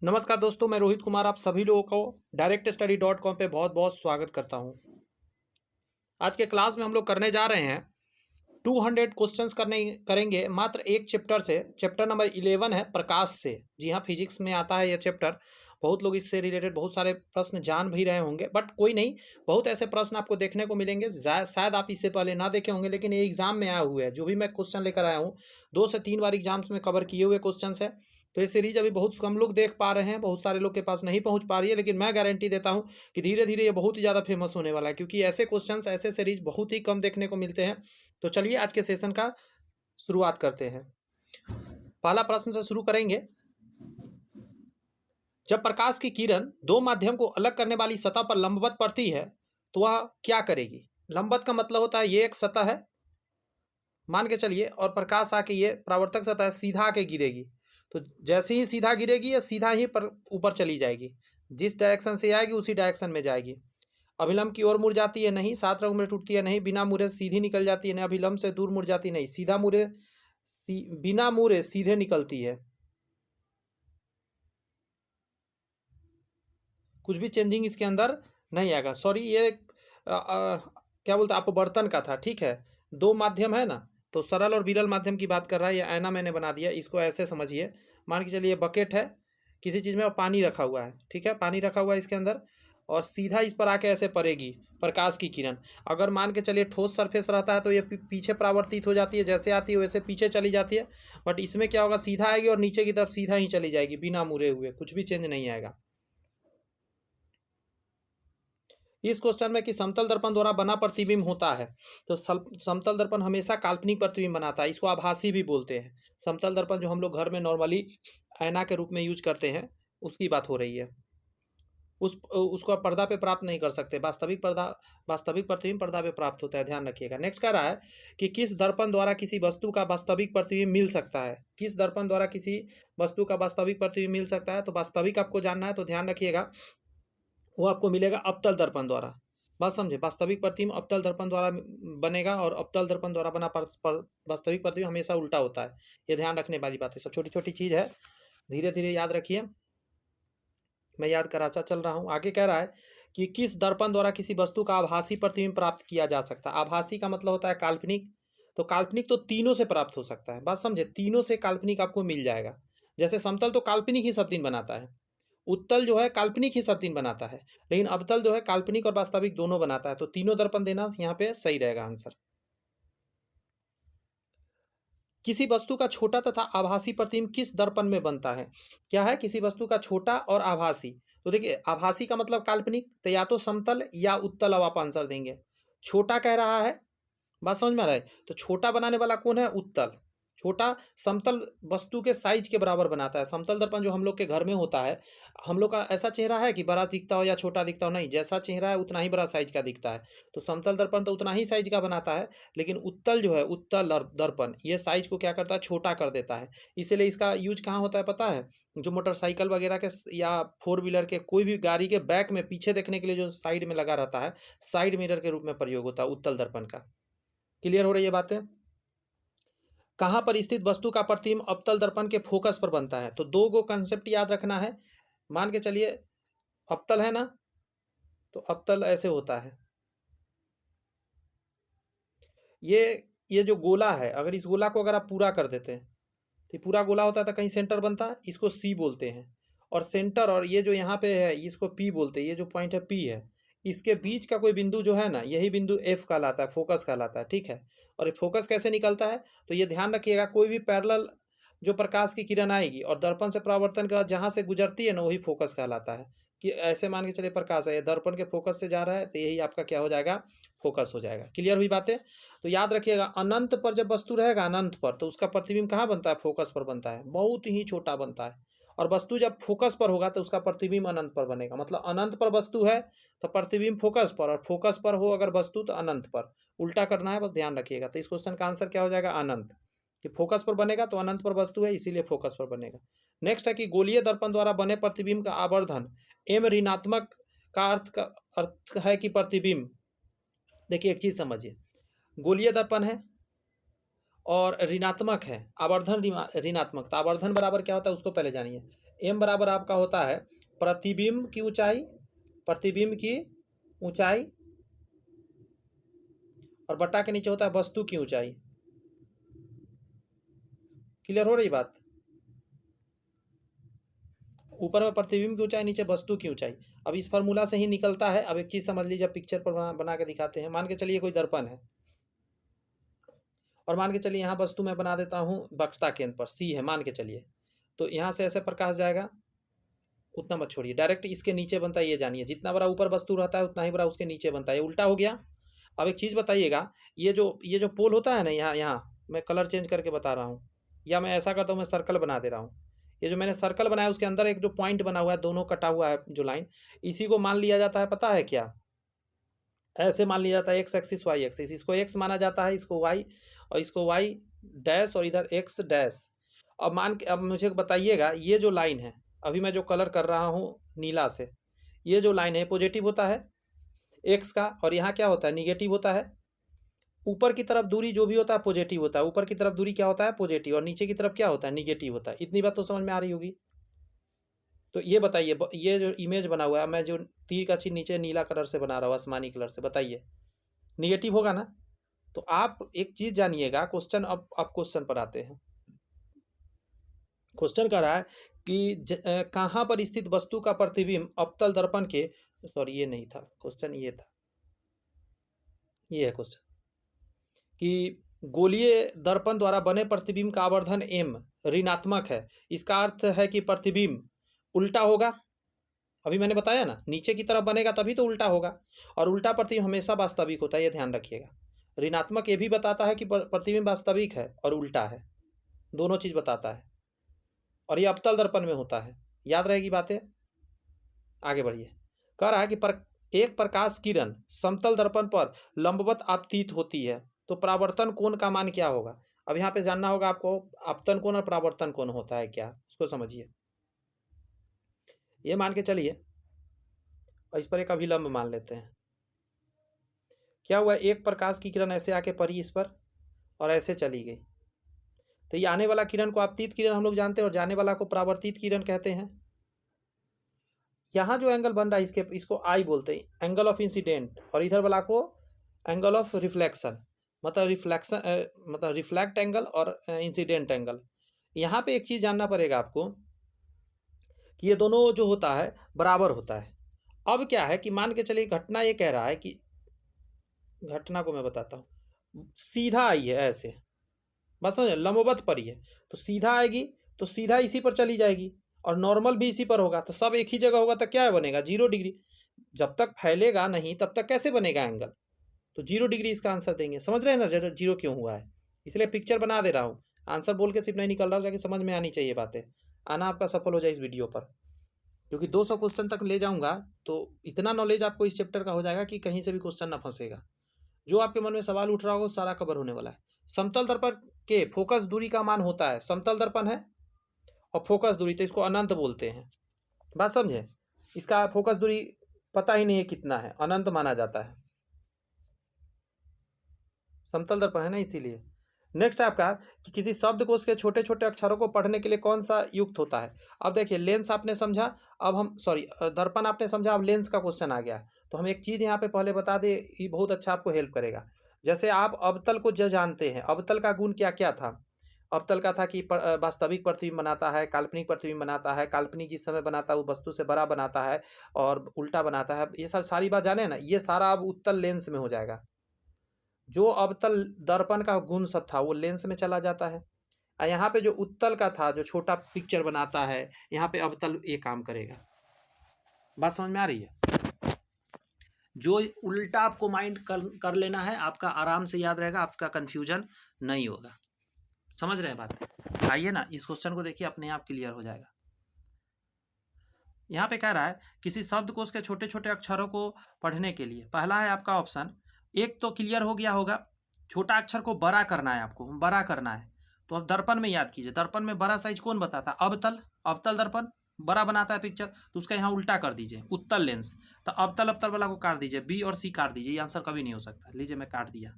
नमस्कार दोस्तों, मैं रोहित कुमार आप सभी लोगों को directstudy.com पे बहुत बहुत स्वागत करता हूं। आज के क्लास में हम लोग करने जा रहे हैं 200 क्वेश्चंस करेंगे मात्र एक चैप्टर से। चैप्टर नंबर 11 है प्रकाश से। जी हाँ, फिजिक्स में आता है यह चैप्टर। बहुत लोग इससे रिलेटेड बहुत सारे प्रश्न जान भी रहे होंगे, बट कोई नहीं, बहुत ऐसे प्रश्न आपको देखने को मिलेंगे शायद आप इससे पहले ना देखे होंगे, लेकिन ये एग्जाम में आए हुए हैं। जो भी मैं क्वेश्चन लेकर आया हूँ 2 से 3 बार एग्जाम्स में कवर किए हुए क्वेश्चन है। तो ये सीरीज अभी बहुत कम लोग देख पा रहे हैं, बहुत सारे लोग के पास नहीं पहुंच पा रही है, लेकिन मैं गारंटी देता हूं कि धीरे धीरे ये बहुत ही ज़्यादा फेमस होने वाला है, क्योंकि ऐसे क्वेश्चंस ऐसे सीरीज बहुत ही कम देखने को मिलते हैं। तो चलिए आज के सेशन का शुरुआत करते हैं। पहला प्रश्न से शुरू करेंगे। जब प्रकाश की किरण दो माध्यम को अलग करने वाली सतह पर लंबवत पड़ती है तो वह क्या करेगी? लंबवत का मतलब होता है ये एक सतह है, मान के चलिए, और प्रकाश आके ये परावर्तक सतह है, सीधा आके गिरेगी। तो जैसे ही सीधा गिरेगी ये सीधा ही पर ऊपर चली जाएगी, जिस डायरेक्शन से आएगी उसी डायरेक्शन में जाएगी। अभिलंब की ओर मुड़ जाती है नहीं, 7 रंग में टूटती है नहीं, बिना मुड़े सीधी निकल जाती है नहीं, अभिलंब से दूर मुड़ जाती नहीं, सीधा मुड़े बिना मुड़े सीधे निकलती है। कुछ भी चेंजिंग इसके अंदर नहीं आएगा। सॉरी, ये क्या बोलते हैं, अपवर्तन का था, ठीक है। दो माध्यम है ना, तो सरल और विरल माध्यम की बात कर रहा है। ये आईना मैंने बना दिया, इसको ऐसे समझिए। मान के चलिए बकेट है किसी चीज़ में और पानी रखा हुआ है, ठीक है, पानी रखा हुआ है इसके अंदर, और सीधा इस पर आके ऐसे पड़ेगी प्रकाश की किरण। अगर मान के चलिए ठोस सरफेस रहता है तो ये पीछे परावर्तित हो जाती है, जैसे आती है वैसे पीछे चली जाती है। बट इसमें क्या होगा, सीधा आएगी और नीचे की तरफ सीधा ही चली जाएगी बिना मुड़े हुए, कुछ भी चेंज नहीं आएगा। इस क्वेश्चन में कि समतल दर्पण द्वारा बना प्रतिबिंब होता है, तो समतल दर्पण हमेशा काल्पनिक प्रतिबिंब बनाता है, इसको आभासी भी बोलते हैं। समतल दर्पण जो हम लोग घर में नॉर्मली आईना के रूप में यूज करते हैं उसकी बात हो रही है। उसको आप पर्दा पे प्राप्त नहीं कर सकते। वास्तविक प्रतिबिंब पर्दा पे प्राप्त होता है, ध्यान रखिएगा। नेक्स्ट कह रहा है कि किस दर्पण द्वारा किसी वस्तु का वास्तविक प्रतिबिंब मिल सकता है? किस दर्पण द्वारा किसी वस्तु का वास्तविक प्रतिबिंब मिल सकता है? तो वास्तविक आपको जानना है तो ध्यान रखिएगा, वो आपको मिलेगा अवतल दर्पण द्वारा। बात समझे, वास्तविक प्रतिबिंब अवतल दर्पण द्वारा बनेगा, और अवतल दर्पण द्वारा बना वास्तविक प्रतिबिंब हमेशा उल्टा होता है। ये ध्यान रखने वाली बात है, सब छोटी छोटी चीज है, धीरे धीरे याद रखिए। मैं याद कराता चल रहा हूँ। आगे कह रहा है कि किस दर्पण द्वारा किसी वस्तु का आभासी प्रतिबिंब प्राप्त किया जा सकता है? आभासी का मतलब होता है काल्पनिक। तो काल्पनिक तो तीनों से प्राप्त हो सकता है, बात समझे, तीनों से काल्पनिक आपको मिल जाएगा। जैसे समतल तो काल्पनिक ही सब दिन बनाता है, उत्तल जो है काल्पनिक ही सब दिन बनाता है, लेकिन अवतल जो है काल्पनिक और वास्तविक दोनों बनाता है। तो तीनों दर्पण देना यहाँ पे सही रहेगा आंसर। किसी वस्तु का छोटा तथा आभासी प्रतिबिंब किस दर्पण में बनता है? क्या है, किसी वस्तु का छोटा और आभासी। तो देखिए, आभासी का मतलब काल्पनिक, तो या तो समतल या उत्तल, अब आप आंसर देंगे। छोटा कह रहा है, बात समझ में आ रहा है, तो छोटा बनाने वाला कौन है? उत्तल। छोटा समतल वस्तु के साइज के बराबर बनाता है। समतल दर्पण जो हम लोग के घर में होता है, हम लोग का ऐसा चेहरा है कि बड़ा दिखता हो या छोटा दिखता हो, नहीं, जैसा चेहरा है उतना ही बड़ा साइज का दिखता है। तो समतल दर्पण तो उतना ही साइज का बनाता है, लेकिन उत्तल जो है, उत्तल दर्पण, ये साइज को क्या करता है, छोटा कर देता है। इसीलिए इसका यूज कहाँ होता है पता है? जो मोटरसाइकिल वगैरह के या 4 व्हीलर के, कोई भी गाड़ी के बैक में पीछे देखने के लिए जो साइड में लगा रहता है, साइड मिरर के रूप में प्रयोग होता है उत्तल दर्पण का। क्लियर हो रही है बातें? कहाँ पर स्थित वस्तु का प्रतिबिंब अवतल दर्पण के फोकस पर बनता है? तो दो गो कंसेप्ट याद रखना है। मान के चलिए अवतल है ना, तो अवतल ऐसे होता है, ये जो गोला है, अगर इस गोला को अगर आप पूरा कर देते हैं तो पूरा गोला होता है, तो कहीं सेंटर बनता है, इसको सी बोलते हैं। और सेंटर, और ये जो यहाँ पे है इसको पी बोलते हैं, ये जो पॉइंट है पी है, इसके बीच का कोई बिंदु जो है ना, यही बिंदु एफ कहलाता है, फोकस कहलाता है, ठीक है। और ये फोकस कैसे निकलता है, तो ये ध्यान रखिएगा, कोई भी पैरेलल जो प्रकाश की किरण आएगी और दर्पण से परावर्तन के बाद जहाँ से गुजरती है ना, वही फोकस कहलाता है। कि ऐसे मान के चलिए प्रकाश है, ये दर्पण के फोकस से जा रहा है, तो यही आपका क्या हो जाएगा, फोकस हो जाएगा। क्लियर हुई बातें? तो याद रखिएगा, अनंत पर जब वस्तु रहेगा, अनंत पर, तो उसका प्रतिबिंब कहाँ बनता है, फोकस पर बनता है, बहुत ही छोटा बनता है। और वस्तु जब फोकस पर होगा तो उसका प्रतिबिंब अनंत पर बनेगा। मतलब अनंत पर वस्तु है तो प्रतिबिंब फोकस पर, और फोकस पर हो अगर वस्तु तो अनंत पर। उल्टा करना है, बस ध्यान रखिएगा। तो इस क्वेश्चन का आंसर क्या हो जाएगा, अनंत। कि फोकस पर बनेगा तो अनंत पर वस्तु है, इसीलिए फोकस पर बनेगा। नेक्स्ट है कि गोलीय दर्पण द्वारा बने प्रतिबिंब का आवर्धन एम ऋणात्मक का अर्थ है कि प्रतिबिंब। देखिए एक चीज समझिए, गोलीय दर्पण है और ऋणात्मक है, आवर्धन ऋणात्मक, तो आवर्धन बराबर क्या होता है उसको पहले जानिए। एम बराबर आपका होता है प्रतिबिंब की ऊंचाई, प्रतिबिंब की ऊंचाई, और बट्टा के नीचे होता है वस्तु की ऊंचाई। क्लियर हो रही बात? ऊपर में प्रतिबिंब की ऊंचाई, नीचे वस्तु की ऊंचाई। अब इस फार्मूला से ही निकलता है। अब एक चीज समझ लीजिए, पिक्चर पर बना के दिखाते हैं। मान के चलिए कोई दर्पण है, और मान के चलिए यहाँ वस्तु मैं बना देता हूँ वक्रता केंद्र पर सी है, मान के चलिए। तो यहाँ से ऐसे प्रकाश जाएगा, उतना मत छोड़िए, डायरेक्ट इसके नीचे बनता है, ये जानिए। जितना बड़ा ऊपर वस्तु रहता है उतना ही बड़ा उसके नीचे बनता है। ये उल्टा हो गया। अब एक चीज़ बताइएगा, ये जो पोल होता है ना, यहाँ यहाँ मैं कलर चेंज करके बता रहा हूँ, या मैं ऐसा करता हूँ, मैं सर्कल बना दे रहा हूँ। ये जो मैंने सर्कल बनाया उसके अंदर एक जो पॉइंट बना हुआ है, दोनों कटा हुआ है जो लाइन, इसी को मान लिया जाता है, पता है क्या? ऐसे मान लिया जाता है एक्स एक्सिस वाई एक्सिस, इसको एक्स माना जाता है, इसको वाई, और इसको वाई डैश, और इधर एक्स डैश। अब मुझे बताइएगा, ये जो लाइन है, अभी मैं जो कलर कर रहा हूँ नीला से, ये जो लाइन है पॉजिटिव होता है एक्स का, और यहाँ क्या होता है निगेटिव होता है। ऊपर की तरफ दूरी जो भी होता है पॉजिटिव होता है, ऊपर की तरफ दूरी क्या होता है पॉजिटिव, और नीचे की तरफ क्या होता है निगेटिव होता है। इतनी बात तो समझ में आ रही होगी। तो ये बताइए, ये जो इमेज बना हुआ है, मैं जो तीर का चिन्ह नीचे नीला कलर से बना रहा हूँ, आसमानी कलर से, बताइए निगेटिव होगा ना? तो आप एक चीज जानिएगा, क्वेश्चन, अब क्वेश्चन पर आते हैं। क्वेश्चन कह रहा है कि कहाँ पर स्थित वस्तु का प्रतिबिंब अवतल दर्पण के, सॉरी ये नहीं था क्वेश्चन, ये था, ये है क्वेश्चन, कि गोलीय दर्पण द्वारा बने प्रतिबिंब का आवर्धन एम ऋणात्मक है। इसका अर्थ है कि प्रतिबिंब उल्टा होगा। अभी मैंने बताया ना, नीचे की तरफ बनेगा तभी तो उल्टा होगा, और उल्टा प्रतिबिंब हमेशा वास्तविक होता है, ये ध्यान रखिएगा। ऋणात्मक ये भी बताता है कि प्रतिबिंब वास्तविक है और उल्टा है, दोनों चीज बताता है, और ये अवतल दर्पण में होता है। याद रहेगी बातें? आगे बढ़िए। कह रहा है कि एक प्रकाश किरण समतल दर्पण पर लंबवत आपतित होती है, तो परावर्तन कोण का मान क्या होगा? अब यहाँ पे जानना होगा आपको, आपतन कोण और परावर्तन कोण होता है क्या, उसको समझिए। ये मान के चलिए, और इस पर एक अभिलंब मान लेते हैं। क्या हुआ, एक प्रकाश की किरण ऐसे आके पड़ी इस पर, और ऐसे चली गई। तो ये आने वाला किरण को आपतित किरण हम लोग जानते हैं, और जाने वाला को परावर्तित किरण कहते हैं। यहाँ जो एंगल बन रहा है इसको आई बोलते हैं, एंगल ऑफ इंसिडेंट, और इधर वाला को एंगल ऑफ रिफ्लेक्शन, मतलब रिफ्लेक्ट एंगल और इंसिडेंट एंगल। यहाँ पे एक चीज जानना पड़ेगा आपको कि ये दोनों जो होता है बराबर होता है। अब क्या है कि मान के चलिए घटना ये कह रहा है कि, घटना को मैं बताता हूँ, सीधा आई है ऐसे, बस समझे, लंबवत पर ही है, तो सीधा आएगी तो सीधा इसी पर चली जाएगी, और नॉर्मल भी इसी पर होगा, तो सब एक ही जगह होगा, तो क्या बनेगा 0 डिग्री। जब तक फैलेगा नहीं तब तक कैसे बनेगा एंगल? तो 0 डिग्री इसका आंसर देंगे। समझ रहे हैं ना जीरो क्यों हुआ है? इसलिए पिक्चर बना दे रहा हूँ, आंसर बोल के सिर्फ नहीं निकल रहा हूँ, जाके समझ में आनी चाहिए बातें, आना आपका सफल हो जाए इस वीडियो पर, क्योंकि 200 क्वेश्चन तक ले जाऊंगा तो इतना नॉलेज आपको इस चैप्टर का हो जाएगा कि कहीं से भी क्वेश्चन ना फंसेगा। जो आपके मन में सवाल उठ रहा होगा सारा कवर होने वाला है। समतल दर्पण के फोकस दूरी का मान होता है, समतल दर्पण है और फोकस दूरी, तो इसको अनंत बोलते हैं। बात समझे? इसका फोकस दूरी पता ही नहीं है कितना है, अनंत माना जाता है, समतल दर्पण है ना, इसीलिए। नेक्स्ट है आपका कि किसी शब्दकोश के छोटे छोटे अक्षरों को पढ़ने के लिए कौन सा युक्त होता है? अब देखिए, लेंस आपने समझा, अब हम सॉरी दर्पण आपने समझा, अब लेंस का क्वेश्चन आ गया। तो हम एक चीज यहाँ पे पहले बता दें, ये बहुत अच्छा आपको हेल्प करेगा। जैसे आप अवतल को जो जानते हैं, अवतल का गुण क्या क्या था? अवतल का था कि वास्तविक प्रतिबिंब बनाता है, काल्पनिक प्रतिबिंब बनाता है, काल्पनिक जिस समय बनाता है वो वस्तु से बड़ा बनाता है, और उल्टा बनाता है। ये सारी बात जाने ना, ये सारा अब उत्तल लेंस में हो जाएगा। जो अवतल दर्पण का गुण सब था वो लेंस में चला जाता है, और यहाँ पे जो उत्तल का था, जो छोटा पिक्चर बनाता है, यहाँ पे अवतल ये काम करेगा। बात समझ में आ रही है? जो उल्टा आपको माइंड कर लेना है, आपका आराम से याद रहेगा, आपका कंफ्यूजन नहीं होगा। समझ रहे हैं बात? आइए ना, इस क्वेश्चन को देखिए, अपने आप क्लियर हो जाएगा। यहाँ पे कह रहा है किसी शब्दकोश के छोटे छोटे अक्षरों को पढ़ने के लिए, पहला है आपका ऑप्शन, एक तो क्लियर हो गया होगा, छोटा अक्षर को बड़ा करना है, आपको बड़ा करना है। तो अब दर्पण में याद कीजिए, दर्पण में बड़ा साइज कौन बताता है? अवतल। अवतल दर्पण बड़ा बनाता है पिक्चर, तो उसका यहाँ उल्टा कर दीजिए, उत्तल लेंस। तो अवतल वाला को काट दीजिए, बी और सी काट दीजिए, ये आंसर कभी नहीं हो सकता। लीजिए मैं काट दिया।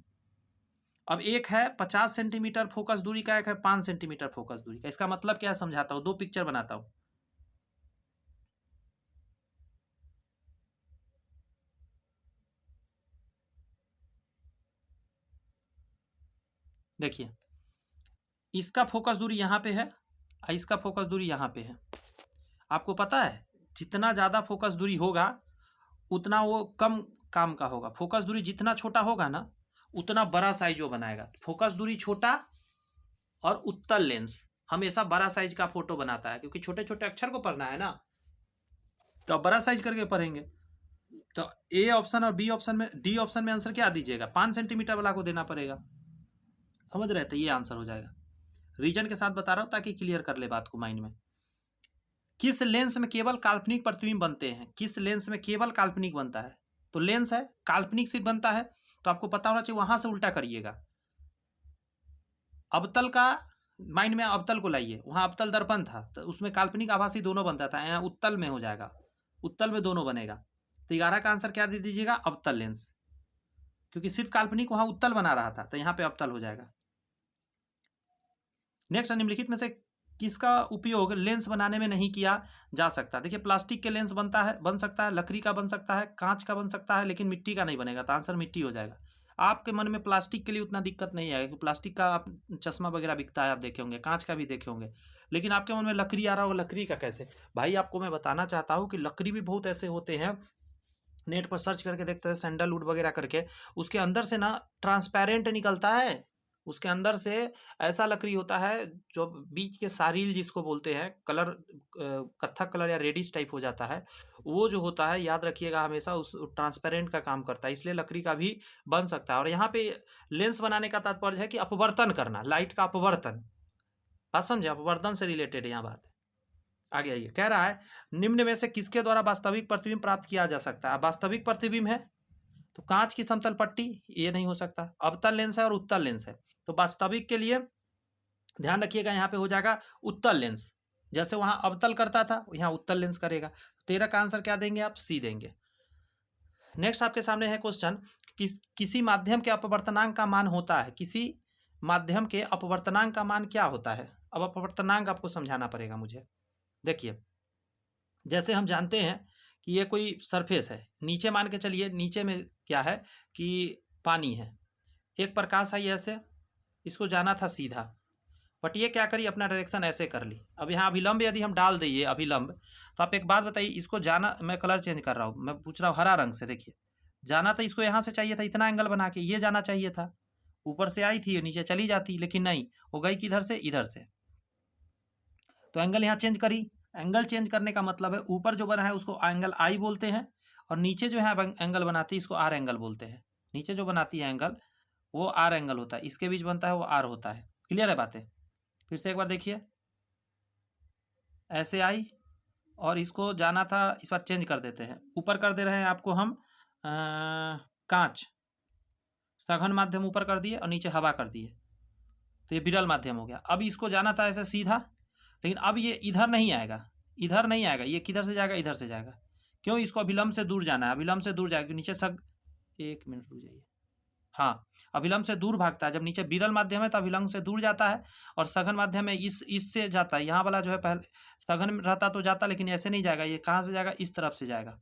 अब एक है 50 सेंटीमीटर फोकस दूरी का, एक है 5 सेंटीमीटर फोकस दूरी का। इसका मतलब क्या है समझाता हूँ, दो पिक्चर बनाता हूँ। देखिए, इसका फोकस दूरी यहाँ पे है और इसका फोकस दूरी यहाँ पे है। आपको पता है जितना ज़्यादा फोकस दूरी होगा उतना वो कम काम का होगा। फोकस दूरी जितना छोटा होगा ना उतना बड़ा साइज वो बनाएगा। फोकस दूरी छोटा और उत्तल लेंस हमेशा बड़ा साइज का फोटो बनाता है, क्योंकि छोटे छोटे अक्षर को पढ़ना है ना, तो अब बड़ा साइज करके पढ़ेंगे। तो ए ऑप्शन और बी ऑप्शन में, डी ऑप्शन में आंसर क्या दीजिएगा, 5 सेंटीमीटर वाला को देना पड़ेगा। समझ रहे थे, ये आंसर हो जाएगा। रीजन के साथ बता रहा हूं ताकि क्लियर कर ले बात को माइंड में। किस लेंस में केवल काल्पनिक प्रतिबिंब बनते हैं, किस लेंस में केवल काल्पनिक बनता है, तो लेंस है काल्पनिक सिर्फ बनता है, तो आपको पता होना चाहिए। वहां से उल्टा करिएगा, अवतल का माइंड में अवतल को लाइए। वहां अवतल दर्पण था तो उसमें काल्पनिक आभासी दोनों बनता था, यहाँ उत्तल में हो जाएगा, उत्तल में दोनों बनेगा। तो 11 का आंसर क्या दे दीजिएगा, अवतल लेंस, क्योंकि सिर्फ काल्पनिक वहां उत्तल बना रहा था तो यहाँ पे अवतल हो जाएगा। नेक्स्ट, निम्नलिखित में से किसका उपयोग लेंस बनाने में नहीं किया जा सकता। देखिए, प्लास्टिक के लेंस बनता है, बन सकता है, लकड़ी का बन सकता है, कांच का बन सकता है, लेकिन मिट्टी का नहीं बनेगा, तो आंसर मिट्टी हो जाएगा। आपके मन में प्लास्टिक के लिए उतना दिक्कत नहीं आएगा, क्योंकि प्लास्टिक का आप चश्मा वगैरह बिकता है, आप देखे होंगे, कांच का भी देखे होंगे। लेकिन आपके मन में लकड़ी आ रहा होगा, लकड़ी का कैसे। भाई आपको मैं बताना चाहता हूँ कि लकड़ी भी बहुत ऐसे होते हैं, नेट पर सर्च करके देखते हैं, सैंडलवुड वगैरह करके, उसके अंदर से ना ट्रांसपेरेंट निकलता है। उसके अंदर से ऐसा लकड़ी होता है जो बीच के सारील जिसको बोलते हैं, कलर कत्था कलर या रेडिश टाइप हो जाता है, वो जो होता है याद रखिएगा हमेशा उस ट्रांसपेरेंट का काम करता है, इसलिए लकड़ी का भी बन सकता है। और यहाँ पे लेंस बनाने का तात्पर्य है कि अपवर्तन करना, लाइट का अपवर्तन। बात समझे, अपवर्तन से रिलेटेड यहाँ बात है। आगे आइए, कह रहा है निम्न में से किसके द्वारा वास्तविक प्रतिबिंब प्राप्त किया जा सकता है। वास्तविक प्रतिबिंब है तो कांच की समतल पट्टी, ये नहीं हो सकता। अवतल लेंस है और उत्तल लेंस है, तो वास्तविक के लिए ध्यान रखिएगा यहाँ पे हो जाएगा उत्तल लेंस। जैसे वहां अवतल करता था यहाँ उत्तल लेंस करेगा। 13 का आंसर क्या देंगे आप, सी देंगे। नेक्स्ट आपके सामने है क्वेश्चन, किसी माध्यम के अपवर्तनांक का मान होता है, किसी माध्यम के अपवर्तनांक का मान क्या होता है। अब अपवर्तनांक आपको समझाना पड़ेगा मुझे। देखिए, जैसे हम जानते हैं कि ये कोई सरफेस है, नीचे मान के चलिए, नीचे में क्या है कि पानी है, एक प्रकाश आई ऐसे, इसको जाना था सीधा, बट ये क्या करी, अपना डायरेक्शन ऐसे कर ली। अब यहाँ अभिलंब यदि हम डाल दिए अभिलंब, तो आप एक बात बताइए, इसको जाना, मैं कलर चेंज कर रहा हूँ, मैं पूछ रहा हूँ हरा रंग से। देखिए, जाना तो इसको यहाँ से चाहिए था, इतना एंगल बना के ये जाना चाहिए था, ऊपर से आई थी नीचे चली जाती, लेकिन नहीं, वो गई किधर से, इधर से। तो एंगल यहाँ चेंज करी। एंगल चेंज करने का मतलब है ऊपर जो बना है उसको एंगल आई बोलते हैं, और नीचे जो है एंगल बनाती है इसको आर एंगल बोलते हैं। नीचे जो बनाती है एंगल वो आर एंगल होता है, इसके बीच बनता है वो आर होता है। क्लियर है बातें, फिर से एक बार देखिए, ऐसे आई और इसको जाना था, इस बार चेंज कर देते हैं, ऊपर कर दे रहे हैं आपको हम कांच, सघन माध्यम ऊपर कर दिए और नीचे हवा कर दिए, तो ये विरल माध्यम हो गया। अब इसको जाना था ऐसे सीधा, लेकिन अब ये इधर नहीं आएगा, इधर नहीं आएगा, ये किधर से जाएगा, इधर से जाएगा। क्यों, इसको अभिलंब से दूर जाना है, अभिलंब से दूर जाएगा, नीचे सग, एक मिनट रुक जाइए, हाँ, अभिलंब से दूर भागता है। जब नीचे विरल माध्यम है तो अभिलंब से दूर जाता है, और सघन माध्यम में इससे जाता है। यहाँ वाला जो है पहले सघन में रहता तो जाता, लेकिन ऐसे नहीं जाएगा, ये कहाँ से जाएगा, इस तरफ से जाएगा।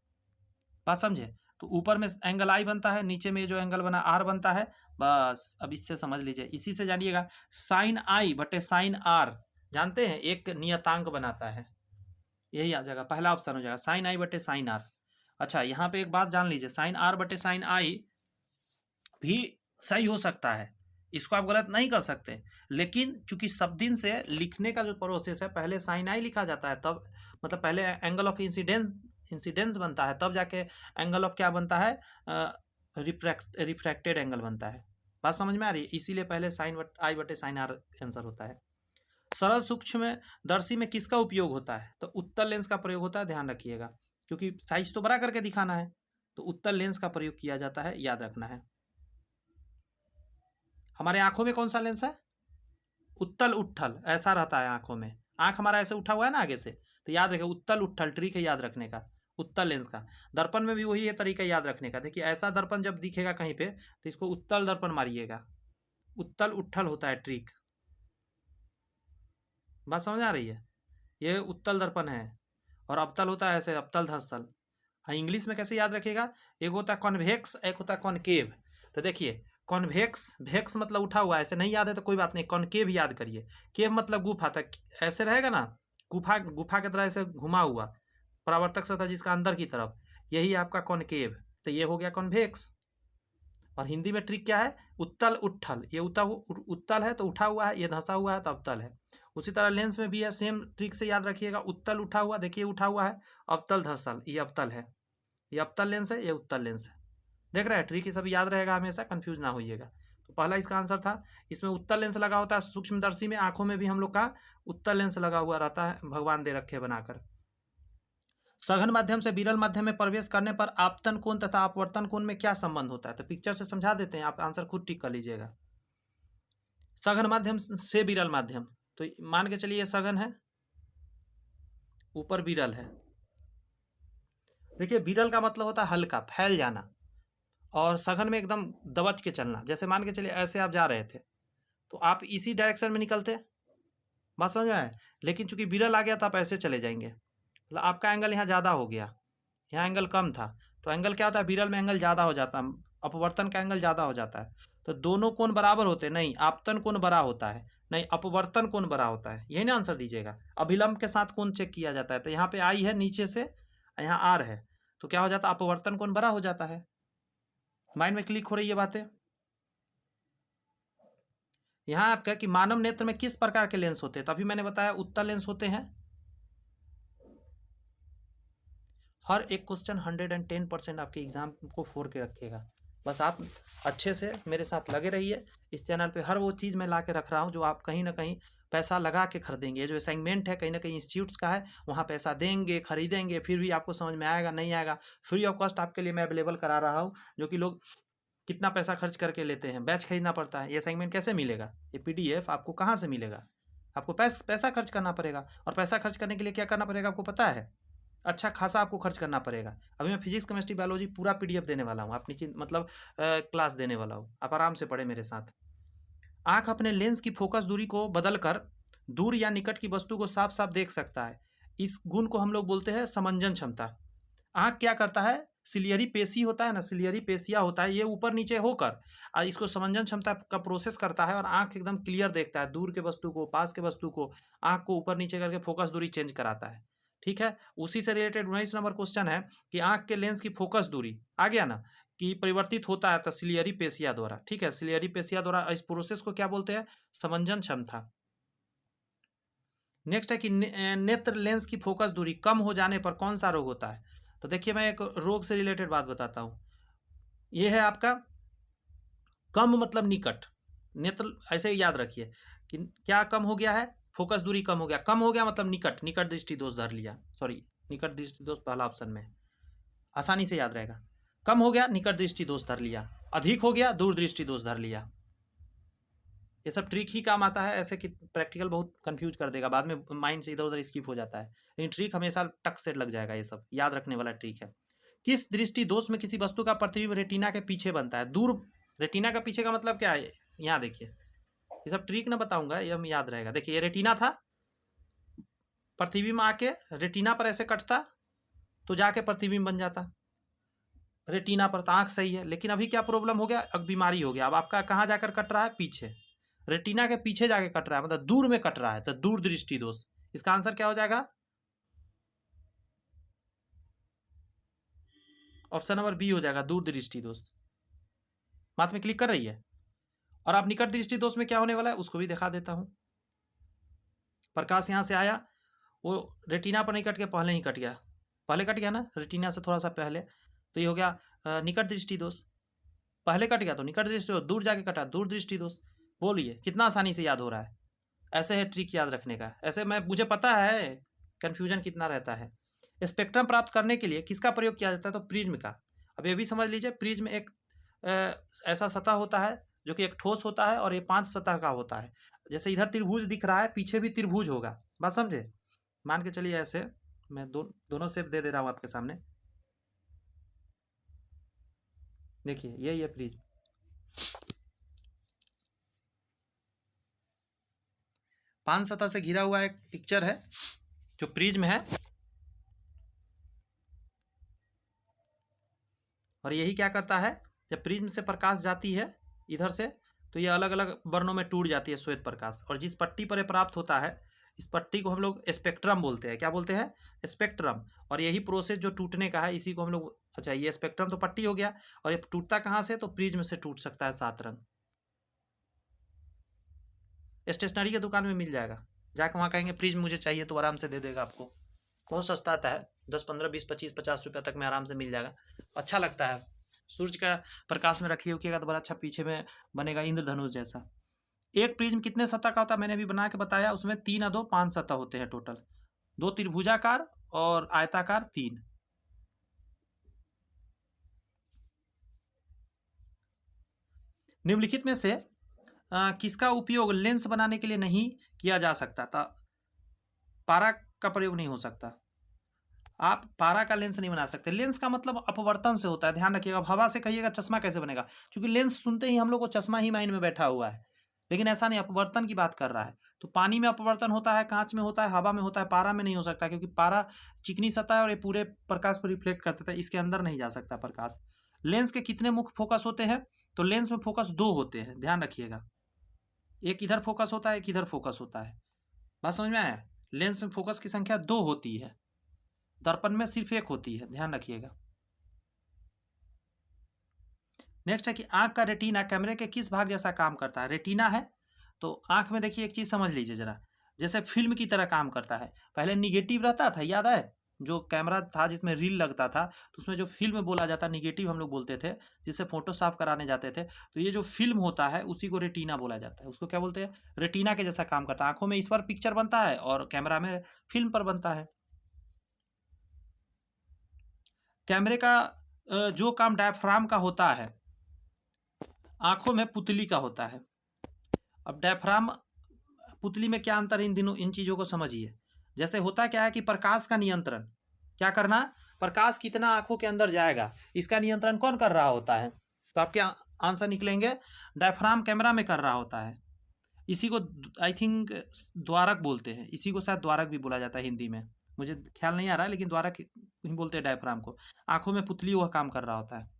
बात समझे, तो ऊपर में एंगल आई बनता है, नीचे में जो एंगल बना आर बनता है। बस अब इससे समझ लीजिए, इसी से जानिएगा, साइन आई बटे साइन आर, जानते हैं एक नियतांक बनाता है, यही आ जाएगा, पहला ऑप्शन हो जाएगा, साइन आई बटे साइन आर। अच्छा, यहाँ पे एक बात जान लीजिए, साइन आर बटे साइन आई भी सही हो सकता है, इसको आप गलत नहीं कर सकते, लेकिन चूंकि सब दिन से लिखने का जो प्रोसेस है, पहले साइन आई लिखा जाता है, तब मतलब पहले एंगल ऑफ इंसिडेंस बनता है, तब जाके एंगल ऑफ क्या बनता है, रिफ्रैक्टेड एंगल बनता है। बात समझ में आ रही है, इसीलिए पहले साइन आई बटे साइन आर आंसर होता है। सरल सूक्ष्म दर्शी में किसका उपयोग होता है, तो उत्तल लेंस का प्रयोग होता है, ध्यान रखिएगा, क्योंकि साइज तो बड़ा करके दिखाना है, तो उत्तल लेंस का प्रयोग किया जाता है, याद रखना है। हमारे आंखों में कौन सा लेंस है, उत्तल उठल, ऐसा रहता है आंखों में, आंख हमारा ऐसे उठा हुआ है ना आगे से, तो याद रखिए उत्तल उठल ट्रिक है याद रखने का, उत्तल लेंस का। दर्पण में भी वही है तरीका याद रखने का। देखिए, ऐसा दर्पण जब दिखेगा कहीं पे तो इसको उत्तल दर्पण मारिएगा, उत्तल उट्ठल होता है ट्रिक। बात समझ आ रही है? ये उत्तल दर्पण है और अवतल होता है ऐसे अवतल धसल। हाँ, इंग्लिश में कैसे याद रखिएगा, एक होता है कॉन्वेक्स, एक होता है कॉनकेव। तो देखिए कॉन्वेक्स, वेक्स मतलब उठा हुआ, ऐसे नहीं याद है तो कोई बात नहीं, कॉनकेव याद करिए। केव मतलब गुफा, तक ऐसे रहेगा ना, गुफा गुफा की तरह ऐसे घुमा हुआ परावर्तक सतह जिसका अंदर की तरफ, यही आपका कॉनकेव। तो ये हो गया कॉन्वेक्स। और हिंदी में ट्रिक क्या है, उत्तल उट्ठल। ये उत्तल है तो उठा हुआ है, ये धंसा हुआ है तो अवतल है। उसी तरह लेंस में भी है, सेम ट्रिक से याद रखिएगा। उत्तल उठा हुआ, देखिए उठा हुआ है, अवतल धंसल, ये अवतल है। ये अवतल लेंस है, ये उत्तल लेंस है। देख रहे हैं, ट्रिक ये सब याद रहेगा हमेशा, कंफ्यूज ना होइएगा। तो पहला इसका आंसर था। इसमें उत्तल लेंस लगा होता है सूक्ष्मदर्शी में, आंखों में भी हम लोग का उत्तल लेंस लगा हुआ रहता है, भगवान दे रखे बनाकर। सघन माध्यम से विरल माध्यम में प्रवेश करने पर आपतन कोण तथा अपवर्तन कोण में क्या संबंध होता है? तो पिक्चर से समझा देते हैं, आप आंसर खुद टिक कर लीजिएगा। सघन माध्यम से विरल माध्यम, तो मान के चलिए सघन है, ऊपर विरल है। देखिए विरल का मतलब होता है हल्का, फैल जाना, और सघन में एकदम दबच के चलना। जैसे मान के चलिए ऐसे आप जा रहे थे तो आप इसी डायरेक्शन में निकलते, बात समझ में आए, लेकिन चूंकि विरल आ गया तो आप ऐसे चले जाएंगे, मतलब आपका एंगल यहाँ ज़्यादा हो गया, यहाँ एंगल कम था। तो एंगल क्या होता है, विरल में एंगल ज़्यादा हो जाता है, अपवर्तन का एंगल ज़्यादा हो जाता है। तो दोनों कोण बराबर होते हैं, नहीं आपतन कोण बड़ा होता है, नहीं अपवर्तन कोण बड़ा होता है। यही ना आंसर दीजिएगा। अभिलंब के साथ कोण चेक किया जाता है, तो यहाँ पे आई है नीचे से, यहाँ आर है, तो क्या हो जाता है, अपवर्तन कोण बड़ा हो जाता है। माइंड में क्लिक हो रही है बातें। यहाँ आपका कि मानव नेत्र में किस प्रकार के लेंस होते हैं, तभी मैंने बताया उत्तल लेंस होते हैं। हर एक क्वेश्चन 110% आपके एग्जाम को फोड़ के रखेगा। बस आप अच्छे से मेरे साथ लगे रहिए। इस चैनल पे हर वो चीज़ मैं ला के रख रहा हूँ जो आप कहीं ना कहीं पैसा लगा के खरीदेंगे। ये जो असाइनमेंट है कहीं ना कहीं इंस्टीट्यूट्स का है, वहाँ पैसा देंगे, खरीदेंगे, फिर भी आपको समझ में आएगा नहीं आएगा। फ्री ऑफ कॉस्ट आपके लिए मैं अवेलेबल करा रहा हूँ, जो कि लोग कितना पैसा खर्च करके लेते हैं, बैच खरीदना पड़ता है। ये असाइनमेंट कैसे मिलेगा, ये PDF आपको कहाँ से मिलेगा? आपको पैसा खर्च करना पड़ेगा, और पैसा खर्च करने के लिए क्या करना पड़ेगा आपको पता है, अच्छा खासा आपको खर्च करना पड़ेगा। अभी मैं फिजिक्स केमिस्ट्री बायोलॉजी पूरा PDF देने वाला हूँ, आप नीचे मतलब क्लास देने वाला हूँ, आप आराम से पढ़े मेरे साथ। आँख अपने लेंस की फोकस दूरी को बदलकर दूर या निकट की वस्तु को साफ साफ देख सकता है। इस गुण को हम लोग बोलते हैं समंजन क्षमता। आँख क्या करता है, सिलियरी पेशी होता है ना, सिलियरी पेशिया होता है, ये ऊपर नीचे होकर इसको समंजन क्षमता का प्रोसेस करता है, और आँख एकदम क्लियर देखता है, दूर के वस्तु को, पास के वस्तु को, आँख को ऊपर नीचे करके फोकस दूरी चेंज कराता है। ठीक है, उसी से रिलेटेड 19 नंबर क्वेश्चन है कि आँख के लेंस की फोकस दूरी आ गया ना, कि परिवर्तित होता है सिलियरी पेशिया द्वारा। ठीक है, सिलियरी पेशिया द्वारा इस प्रोसेस को क्या बोलते हैं, समंजन क्षमता। नेक्स्ट है कि नेत्र लेंस की फोकस दूरी कम हो जाने पर कौन सा रोग होता है? तो देखिए मैं एक रोग से रिलेटेड बात बताता हूँ। ये है आपका कम मतलब निकट, नेत्र ऐसे ही याद रखिए कि क्या कम हो गया है, फोकस दूरी कम हो गया। कम हो गया मतलब निकट, निकट दृष्टि दोष धर लिया, सॉरी निकट दृष्टि दोष पहला ऑप्शन में, आसानी से याद रहेगा। कम हो गया निकट दृष्टि दोष धर लिया, अधिक हो गया दूर दृष्टि दोष धर लिया। ये सब ट्रिक ही काम आता है, ऐसे कि प्रैक्टिकल बहुत कंफ्यूज कर देगा, बाद में माइंड से इधर उधर स्किप हो जाता है, लेकिन ट्रिक हमेशा टक से लग जाएगा। ये सब याद रखने वाला ट्रिक है। किस दृष्टि दोष में किसी वस्तु का प्रतिबिंब रेटिना के पीछे बनता है? दूर, रेटिना का पीछे का मतलब क्या है, यहाँ देखिए, ये सब ट्रिक ना बताऊंगा, ये हम याद रहेगा। देखिए ये रेटिना था, प्रतिबिंब आके रेटिना पर ऐसे कटता तो जाके प्रतिबिंब बन जाता रेटिना पर, तो आँख सही है। लेकिन अभी क्या प्रॉब्लम हो गया, अब बीमारी हो गया, अब आपका कहाँ जाकर कट रहा है, पीछे, रेटिना के पीछे जाके कट रहा है, मतलब दूर में कट रहा है, तो दूर दृष्टि दोष। इसका आंसर क्या हो जाएगा, ऑप्शन नंबर बी हो जाएगा, दूर दृष्टि दोष। बात में क्लिक कर रही है। और आप निकट दृष्टि दोष में क्या होने वाला है उसको भी दिखा देता हूं। प्रकाश यहां से आया, वो रेटिना पर नहीं कट के पहले ही कट गया, पहले कट गया ना रेटिना से थोड़ा सा पहले, तो ये हो गया निकट दृष्टि दोष। पहले कट गया तो निकट दृष्टि दोष, दूर जाके कटा दूर दृष्टि दोष। बोलिए कितना आसानी से याद हो रहा है। ऐसे है ट्रिक याद रखने का, ऐसे मैं मुझे पता है कन्फ्यूजन कितना रहता है। स्पेक्ट्रम प्राप्त करने के लिए किसका प्रयोग किया जाता है? तो प्रिज्म का। अब ये भी समझ लीजिए, प्रिज्म एक ऐसा सतह होता है जो कि एक ठोस होता है, और ये 5 सतह का होता है। जैसे इधर त्रिभुज दिख रहा है, पीछे भी त्रिभुज होगा, बात समझे। मान के चलिए ऐसे मैं दोनों शेप दे रहा हूँ आपके सामने। देखिए ये प्रिज्म, 5 सतह से घिरा हुआ एक पिक्चर है जो प्रिज्म है, और यही क्या करता है, जब प्रिज्म से प्रकाश जाती है इधर से, तो ये अलग अलग वर्णों में टूट जाती है श्वेत प्रकाश, और जिस पट्टी पर ये प्राप्त होता है इस पट्टी को हम लोग स्पेक्ट्रम बोलते हैं। क्या बोलते हैं? स्पेक्ट्रम। और यही प्रोसेस जो टूटने का है इसी को हम लोग, अच्छा ये स्पेक्ट्रम तो पट्टी हो गया, और ये टूटता कहाँ से, तो प्रिज्म से टूट सकता है 7 रंग। स्टेशनरी की दुकान में मिल जाएगा, जाकर वहाँ कहेंगे प्रिज्म मुझे चाहिए तो आराम से दे देगा आपको। बहुत सस्ता आता है, 10, 15, 20, 25, 50 रुपये तक में आराम से मिल जाएगा। अच्छा लगता है, सूर्य का प्रकाश में रखिएगा तो बड़ा अच्छा पीछे में बनेगा इंद्रधनुष जैसा। एक प्रिज्म कितने सतह का होता है मैंने अभी बना के बताया, उसमें 3 या 2 5 सतह होते हैं टोटल, 2 त्रिभुजाकार और आयताकार 3। निम्नलिखित में से किसका उपयोग लेंस बनाने के लिए नहीं किया जा सकता था? पारा का प्रयोग नहीं हो सकता, आप पारा का लेंस नहीं बना सकते। लेंस का मतलब अपवर्तन से होता है, ध्यान रखिएगा। हवा से कहिएगा चश्मा कैसे बनेगा, क्योंकि लेंस सुनते ही हम लोग को चश्मा ही माइंड में बैठा हुआ है, लेकिन ऐसा नहीं, अपवर्तन की बात कर रहा है। तो पानी में अपवर्तन होता है, कांच में होता है, हवा में होता है, पारा में नहीं हो सकता, क्योंकि पारा चिकनी सतह है और ये पूरे प्रकाश को रिफ्लेक्ट करता है, इसके अंदर नहीं जा सकता प्रकाश। लेंस के कितने मुख्य फोकस होते हैं? तो लेंस में फोकस 2 होते हैं, ध्यान रखिएगा। एक इधर फोकस होता है, एक इधर फोकस होता है। बात समझ में आया? लेंस में फोकस की संख्या 2 होती है, दर्पण में सिर्फ 1 होती है, ध्यान रखिएगा। नेक्स्ट है कि आंख का रेटिना कैमरे के किस भाग जैसा काम करता है? रेटिना है तो आंख में देखिए एक चीज समझ लीजिए जरा, जैसे फिल्म की तरह काम करता है। पहले निगेटिव रहता था, याद है? जो कैमरा था जिसमें रील लगता था, तो उसमें जो फिल्म बोला जाता, निगेटिव हम लोग बोलते थे, जिससे फोटो साफ कराने जाते थे। तो ये जो फिल्म होता है उसी को रेटिना बोला जाता है। उसको क्या बोलते हैं? रेटिना के जैसा काम करता है। आंखों में इस पर पिक्चर बनता है और कैमरा में फिल्म पर बनता है। कैमरे का जो काम डायफ्राम का होता है, आंखों में पुतली का होता है। अब डायफ्राम पुतली में क्या अंतर है, इन चीजों को समझिए। जैसे होता क्या है कि प्रकाश का नियंत्रण क्या करना, प्रकाश कितना आंखों के अंदर जाएगा इसका नियंत्रण कौन कर रहा होता है? तो आपके आंसर निकलेंगे डायफ्राम कैमरा में कर रहा होता है। इसी को आई थिंक द्वारक बोलते हैं, इसी को शायद द्वारक भी बोला जाता है हिंदी में, मुझे ख्याल नहीं आ रहा है, लेकिन द्वारक ही बोलते हैं डायफ्राम को। आंखों में पुतली वह काम कर रहा होता है।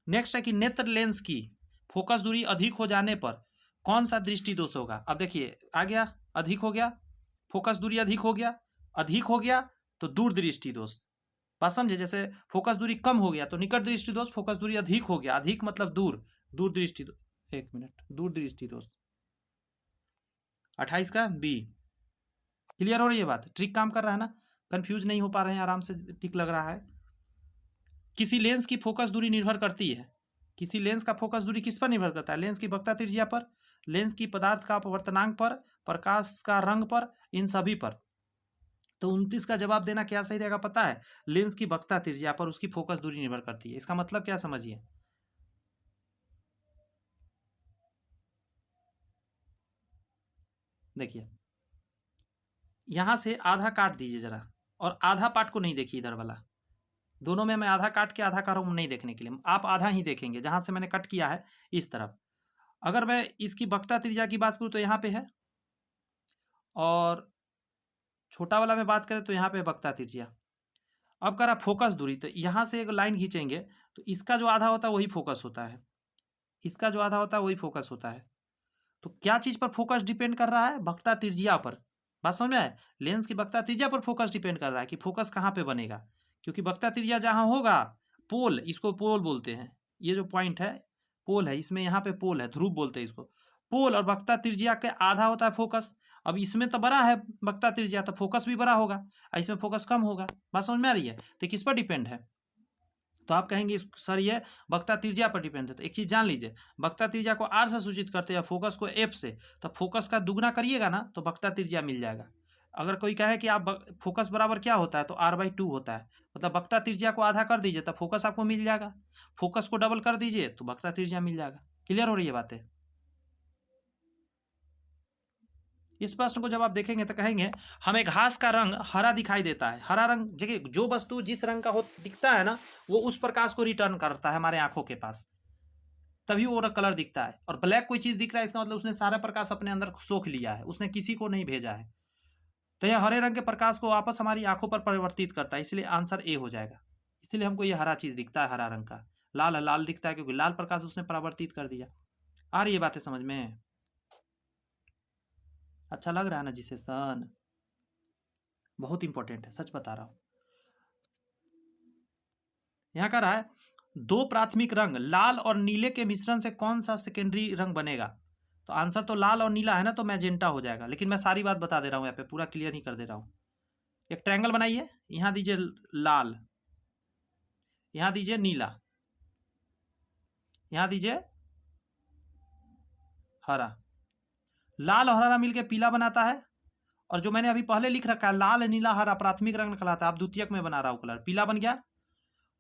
नेक्स्ट है कि नेत्र लेंस की फोकस दूरी अधिक हो जाने पर कौन सा दृष्टि दोष होगा? अब देखिए आ गया, अधिक हो गया, फोकस दूरी अधिक हो गया, अधिक हो गया तो दूर दृष्टि दोष। बात समझे? जैसे फोकस दूरी कम हो गया तो निकट दृष्टि दोष, फोकस दूरी अधिक हो गया, अधिक मतलब दूर, दूर दृष्टि दोष। एक मिनट, दूर दृष्टि दोष 28 का बी। क्लियर हो रही है बात? ट्रिक काम कर रहा है ना? कंफ्यूज नहीं हो पा रहे हैं, आराम से टिक लग रहा है। किसी लेंस की फोकस दूरी निर्भर करती है, किसी लेंस का फोकस दूरी किस पर निर्भर करता है? लेंस की वक्रता त्रिज्या पर, लेंस की पदार्थ का अपवर्तनांक पर, प्रकाश का रंग पर, इन सभी पर। तो 29 का जवाब देना क्या सही रहेगा पता है? लेंस की वक्रता त्रिज्या पर उसकी फोकस दूरी निर्भर करती है। इसका मतलब क्या समझिए, देखिए यहां से आधा काट दीजिए जरा, और आधा पार्ट को नहीं देखिए, इधर वाला। दोनों में मैं आधा काट के आधा कर रहा हूं नहीं देखने के लिए, आप आधा ही देखेंगे जहां से मैंने कट किया है इस तरफ। अगर मैं इसकी वक्रता त्रिज्या की बात करूं तो यहाँ पे है, और छोटा वाला में बात करें तो यहाँ पे वक्रता त्रिज्या। अब करा फोकस दूरी, तो यहाँ से एक लाइन खींचेंगे तो इसका जो आधा होता है वही फोकस होता है, इसका जो आधा होता है वही फोकस होता है। तो क्या चीज पर फोकस डिपेंड कर रहा है? वक्रता त्रिज्या पर। बात समझ में आए? लेंस की वक्रता त्रिज्या पर फोकस डिपेंड कर रहा है कि फोकस कहाँ पे बनेगा, क्योंकि वक्रता त्रिज्या जहाँ होगा, पोल, इसको पोल बोलते हैं, ये जो पॉइंट है पोल है, इसमें यहाँ पे पोल है, ध्रुव बोलते हैं इसको। पोल और वक्रता त्रिज्या के आधा होता है फोकस। अब इसमें तो बड़ा है वक्रता त्रिज्या, तो फोकस भी बड़ा होगा, इसमें फोकस कम होगा। बात समझ में आ रही है? तो किस पर डिपेंड है? तो आप कहेंगे सर ये वक्रता त्रिज्या पर डिपेंड है। तो एक चीज जान लीजिए, वक्रता त्रिज्या को आर से सूचित करते हैं, फोकस को एफ से। तो फोकस का दुगना करिएगा ना तो वक्रता त्रिज्या मिल जाएगा। अगर कोई कहे कि आप फोकस बराबर क्या होता है, तो r/2 होता है, मतलब वक्रता त्रिज्या को आधा कर दीजिए तो फोकस आपको मिल जाएगा, फोकस को डबल कर दीजिए तो वक्रता त्रिज्या मिल जाएगा। क्लियर हो रही है बातें? इस प्रश्न को जब आप देखेंगे तो कहेंगे हमें घास का रंग हरा दिखाई देता है। हरा रंग, देखिए जो वस्तु जिस रंग का हो दिखता है ना, वो उस प्रकाश को रिटर्न करता है हमारे आंखों के पास। तभी वो कलर दिखता है। और ब्लैक कोई चीज़ दिख रहा है, इसका मतलब उसने सारा प्रकाश अपने अंदर सोख लिया है, उसने किसी को नहीं भेजा है। तो यह हरे रंग के प्रकाश को वापस हमारी आंखों पर परिवर्तित करता है, इसलिए आंसर ए हो जाएगा। इसलिए हमको ये हरा चीज़ दिखता है, हरा रंग का। लाल लाल दिखता है क्योंकि लाल प्रकाश उसने परावर्तित कर दिया। आ रही है बातें समझ में? अच्छा लग रहा है ना जिसे सन? बहुत इंपॉर्टेंट है, सच बता रहा हूँ। यहाँ कह रहा है दो प्राथमिक रंग लाल और नीले के मिश्रण से कौन सा सेकेंडरी रंग बनेगा? तो आंसर तो लाल और नीला है ना, तो मैजेंटा हो जाएगा। लेकिन मैं सारी बात बता दे रहा हूँ, यहाँ पे पूरा क्लियर नहीं कर दे रहा हूँ। एक ट्रायंगल बनाइए, यहाँ दीजिए लाल, यहाँ दीजिए नीला, यहाँ दीजिए हरा। लाल और हरा मिलकर पीला बनाता है। और जो मैंने अभी पहले लिख रखा है लाल नीला हरा प्राथमिक रंग कहलाता है, आप द्वितीयक में बना रहा हूँ कलर, पीला बन गया।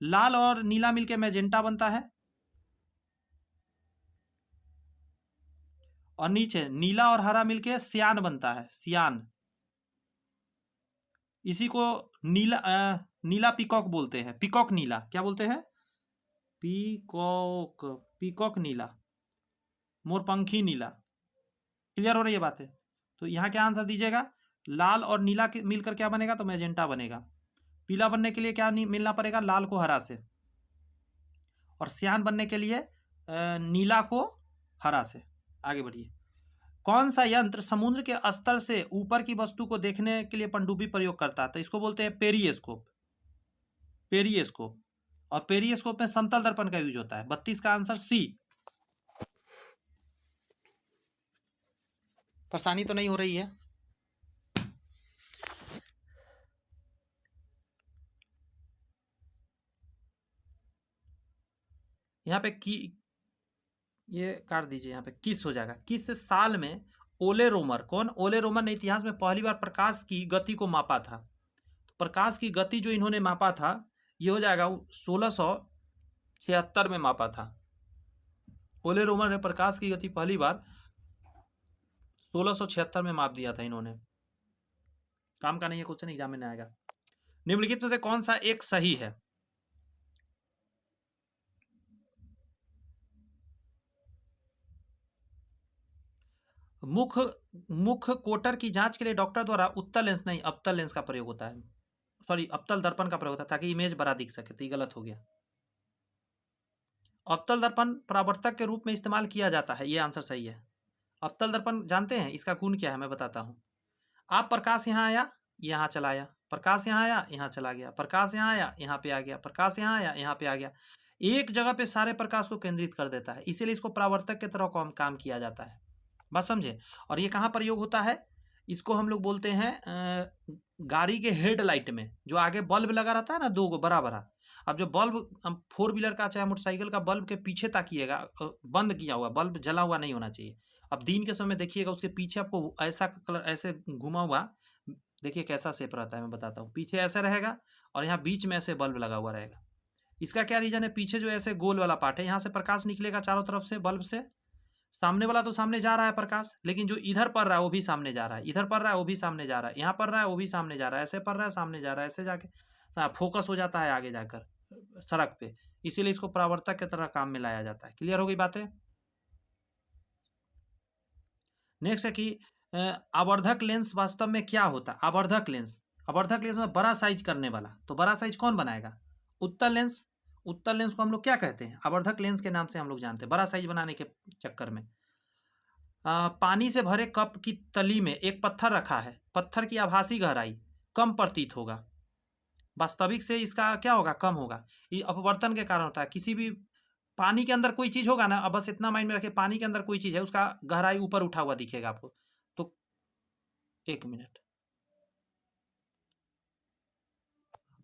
लाल और नीला मिलकर मैजेंटा बनता है, और नीचे नीला और हरा मिलके सियान बनता है, सियान। इसी को नीला पीकॉक बोलते हैं, पीकॉक नीला क्या बोलते हैं? पीकॉक, पीकॉक नीला, मोरपंखी नीला। क्लियर हो रही है बातें? तो यहाँ क्या आंसर दीजिएगा? लाल और नीला मिलकर क्या बनेगा? तो मैजेंटा बनेगा। पीला बनने के लिए क्या मिलना पड़ेगा? लाल को हरा से। और सियान बनने के लिए नीला को हरा से। आगे बढ़िए। कौन सा यंत्र समुद्र के स्तर से ऊपर की वस्तु को देखने के लिए पनडुब्बी प्रयोग करता है? तो इसको बोलते हैं पेरिस्कोप, पेरिस्कोप। और पेरिस्कोप में समतल दर्पण का यूज होता है। 32 का आंसर सी। परेशानी तो नहीं हो रही है? यहाँ पे की, ये काट दीजिए, यहाँ पे किस हो जाएगा। किस साल में ओले रोमर, कौन? ओले रोमर ने इतिहास में पहली बार प्रकाश की गति को मापा था। तो प्रकाश की गति जो इन्होंने मापा था ये हो जाएगा 1676 में मापा था। ओले रोमर ने प्रकाश की गति पहली बार 1676 में माप दिया था इन्होंने। काम का नहीं है, क्वेश्चन एग्जाम में आएगा। निम्नलिखित में से कौन सा एक सही है? मुख कोटर की जांच के लिए डॉक्टर द्वारा उत्तल लेंस नहीं अवतल लेंस का प्रयोग होता है, सॉरी अवतल दर्पण का प्रयोग होता है, ताकि इमेज बड़ा दिख सके। तो ये गलत हो गया। अवतल दर्पण परावर्तक के रूप में इस्तेमाल किया जाता है, ये आंसर सही है। अवतल दर्पण जानते हैं इसका गुण क्या है? मैं बताता हूँ। आप प्रकाश यहाँ आया, यहाँ चला आया, प्रकाश यहाँ आया, यहाँ चला गया, प्रकाश यहाँ आया, यहाँ पे आ गया, प्रकाश यहाँ आया, यहाँ पे आ गया। एक जगह पे सारे प्रकाश को केंद्रित कर देता है, इसीलिए इसको परावर्तक की तरह काम किया जाता है। बात समझे? और ये कहाँ प्रयोग होता है? इसको हम लोग बोलते हैं गाड़ी के हेडलाइट में, जो आगे बल्ब लगा रहता है ना, दो गो बड़ा बड़ा। अब जो बल्ब 4 व्हीलर का चाहे मोटरसाइकिल का बल्ब के पीछे ताकिएगा, बंद किया हुआ बल्ब जला हुआ नहीं होना चाहिए। अब दिन के समय देखिएगा उसके पीछे आपको ऐसा कलर, ऐसे घुमा हुआ, देखिए कैसा शेप रहता है, मैं बताता हूँ। पीछे ऐसा रहेगा और यहाँ बीच में ऐसे बल्ब लगा हुआ रहेगा। इसका क्या रीजन है? पीछे जो ऐसे गोल वाला पार्ट है, यहाँ से प्रकाश निकलेगा चारों तरफ से बल्ब से। सामने वाला तो सामने जा रहा है प्रकाश, लेकिन जो इधर पड़ रहा है वो भी सामने जा रहा है, इधर पड़ रहा है वो भी सामने जा रहा है, यहाँ पड़ रहा है वो भी सामने जा रहा है, ऐसे पड़ रहा है सामने जा रहा है, ऐसे जाके फोकस हो जाता है आगे जाकर सड़क पे। इसीलिए इसको परावर्तक की तरह काम में लाया जाता है। क्लियर हो गई बातें? नेक्स्ट है कि आवर्धक लेंस वास्तव में क्या होता है? आवर्धक लेंस, आवर्धक लेंस में बड़ा साइज करने वाला। तो बड़ा साइज कौन बनाएगा? उत्तल लेंस। उत्तल लेंस को हम लोग क्या कहते हैं? आवर्धक लेंस के नाम से हम लोग जानते हैं, बड़ा साइज बनाने के चक्कर में। पानी से भरे कप की तली में एक पत्थर रखा है, पत्थर की आभासी गहराई कम प्रतीत होगा, वास्तविक से इसका क्या होगा? कम होगा। ये अपवर्तन के कारण होता है। किसी भी पानी के अंदर कोई चीज होगा ना, अब बस इतना माइंड में रखिए, पानी के अंदर कोई चीज है, उसका गहराई ऊपर उठा हुआ दिखेगा आपको। तो 1 मिनट,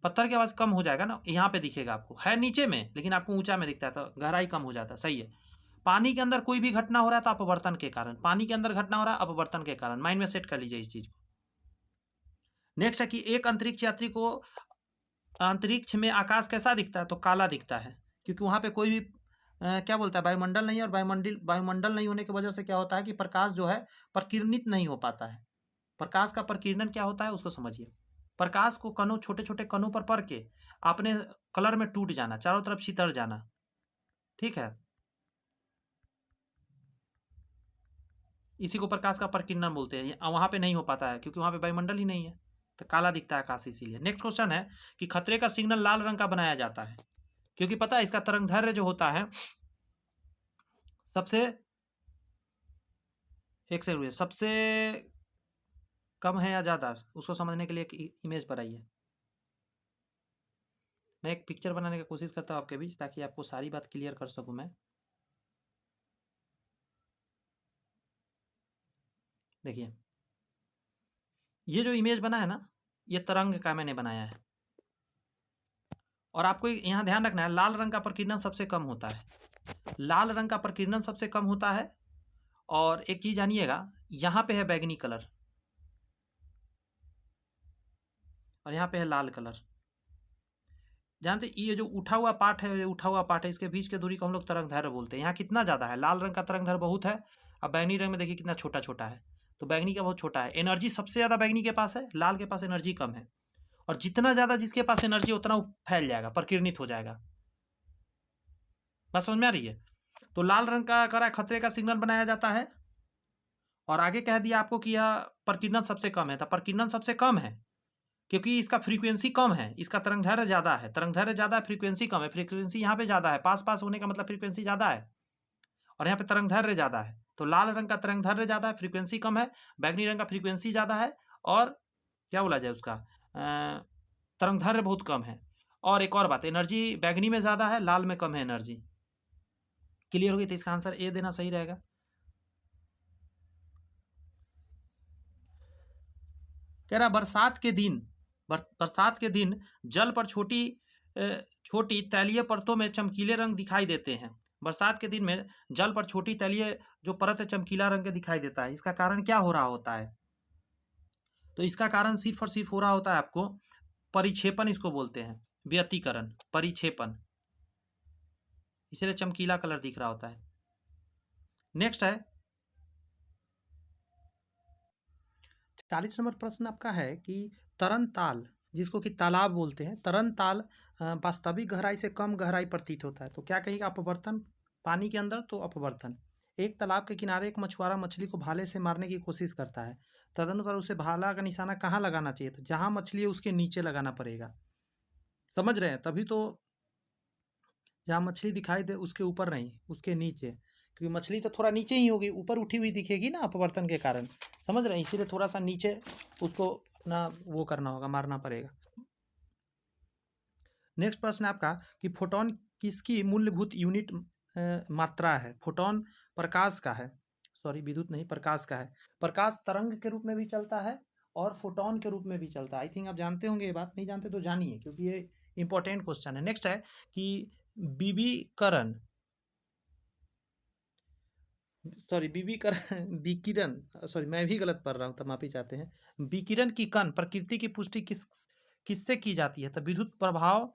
पत्थर की आवाज कम हो जाएगा ना, यहाँ पे दिखेगा आपको, है नीचे में लेकिन आपको ऊंचा में दिखता है, तो गहराई कम हो जाता है। सही है। पानी के अंदर कोई भी घटना हो रहा है तो अपवर्तन के कारण, पानी के अंदर घटना हो रहा है अपवर्तन के कारण। माइंड में सेट कर लीजिए इस चीज को। नेक्स्ट है कि एक अंतरिक्ष यात्री को अंतरिक्ष में आकाश कैसा दिखता है? तो काला दिखता है, क्योंकि वहां पे कोई भी क्या बोलता है, वायुमंडल नहीं है। और वायुमंडल नहीं होने की वजह से क्या होता है कि प्रकाश जो है प्रकीर्णित नहीं हो पाता है। प्रकाश का प्रकीर्णन क्या होता है उसको समझिए। प्रकाश को कणों, छोटे छोटे कणों पर पड़ के अपने कलर में टूट जाना, चारों तरफ छितर जाना। ठीक है। इसी को प्रकाश का प्रकीर्णन बोलते हैं। वहाँ पे नहीं हो पाता है क्योंकि वहाँ पे वायुमंडल ही नहीं है, तो काला दिखता है आकाश इसीलिए। नेक्स्ट क्वेश्चन है कि खतरे का सिग्नल लाल रंग का बनाया जाता है क्योंकि पता है इसका तरंगदैर्घ्य जो होता है सबसे एक से सबसे कम है या ज़्यादा, उसको समझने के लिए एक इमेज पर आइए। मैं एक पिक्चर बनाने की कोशिश करता हूँ आपके बीच ताकि आपको सारी बात क्लियर कर सकूँ मैं। देखिए ये जो इमेज बना है ना, ये तरंग का मैंने बनाया है और आपको यहाँ ध्यान रखना है लाल रंग का प्रकीर्णन सबसे कम होता है। लाल रंग का प्रकीर्णन सबसे कम होता है और एक चीज जानिएगा, यहाँ पे है बैगनी कलर और यहाँ पे है लाल कलर। जानते ये जो उठा हुआ पार्ट है, ये उठा हुआ पार्ट है, इसके बीच के दूरी को हम लोग तरंगदैर्घ्य बोलते हैं। यहाँ कितना ज़्यादा है, लाल रंग का तरंगदैर्घ्य बहुत है और बैगनी रंग में देखिए कितना छोटा छोटा है, तो बैगनी का बहुत छोटा है। एनर्जी सबसे ज़्यादा बैगनी के पास है, लाल के पास एनर्जी कम है। और जितना ज़्यादा जिसके पास एनर्जी उतना वो फैल जाएगा, प्रकीर्णित हो जाएगा। बात समझ में आ रही है? तो लाल रंग का करा खतरे का सिग्नल बनाया जाता है और आगे कह दिया आपको कि यह प्रकीर्णन सबसे कम है। तो प्रकीर्णन सबसे कम है क्योंकि इसका फ्रीक्वेंसी कम है, इसका तरंगदैर्घ्य ज़्यादा है। तरंगदैर्घ्य ज़्यादा है, फ्रीक्वेंसी कम है। फ्रीक्वेंसी यहाँ पे ज़्यादा है, पास पास होने का मतलब फ्रीक्वेंसी ज़्यादा है और यहाँ पे तरंगदैर्घ्य ज़्यादा है। तो लाल रंग का तरंगदैर्घ्य ज़्यादा है, फ्रीक्वेंसी कम है। बैगनी रंग का फ्रीक्वेंसी ज़्यादा है और क्या बोला जाए उसका तरंगदैर्घ्य बहुत कम है। और एक और बात, एनर्जी बैगनी में ज़्यादा है, लाल में कम है एनर्जी। क्लियर होगी? तो इसका आंसर ए देना सही रहेगा। कह रहा बरसात के दिन जल पर छोटी तैलीय परतों में चमकीले रंग दिखाई देते हैं। बरसात के दिन में जल पर छोटी तैलीय जो परत है चमकीला रंग के दिखाई देता है। इसका कारण क्या हो रहा होता है? तो इसका कारण सिर्फ और सिर्फ हो रहा होता है आपको परिक्षेपण, इसको बोलते हैं व्यतिकरण, परिक्षेपण, इसलिए चमकीला कलर दिख रहा होता है। नेक्स्ट है 40 नंबर प्रश्न आपका है कि तरन ताल, जिसको कि तालाब बोलते हैं, तरन ताल वास्तविक गहराई से कम गहराई प्रतीत होता है। तो क्या कहेगा? अपवर्तन। पानी के अंदर तो अपवर्तन। एक तालाब के किनारे एक मछुआरा मछली को भाले से मारने की कोशिश करता है, तदनुसार उसे भाला का निशाना कहाँ लगाना चाहिए? तो जहाँ मछली है उसके नीचे लगाना पड़ेगा। समझ रहे हैं? तभी तो जहाँ मछली दिखाई दे उसके ऊपर नहीं, उसके नीचे, क्योंकि मछली तो थोड़ा नीचे ही होगी, ऊपर उठी हुई दिखेगी ना अपवर्तन के कारण। समझ रहे हैं? इसीलिए थोड़ा सा नीचे उसको अपना वो करना होगा, मारना पड़ेगा। नेक्स्ट प्रश्न है आपका कि फोटोन किसकी मूलभूत यूनिट मात्रा है? फोटोन प्रकाश का है, सॉरी विद्युत नहीं, प्रकाश का है। प्रकाश तरंग के रूप में भी चलता है और फोटोन के रूप में भी चलता है। आई थिंक आप जानते होंगे, ये बात नहीं जानते तो जानिए क्योंकि ये इंपॉर्टेंट क्वेश्चन है। नेक्स्ट है कि बीबीकरण, सॉरी बीबीकरण विकिरण, सॉरी मैं भी गलत पढ़ रहा हूँ, तो माफी चाहते हैं। विकिरण की कण प्रकृति की पुष्टि किससे की जाती है? तो विद्युत प्रभाव,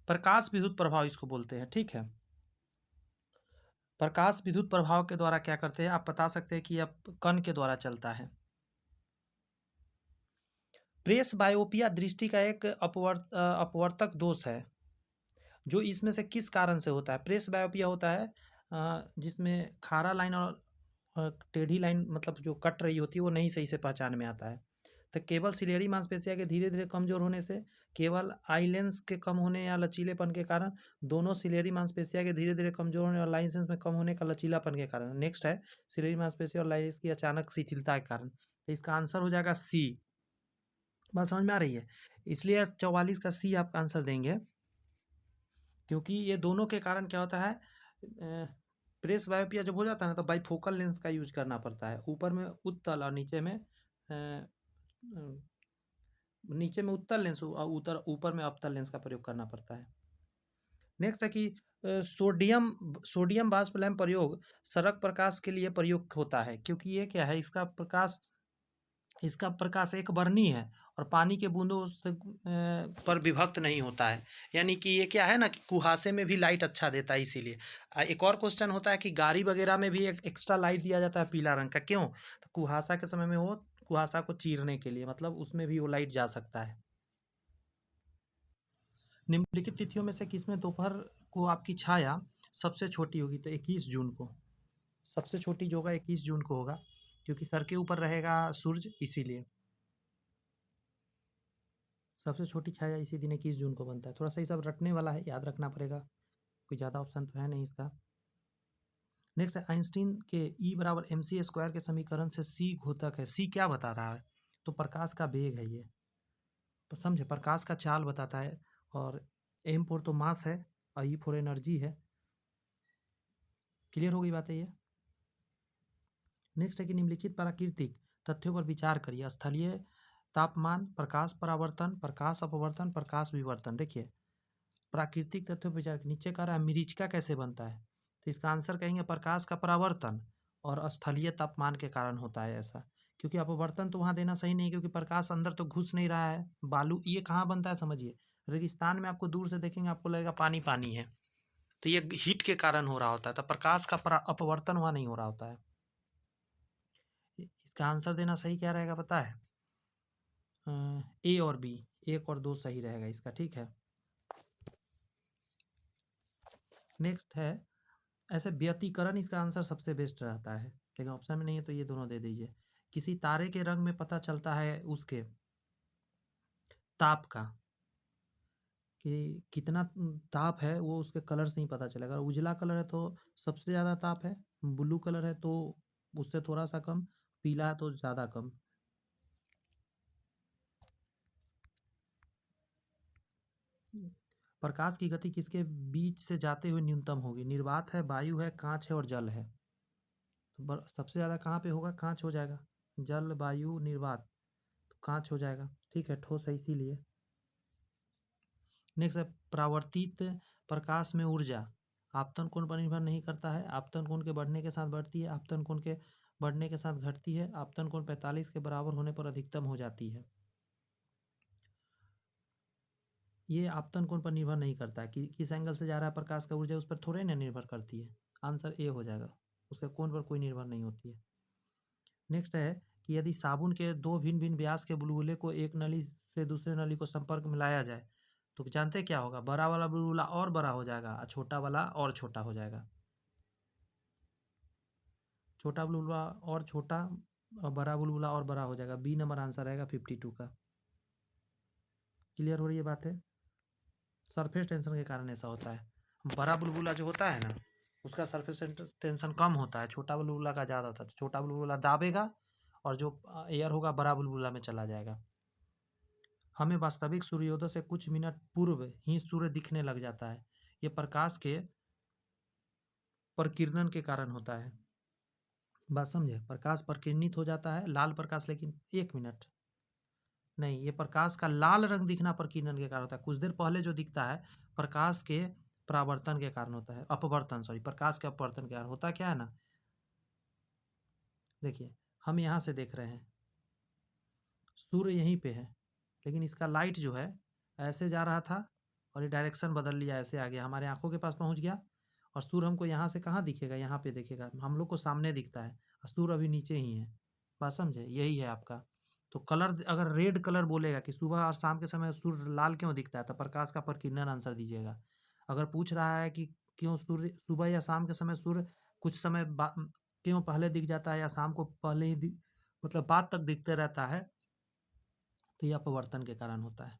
प्रकाश विद्युत प्रभाव इसको बोलते हैं। ठीक है, प्रकाश विद्युत प्रभाव के द्वारा क्या करते हैं आप बता सकते हैं कि यह कण के द्वारा चलता है। प्रेस बायोपिया दृष्टि का एक अपवर्तक दोष है जो इसमें से किस कारण से होता है? प्रेस बायोपिया होता है जिसमें खारा लाइन और टेढ़ी लाइन मतलब जो कट रही होती है वो नहीं सही से पहचान में आता है। तो केवल सिलेरी मांसपेशिया के धीरे धीरे कमजोर होने से, केवल आई लेंस के कम होने या लचीलेपन के कारण, दोनों सिलेरी मांसपेशिया के धीरे धीरे कमजोर होने और लाइसेंस में कम होने का लचीलापन के कारण। नेक्स्ट है सिलेरी मांसपेशिया और लाइसेंस की अचानक शिथिलता के कारण। तो इसका आंसर हो जाएगा सी। बात समझ में आ रही है? इसलिए 44 का सी आपका आंसर देंगे क्योंकि ये दोनों के कारण क्या होता है, प्रेस बायोपिया जब हो जाता है ना तो बाइफोकल लेंस का यूज करना पड़ता है। ऊपर में उत्तल और नीचे में उत्तल लेंस और ऊपर में अवतल लेंस का प्रयोग करना पड़ता है। नेक्स्ट है कि सोडियम वाष्प लैंप प्रयोग सड़क प्रकाश के लिए प्रयोग होता है क्योंकि ये क्या है, इसका प्रकाश एक वर्णी है और पानी के बूंदों से पर विभक्त नहीं होता है। यानी कि ये क्या है ना कि कुहासे में भी लाइट अच्छा देता है इसीलिए। एक और क्वेश्चन होता है कि गाड़ी वगैरह में भी एक एक्स्ट्रा लाइट दिया जाता है पीला रंग का, क्यों? तो कुहासा के समय में वो कुहासा को चीरने के लिए, मतलब उसमें भी वो लाइट जा सकता है। निम्नलिखित तिथियों में से किसमें दोपहर को आपकी छाया सबसे छोटी होगी? तो 21 जून को सबसे छोटी जो होगा 21 जून को होगा। क्योंकि सर के ऊपर रहेगा सूर्य, इसीलिए। सबसे छोटी छाया इसी दिन 21 जून को बनता है। थोड़ा सा ये सब रटने वाला है, याद रखना पड़ेगा, कोई ज़्यादा ऑप्शन तो है नहीं इसका। नेक्स्ट है आइंस्टीन के E बराबर mc² के समीकरण से c घोतक है। c क्या बता रहा है? तो प्रकाश का वेग है ये, तो समझे, प्रकाश का चाल बताता है। और m फोर तो मास है और E फोर एनर्जी है। क्लियर हो गई बात है ये। नेक्स्ट है कि निम्नलिखित प्राकृतिक तथ्यों पर विचार करिए। स्थलीय तापमान, प्रकाश परावर्तन, प्रकाश अपवर्तन, प्रकाश विवर्तन। देखिए प्राकृतिक तथ्यों पर विचार, नीचे कह रहा है मरीचिका कैसे बनता है, तो इसका आंसर कहेंगे प्रकाश का परावर्तन और स्थलीय तापमान के कारण होता है ऐसा। क्योंकि अपवर्तन तो वहाँ देना सही नहीं, क्योंकि प्रकाश अंदर तो घुस नहीं रहा है। बालू ये कहाँ बनता है समझिए, रेगिस्तान में आपको दूर से देखेंगे आपको लगेगा पानी पानी है, तो ये हीट के कारण हो रहा होता है, तो प्रकाश का अपवर्तन वहाँ नहीं हो रहा होता है। इसका आंसर देना सही क्या रहेगा पता है? ए और बी, 1 और 2 सही रहेगा इसका, ठीक है। नेक्स्ट है ऐसे व्यतिकरण, इसका आंसर सबसे बेस्ट रहता है, लेकिन ऑप्शन में नहीं है तो ये दोनों दे दीजिए। किसी तारे के रंग में पता चलता है उसके ताप का, कि कितना ताप है वो उसके कलर से ही पता चलेगा। अगर उजला कलर है तो सबसे ज़्यादा ताप है, ब्लू कलर है तो उससे थोड़ा सा कम, पीला है तो ज़्यादा कम। प्रकाश की गति किसके बीच से जाते हुए न्यूनतम होगी? निर्वात है, वायु है, कांच है और जल है। तो सबसे ज़्यादा कहाँ पे होगा? कांच हो जाएगा। जल, वायु, निर्वात, तो कांच हो जाएगा, ठीक है, ठोस है इसीलिए। नेक्स्ट है परावर्तित प्रकाश में ऊर्जा आपतन कोण पर निर्भर नहीं करता है। आपतन कोण के बढ़ने के साथ बढ़ती है, आपतन कोण के बढ़ने के साथ घटती है, आपतन कोण 45 के बराबर होने पर अधिकतम हो जाती है। ये आपतन कोण पर निर्भर नहीं करता है कि किस एंगल से जा रहा है प्रकाश का ऊर्जा, उस पर थोड़े ना निर्भर करती है। आंसर ए हो जाएगा, उसके कोण पर कोई निर्भर नहीं होती है। नेक्स्ट है कि यदि साबुन के 2 भिन्न भिन्न व्यास के बुलबुले को एक नली से दूसरे नली को संपर्क में लाया जाए तो जानते हैं क्या होगा? बड़ा वाला बुलबुला और बड़ा हो जाएगा और छोटा वाला और छोटा हो जाएगा। छोटा बुलबुला और छोटा और बड़ा बुलबुला और बड़ा हो जाएगा। बी नंबर आंसर रहेगा 52 का। क्लियर हो रही है बात है? सरफेस टेंशन के कारण ऐसा होता है। बड़ा बुलबुला जो होता है ना उसका सरफेस टेंशन कम होता है, छोटा बुलबुला का ज़्यादा होता है। छोटा बुलबुला दाबेगा और जो एयर होगा बड़ा बुलबुला में चला जाएगा। हमें वास्तविक सूर्योदय से कुछ मिनट पूर्व ही सूर्य दिखने लग जाता है। ये प्रकाश के प्रकीर्णन के कारण होता है। बात समझे? प्रकाश प्रकीर्णित हो जाता है, लाल प्रकाश, लेकिन 1 मिनट नहीं, ये प्रकाश का लाल रंग दिखना प्रकीर्णन के कारण होता है। कुछ देर पहले जो दिखता है प्रकाश के परावर्तन के कारण होता है, अपवर्तन सॉरी, प्रकाश के अपवर्तन के कारण होता क्या है ना, देखिए हम यहाँ से देख रहे हैं सूर्य यहीं पे है, लेकिन इसका लाइट जो है ऐसे जा रहा था और ये डायरेक्शन बदल लिया, ऐसे आ गया, हमारे आंखों के पास पहुँच गया और सूर्य हमको यहाँ से कहाँ दिखेगा? यहाँ पे दिखेगा, हम लोग को सामने दिखता है और सूर्य अभी नीचे ही है। बात समझे? यही है आपका। तो कलर अगर रेड कलर बोलेगा कि सुबह और शाम के समय सूर्य लाल क्यों दिखता है, तो प्रकाश का प्रकीर्णन आंसर दीजिएगा। अगर पूछ रहा है कि क्यों सूर्य सुबह या शाम के समय सूर्य कुछ समय क्यों पहले दिख जाता है या शाम को पहले ही मतलब बाद तक दिखते रहता है, तो यह अपवर्तन के कारण होता है।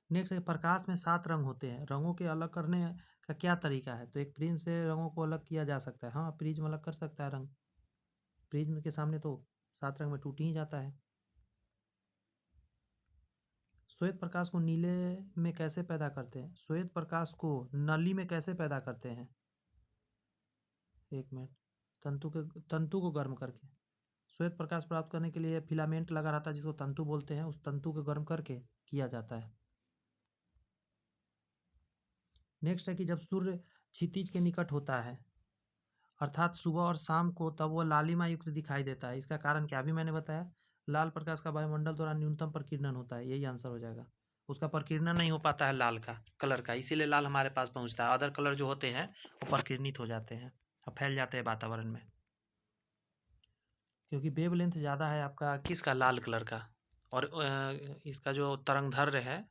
नेक्स्ट है प्रकाश में 7 रंग होते हैं, रंगों के अलग करने का क्या तरीका है? तो एक प्रिज्म से रंगों को अलग किया जा सकता है। हाँ, प्रिज्म अलग कर सकता है रंग, प्रिज्म के सामने तो 7 रंग में टूट ही जाता है। श्वेत प्रकाश को नीले में कैसे पैदा करते हैं? श्वेत प्रकाश को नली में कैसे पैदा करते हैं? 1 मिनट, तंतु को गर्म करके। श्वेत प्रकाश प्राप्त करने के लिए फिलामेंट लगा रहता है जिसको तंतु बोलते हैं, उस तंतु को गर्म करके किया जाता है। नेक्स्ट है कि जब सूर्य क्षितिज के निकट होता है अर्थात सुबह और शाम को, तब वो लालिमा युक्त दिखाई देता है। इसका कारण क्या? अभी मैंने बताया, लाल प्रकाश का वायुमंडल द्वारा न्यूनतम प्रकीर्णन होता है, यही आंसर हो जाएगा। उसका प्रकीर्णन नहीं हो पाता है लाल का कलर का, इसीलिए लाल हमारे पास पहुंचता है। अदर कलर जो होते हैं वो प्रकीर्णित हो जाते हैं और फैल जाते हैं वातावरण में, क्योंकि वेवलेंथ ज़्यादा है आपका किसका? लाल कलर का। और इसका जो तरंगदैर्घ्य है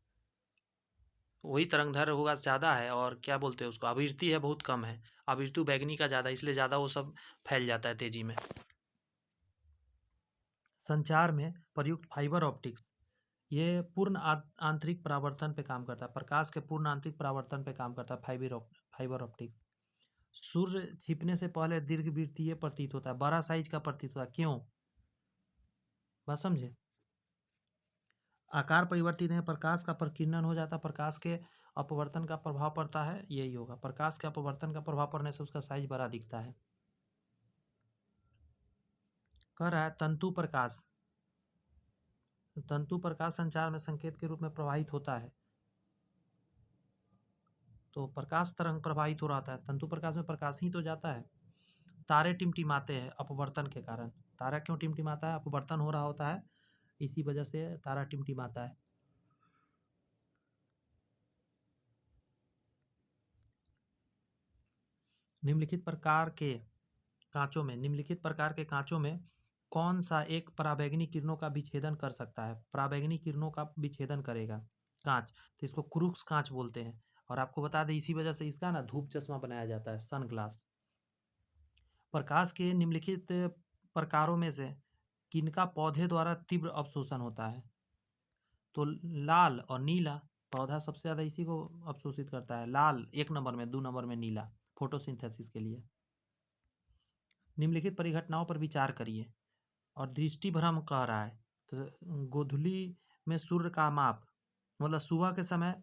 वही तरंगदैर्घ्य होगा ज़्यादा है, और क्या बोलते हैं उसको, आवृत्ति है बहुत कम है, आवृत्ति बैगनी का ज़्यादा, इसलिए ज़्यादा वो सब फैल जाता है तेज़ी में। संचार में प्रयुक्त फाइबर ऑप्टिक्स ये पूर्ण आंतरिक परावर्तन पे काम करता है। प्रकाश के पूर्ण आंतरिक परावर्तन पे काम करता है फाइबर ऑप्टिक्स। सूर्य छिपने से पहले दीर्घवृत्तीय प्रतीत होता है, बड़ा साइज का प्रतीत होता है। क्यों? बात समझे? आकार परिवर्तित है, प्रकाश का प्रकीर्णन हो जाता है, प्रकाश के अपवर्तन का प्रभाव पड़ता है, यही होगा। प्रकाश के अपवर्तन का प्रभाव पड़ने से उसका साइज बड़ा दिखता है। कह रहा है तंतु प्रकाश। तंतु प्रकाश संचार में संकेत के रूप में प्रवाहित होता है। तो प्रकाश तरंग प्रवाहित हो रहा है, तंतु प्रकाश में प्रकाश ही तो जाता है। तारे टिमटिमाते हैं अपवर्तन के कारण। तारा क्यों टिमटिमाता है? अपवर्तन हो रहा होता है, इसी वजह से तारा टिमटिमाता है। निम्नलिखित प्रकार के कांचों में कौन सा एक पराबैंगनी किरणों का विच्छेदन कर सकता है? पराबैंगनी किरणों का विच्छेदन करेगा कांच, तो इसको क्रूक्स कांच बोलते हैं। और आपको बता दें इसी वजह से इसका ना धूप चश्मा बनाया जाता है, सनग्लास। प्रकाश के निम्नलिखित प्रकारों में से किनका पौधे द्वारा तीव्र अवशोषण होता है? तो लाल और नीला। पौधा सबसे ज़्यादा इसी को अवशोषित करता है। लाल 1 नंबर में, 2 नंबर में नीला, फोटोसिंथेसिस के लिए। निम्नलिखित परिघटनाओं पर विचार करिए। और दृष्टि भ्रम कह रहा है, तो गोधूली में सूर्य का माप, मतलब सुबह के समय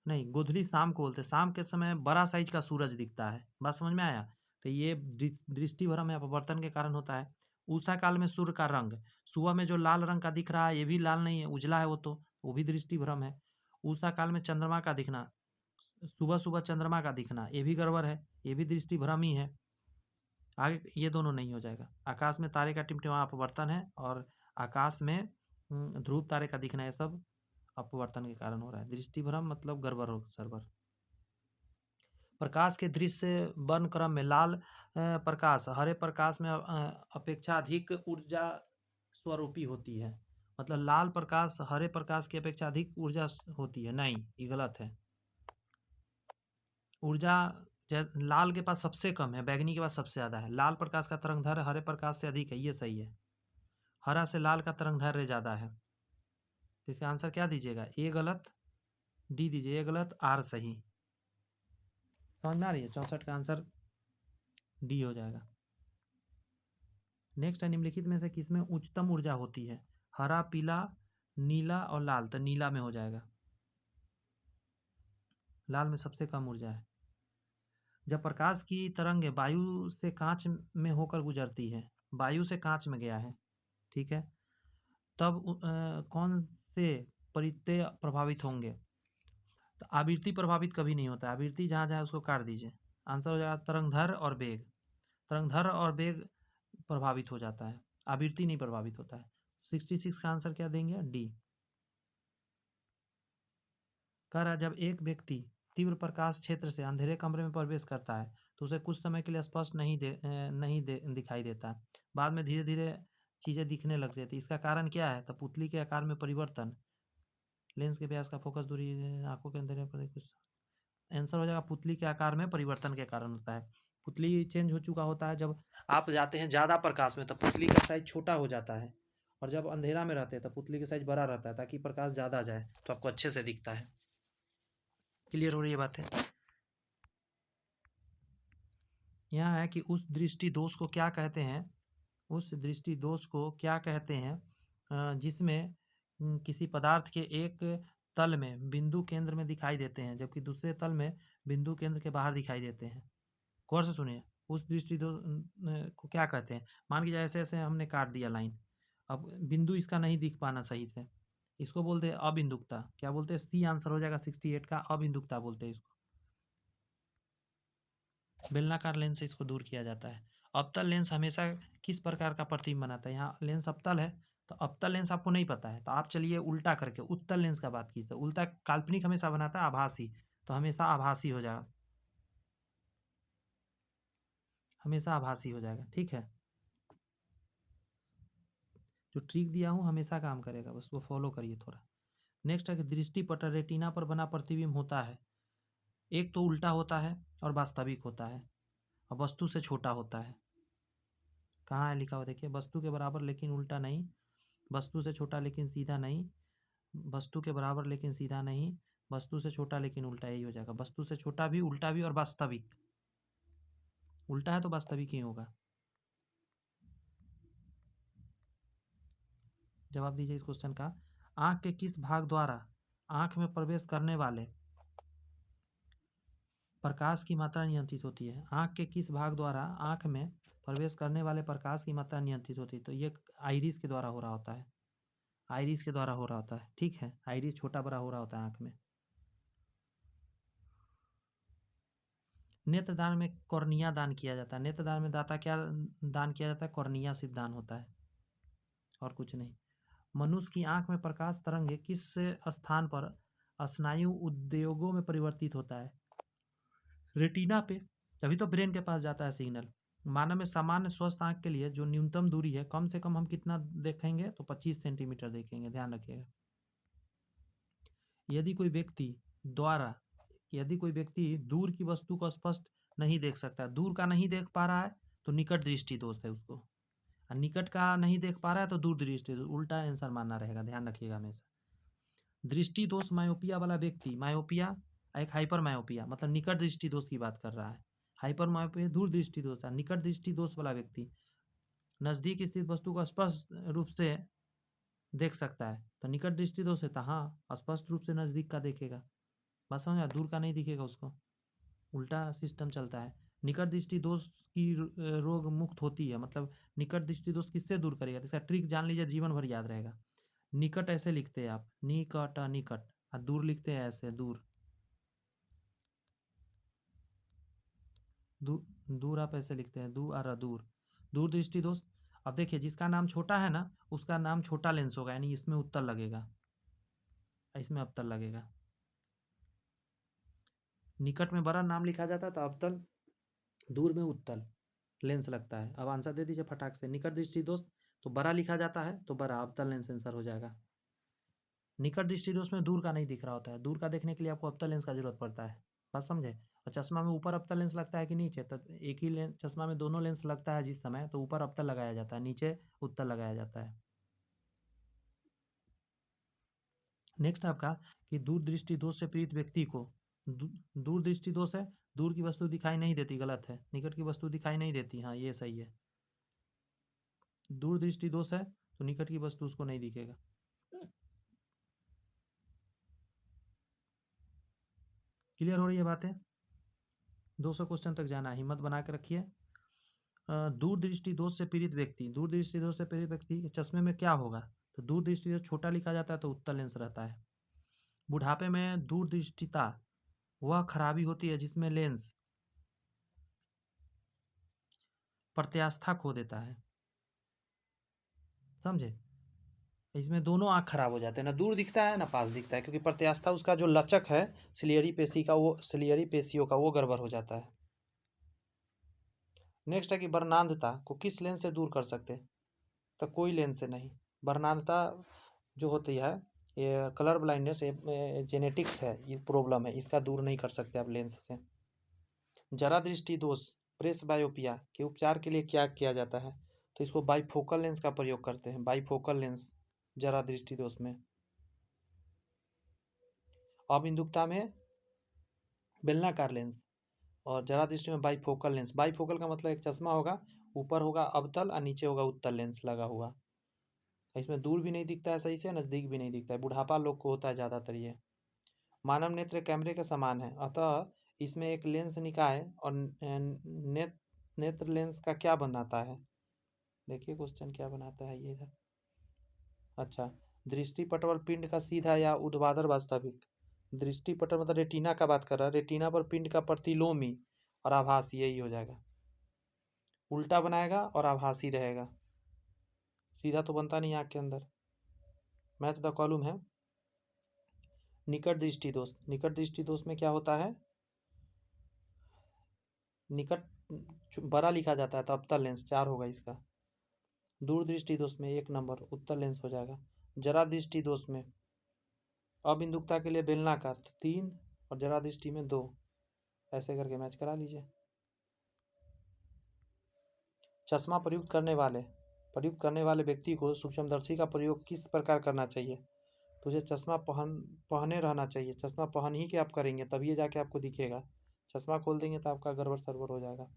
नहीं, गोधूली शाम को बोलते, शाम के समय बड़ा साइज का सूरज दिखता है। बात समझ में आया? तो ये दृष्टि भ्रम है, अपवर्तन के कारण होता है। उषा काल में सूर्य का रंग, सुबह में जो लाल रंग का दिख रहा है ये भी लाल नहीं है, उजला है, वो भी दृष्टि भ्रम है। उषा काल में चंद्रमा का दिखना, सुबह सुबह चंद्रमा का दिखना, ये भी गड़बड़ है, ये भी दृष्टि भ्रम ही है। आगे ये दोनों नहीं हो जाएगा। आकाश में तारे का टिमटिमा अपवर्तन है, और आकाश में ध्रुव तारे का दिखना, ये सब अपवर्तन के कारण हो रहा है। दृष्टि भ्रम मतलब गड़बड़ हो सरबर। प्रकाश के दृश्य वर्ण क्रम में लाल प्रकाश हरे प्रकाश में अपेक्षा अधिक ऊर्जा स्वरूपी होती है। मतलब लाल प्रकाश हरे प्रकाश की अपेक्षा अधिक ऊर्जा होती है, नहीं, ये गलत है। ऊर्जा लाल के पास सबसे कम है, बैगनी के पास सबसे ज़्यादा है। लाल प्रकाश का तरंगदैर्घ्य हरे प्रकाश से अधिक है, ये सही है। हरा से लाल का तरंगदैर्घ्य ज़्यादा है। तो इसका आंसर क्या दीजिएगा? ए गलत, डी दीजिए। ए गलत, आर सही। समझ में आ रही है? 64 का आंसर डी हो जाएगा। नेक्स्ट है, निम्नलिखित में से किसमें उच्चतम ऊर्जा होती है? हरा, पीला, नीला और लाल। तो नीला में हो जाएगा, लाल में सबसे कम ऊर्जा है। जब प्रकाश की तरंग वायु से कांच में होकर गुजरती है, वायु से कांच में गया है, ठीक है, तब कौन से परित्यय प्रभावित होंगे? तो आवृत्ति प्रभावित कभी नहीं होता है। आवृत्ति जहाँ जहाँ उसको काट दीजिए। आंसर हो जाएगा तरंगधर और वेग। तरंगधर और वेग प्रभावित हो जाता है, आवृत्ति नहीं प्रभावित होता है। 66 का आंसर क्या देंगे? डी। कह रहा है जब एक व्यक्ति तीव्र प्रकाश क्षेत्र से अंधेरे कमरे में प्रवेश करता है तो उसे कुछ समय के लिए स्पष्ट दिखाई देता। बाद में धीरे धीरे चीज़ें दिखने लग जाती। इसका कारण क्या है? तो पुतली के आकार में परिवर्तन, लेंस के व्यास का फोकस दूरी, आंखों के अंधेरे पर कुछ। आंसर हो जाएगा पुतली के आकार में परिवर्तन के कारण होता है। पुतली चेंज हो चुका होता है, जब आप जाते हैं ज़्यादा प्रकाश में तो पुतली का साइज छोटा हो जाता है, और जब अंधेरा में रहते हैं तो पुतली का साइज बड़ा रहता है, ताकि प्रकाश ज़्यादा जाए तो आपको अच्छे से दिखता है। क्लियर हो रही है बातें? यहाँ है कि उस दृष्टि दोष को क्या कहते हैं? उस दृष्टि दोष को क्या कहते हैं जिसमें किसी पदार्थ के एक तल में बिंदु केंद्र में दिखाई देते हैं, जबकि दूसरे तल में बिंदु केंद्र के बाहर दिखाई देते हैं। गौर से सुनिए, उस दृष्टि दोष को क्या कहते हैं? मान लीजिए ऐसे ऐसे हमने काट दिया लाइन, अब बिंदु इसका नहीं दिख पाना सही से, इसको बोलते हैं अबिंदुकता। क्या बोलते हैं? सी आंसर हो जाएगा 68 का, अबिंदुकता बोलते हैं इसको। बेलनाकार लेंस से इसको दूर किया जाता है। अवतल लेंस हमेशा किस प्रकार का प्रतिबिंब बनाता है? यहाँ लेंस अवतल है, तो अवतल लेंस आपको नहीं पता है, तो आप चलिए उल्टा करके उत्तल लेंस का बात कीजिए। तो उल्टा काल्पनिक हमेशा बनाता है, आभासी, तो हमेशा आभासी हो जाएगा, हमेशा आभासी हो जाएगा, ठीक है। जो ट्रिक दिया हूँ हमेशा काम करेगा, बस वो फॉलो करिए थोड़ा। नेक्स्ट है कि दृष्टि पटल रेटिना पर बना प्रतिबिंब होता है, एक तो उल्टा होता है और वास्तविक होता है, और वस्तु से छोटा होता है। कहाँ है लिखा हुआ देखिए, वस्तु के बराबर लेकिन उल्टा नहीं, वस्तु से छोटा लेकिन सीधा नहीं, वस्तु के बराबर लेकिन सीधा नहीं, वस्तु से छोटा लेकिन उल्टा, यही हो जाएगा। वस्तु से छोटा भी, उल्टा भी और वास्तविक। उल्टा है तो वास्तविक ही होगा। जवाब दीजिए इस क्वेश्चन का। आंख के किस भाग द्वारा आंख में प्रवेश करने वाले प्रकाश की मात्रा नियंत्रित होती है? आंख के किस भाग द्वारा आंख में प्रवेश करने वाले प्रकाश की मात्रा नियंत्रित होती है? तो ये आइरिस के द्वारा हो रहा होता है, आइरिस के द्वारा हो रहा होता है, ठीक है। आइरिस छोटा बड़ा हो रहा होता है आंख में। नेत्रदान में कॉर्निया दान किया जाता है। नेत्रदान में दाता क्या दान किया जाता है? कॉर्निया सिर्फ दान होता है और कुछ नहीं। मनुष्य की आंख में प्रकाश तरंगे किस स्थान पर स्नायु उद्योगों में परिवर्तित होता है? रेटिना पे, तभी तो ब्रेन के पास जाता है सिग्नल। मानव में सामान्य स्वस्थ आंख के लिए जो न्यूनतम दूरी है, कम से कम हम कितना देखेंगे? तो 25 सेंटीमीटर देखेंगे, ध्यान रखिएगा। यदि कोई व्यक्ति दूर की वस्तु को स्पष्ट नहीं देख सकता, दूर का नहीं देख पा रहा है तो निकट दृष्टि दोष है उसको, और निकट का नहीं देख पा रहा है तो दूर दृष्टि दोष, उल्टा आंसर मानना रहेगा, ध्यान रखिएगा हमेशा। दृष्टि दोष मायोपिया वाला व्यक्ति, मायोपिया एक हाइपर मायोपिया मतलब निकट दृष्टि दोष की बात कर रहा है। हाइपर मायोपिया दूर दृष्टि दोष है। निकट दृष्टि दोष वाला व्यक्ति नजदीक स्थित वस्तु को स्पष्ट रूप से देख सकता है, तो निकट दृष्टि दोष है तो हाँ, स्पष्ट रूप से नजदीक का देखेगा। बात समझा? दूर का नहीं दिखेगा उसको, उल्टा सिस्टम चलता है। निकट दृष्टि दोष की रोग मुक्त होती है, मतलब निकट दृष्टि दोष किससे दूर करेगा? तो इसका ट्रिक जान लीजिए, जीवन भर याद रहेगा। निकट ऐसे लिखते हैं आप, निकट निकट, और दूर लिखते हैं ऐसे, दूर दूर आप ऐसे लिखते हैं, दूर और दूर, दूर दृष्टि दोष। अब देखिए, जिसका नाम छोटा है ना, उसका नाम छोटा लेंस होगा, यानी इसमें उत्तर लगेगा, इसमें अवतल लगेगा। निकट में बड़ा नाम लिखा जाता है तो अवतल, दूर में उत्तल लेंस लगता है। अब आंसर दे दीजिए फटाक से। निकट दृष्टि दोष तो बड़ा लिखा जाता है तो बड़ा, अवतल लेंस आंसर हो जाएगा। निकट दृष्टि दोष में दूर का नहीं दिख रहा होता है, दूर का देखने के लिए आपको अवतल लेंस का जरूरत पड़ता है, बात समझे? और चश्मा में ऊपर अवतल लेंस लगता है कि नीचे? तो एक ही लेंस चश्मा में दोनों लेंस लगता है जिस समय, तो ऊपर अवतल लगाया जाता है, नीचे उत्तल लगाया जाता है। नेक्स्ट आपका कि दूर दृष्टि दोष से पीड़ित व्यक्ति को, दूर दृष्टि दोष है, दूर की वस्तु दिखाई नहीं देती, गलत है। निकट की वस्तु दिखाई नहीं देती, हाँ ये सही है। दूर दृष्टि दोष है तो निकट की वस्तु उसको नहीं दिखेगा। क्लियर हो रही है बातें? 200 क्वेश्चन तक जाना है, हिम्मत बना के रखिए। दूर दृष्टि दोष से पीड़ित व्यक्ति, दूर दृष्टि दोष से पीड़ित व्यक्ति के चश्मे में क्या होगा? तो दूर दृष्टि दोष छोटा लिखा जाता है तो उत्तल लेंस रहता है। बुढ़ापे में दूर दृष्टिता वह खराबी होती है जिसमें लेंस प्रत्यास्था खो देता है, समझे? इसमें दोनों आँख खराब हो जाते हैं, ना दूर दिखता है ना पास दिखता है, क्योंकि प्रत्यास्था उसका जो लचक है सिलियरी पेशी का, वो सिलियरी पेशियों का वो गड़बड़ हो जाता है। नेक्स्ट है कि वर्णांधता को किस लेंस से दूर कर सकते? तो कोई लेंस से नहीं। वर्णांधता जो होती है, ये कलर ब्लाइंडनेस, ये जेनेटिक्स है, ये प्रॉब्लम है, इसका दूर नहीं कर सकते आप लेंस से। जरा दृष्टि दोष प्रेस बायोपिया के उपचार के लिए क्या किया जाता है? तो इसको बाइफोकल लेंस का प्रयोग करते हैं, बाइफोकल लेंस जरा दृष्टि दोष में। अबिंदुकता में बेलनाकार लेंस, और जरा दृष्टि में बाइफोकल लेंस। बाइफोकल का मतलब एक चश्मा होगा, ऊपर होगा अवतल और नीचे होगा उत्तल लेंस लगा हुआ। इसमें दूर भी नहीं दिखता है सही से, नज़दीक भी नहीं दिखता है, बुढ़ापा लोग को होता है ज़्यादातर ये। मानव नेत्र कैमरे के समान है, अतः इसमें एक लेंस निकाय और नेत्र लेंस का क्या बनाता है? देखिए क्वेश्चन क्या बनाता है ये इधर। अच्छा, दृष्टिपटल पिंड का सीधा या ऊर्ध्वाधर वास्तविक। दृष्टिपटल मतलब रेटिना का बात कर रहा है, रेटिना पर पिंड का प्रतिलोमी और आभासी, यही हो जाएगा। उल्टा बनाएगा और आभासी रहेगा, सीधा तो बनता नहीं आँख के अंदर। मैच द कॉलम है। निकट दृष्टि दोष, निकट दृष्टि दोष में क्या होता है? निकट बड़ा लिखा जाता है तो अवतल लेंस 4 होगा इसका। दूर दृष्टि दोष में 1 नंबर उत्तल लेंस हो जाएगा। जरा दृष्टि दोष में अबिंदुकता के लिए बेलनाकार 3 और जरा दृष्टि में 2, ऐसे करके मैच करा लीजिए। चश्मा प्रयुक्त करने वाले व्यक्ति को सूक्ष्मदर्शी का प्रयोग किस प्रकार करना चाहिए? तुझे चश्मा पहने रहना चाहिए। चश्मा पहन ही के आप करेंगे तभी जाके आपको दिखेगा। चश्मा खोल देंगे तो आपका गड़बड़ सरबड़ हो जाएगा।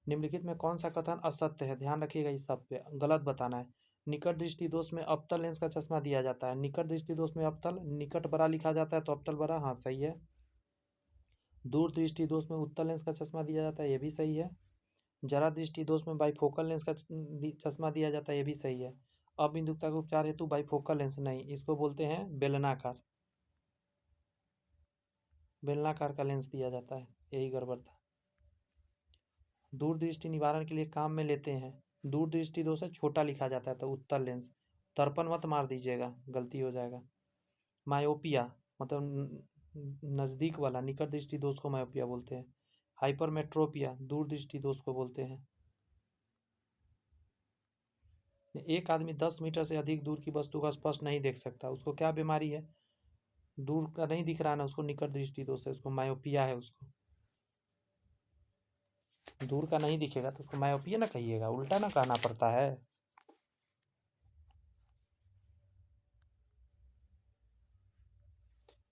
निम्नलिखित में कौन सा कथन असत्य है? ध्यान रखिएगा इस सब पे, गलत बताना है। निकट दृष्टि दोष में अवतल लेंस का चश्मा दिया जाता है। निकट दृष्टि दोष में अवतल, निकट बड़ा लिखा जाता है तो अवतल बड़ा, हाँ सही है। दूर दृष्टि दोष में उत्तल लेंस का चश्मा दिया जाता है, ये भी सही है। जरा दृष्टि दोष में बाइफोकल लेंस का चश्मा दिया जाता है, ये भी सही है। अबिंदुकता के उपचार हेतु बाइफोकल लेंस नहीं, इसको बोलते हैं बेलनाकार, बेलनाकार का लेंस दिया जाता है, यही गड़बड़ था। दूर दृष्टि निवारण के लिए काम में लेते हैं। दूर दृष्टि दोष है, छोटा लिखा जाता है तो उत्तल लेंस। दर्पण मत मार दीजिएगा, गलती हो जाएगा। मायोपिया मतलब नज़दीक वाला, निकट दृष्टि दोष को मायोपिया बोलते हैं। हाइपरमेट्रोपिया दूर दृष्टि दोष को बोलते हैं। एक आदमी 10 मीटर से अधिक दूर की वस्तु को स्पष्ट नहीं देख सकता, उसको क्या बीमारी है? दूर का नहीं दिख रहा ना, उसको निकट दृष्टि दोष है, उसको मायोपिया है। उसको दूर का नहीं दिखेगा तो उसको मायोपिया ना कहिएगा, उल्टा ना कहना पड़ता है।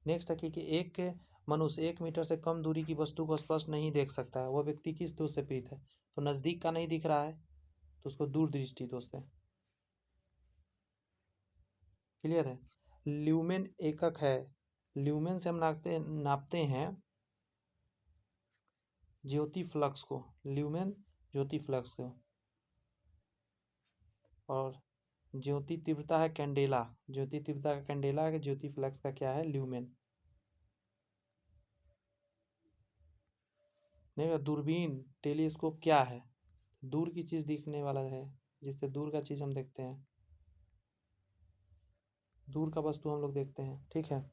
नेक्स्ट है कि एक मनुष्य 1 मीटर से कम दूरी की वस्तु को स्पष्ट नहीं देख सकता है, वह व्यक्ति किस दोष से पीड़ित है? तो नज़दीक का नहीं दिख रहा है तो उसको दूर दृष्टि दोष है। क्लियर है? ल्यूमेन एकक है, ल्यूमेन से हम नापते हैं ज्योति फ्लक्स को, ल्यूमेन ज्योति फ्लक्स को, और ज्योति तीव्रता है कैंडेला, ज्योति तीव्रता का कैंडेला है, ज्योति फ्लक्स का क्या है? ल्यूमेन। नहीं, दूरबीन टेलीस्कोप क्या है? दूर की चीज दिखने वाला है, जिससे दूर का चीज हम देखते हैं, दूर का वस्तु हम लोग देखते हैं। ठीक है,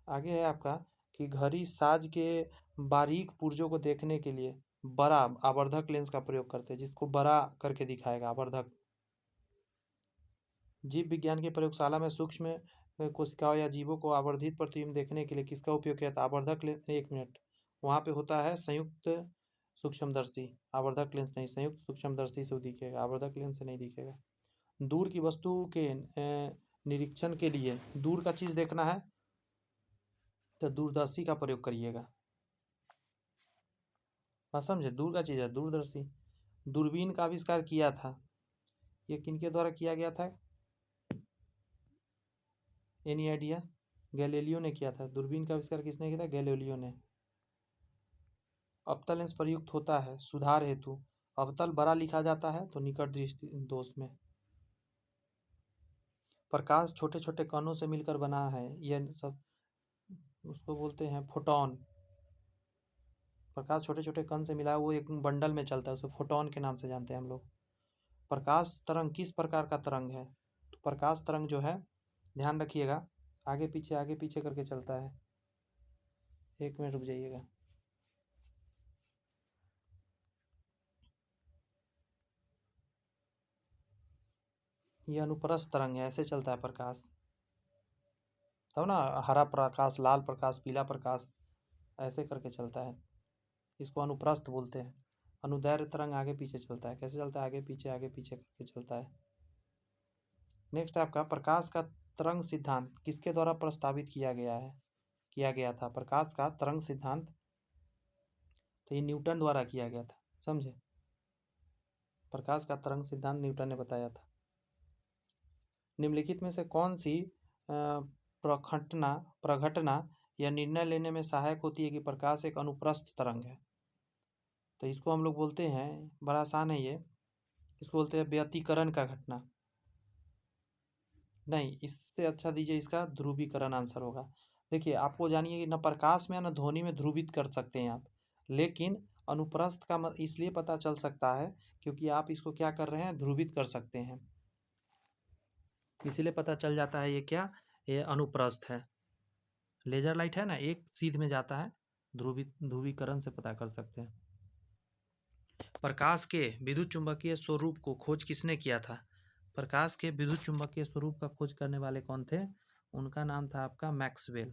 आगे है आपका कि घड़ी साज के बारीक पुर्जों को देखने के लिए बड़ा आवर्धक लेंस का प्रयोग करते हैं, जिसको बड़ा करके दिखाएगा, आवर्धक। जीव विज्ञान की प्रयोगशाला में सूक्ष्म कोशिकाओं या जीवों को आवर्धित प्रतिबिंब देखने के लिए किसका उपयोग किया था? आवर्धक लेंस। 1 मिनट, वहाँ पे होता है संयुक्त सूक्ष्मदर्शी, आवर्धक लेंस नहीं, संयुक्त सूक्ष्मदर्शी से दिखेगा, आवर्धक लेंस से नहीं दिखेगा। दूर की वस्तु के निरीक्षण के लिए दूर का चीज देखना है तो दूरदर्शी का प्रयोग करिएगा। बात समझे? दूर का चीज है दूरदर्शी। दूरबीन का आविष्कार किया था, ये किनके द्वारा किया गया था? Any idea? गैलीलियो ने किया था। दूरबीन का आविष्कार किसने किया था? गैलीलियो ने। अवतल लेंस प्रयुक्त होता है सुधार हेतु, अवतल बड़ा लिखा जाता है तो निकट दृष्टि दोष में। प्रकाश छोटे छोटे कणों से मिलकर बना है, यह सब उसको बोलते हैं फोटॉन। प्रकाश छोटे छोटे कण से मिला है, वो एक बंडल में चलता है, उसे फोटॉन के नाम से जानते हैं हम लोग। प्रकाश तरंग किस प्रकार का तरंग है? तो प्रकाश तरंग जो है, ध्यान रखिएगा, आगे पीछे करके चलता है। 1 मिनट रुक जाइएगा। यह अनुप्रस्थ तरंग है, ऐसे चलता है प्रकाश, तब ना हरा प्रकाश, लाल प्रकाश, पीला प्रकाश, ऐसे करके चलता है, इसको अनुप्रस्थ बोलते हैं। अनुदैर्घ्य तरंग आगे पीछे चलता है, कैसे चलता है? आगे पीछे करके चलता है। नेक्स्ट आपका प्रकाश का तरंग सिद्धांत किसके द्वारा प्रस्तावित किया गया था? प्रकाश का तरंग सिद्धांत तो ये न्यूटन द्वारा किया गया था, समझे? प्रकाश का तरंग सिद्धांत न्यूटन ने बताया था। निम्नलिखित में से कौन सी प्रघटना या निर्णय लेने में सहायक होती है कि प्रकाश एक अनुप्रस्थ तरंग है? तो इसको हम लोग बोलते हैं, बड़ा आसान है ये, इसको बोलते हैं व्यतिकरण का घटना। नहीं, इससे अच्छा दीजिए, इसका ध्रुवीकरण आंसर होगा। देखिए, आपको जानिए कि न प्रकाश में न ध्वनि में ध्रुवित कर सकते हैं आप, लेकिन अनुप्रस्थ का इसलिए पता चल सकता है क्योंकि आप इसको क्या कर रहे हैं? ध्रुवित कर सकते हैं, इसीलिए पता चल जाता है ये अनुप्रस्थ है। लेजर लाइट है ना, एक सीध में जाता है, ध्रुवीकरण से पता कर सकते हैं। प्रकाश के विद्युत चुंबकीय स्वरूप को खोज किसने किया था? प्रकाश के विद्युत चुंबकीय स्वरूप का खोज करने वाले कौन थे? उनका नाम था आपका मैक्सवेल।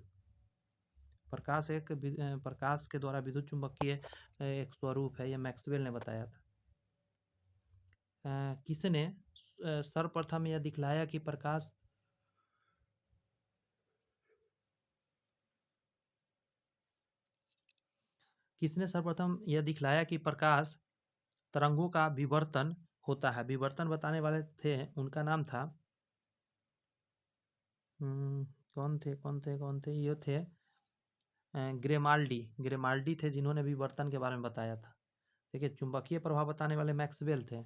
प्रकाश के द्वारा विद्युत चुंबकीय एक स्वरूप है, यह मैक्सवेल ने बताया था। किसने सर्वप्रथम यह दिखलाया कि प्रकाश तरंगों का विवर्तन होता है? विवर्तन बताने वाले थे, उनका नाम था कौन थे? ये थे ग्रेमाल्डी थे, जिन्होंने विवर्तन के बारे में बताया था। देखिए, चुंबकीय प्रभाव बताने वाले मैक्सवेल थे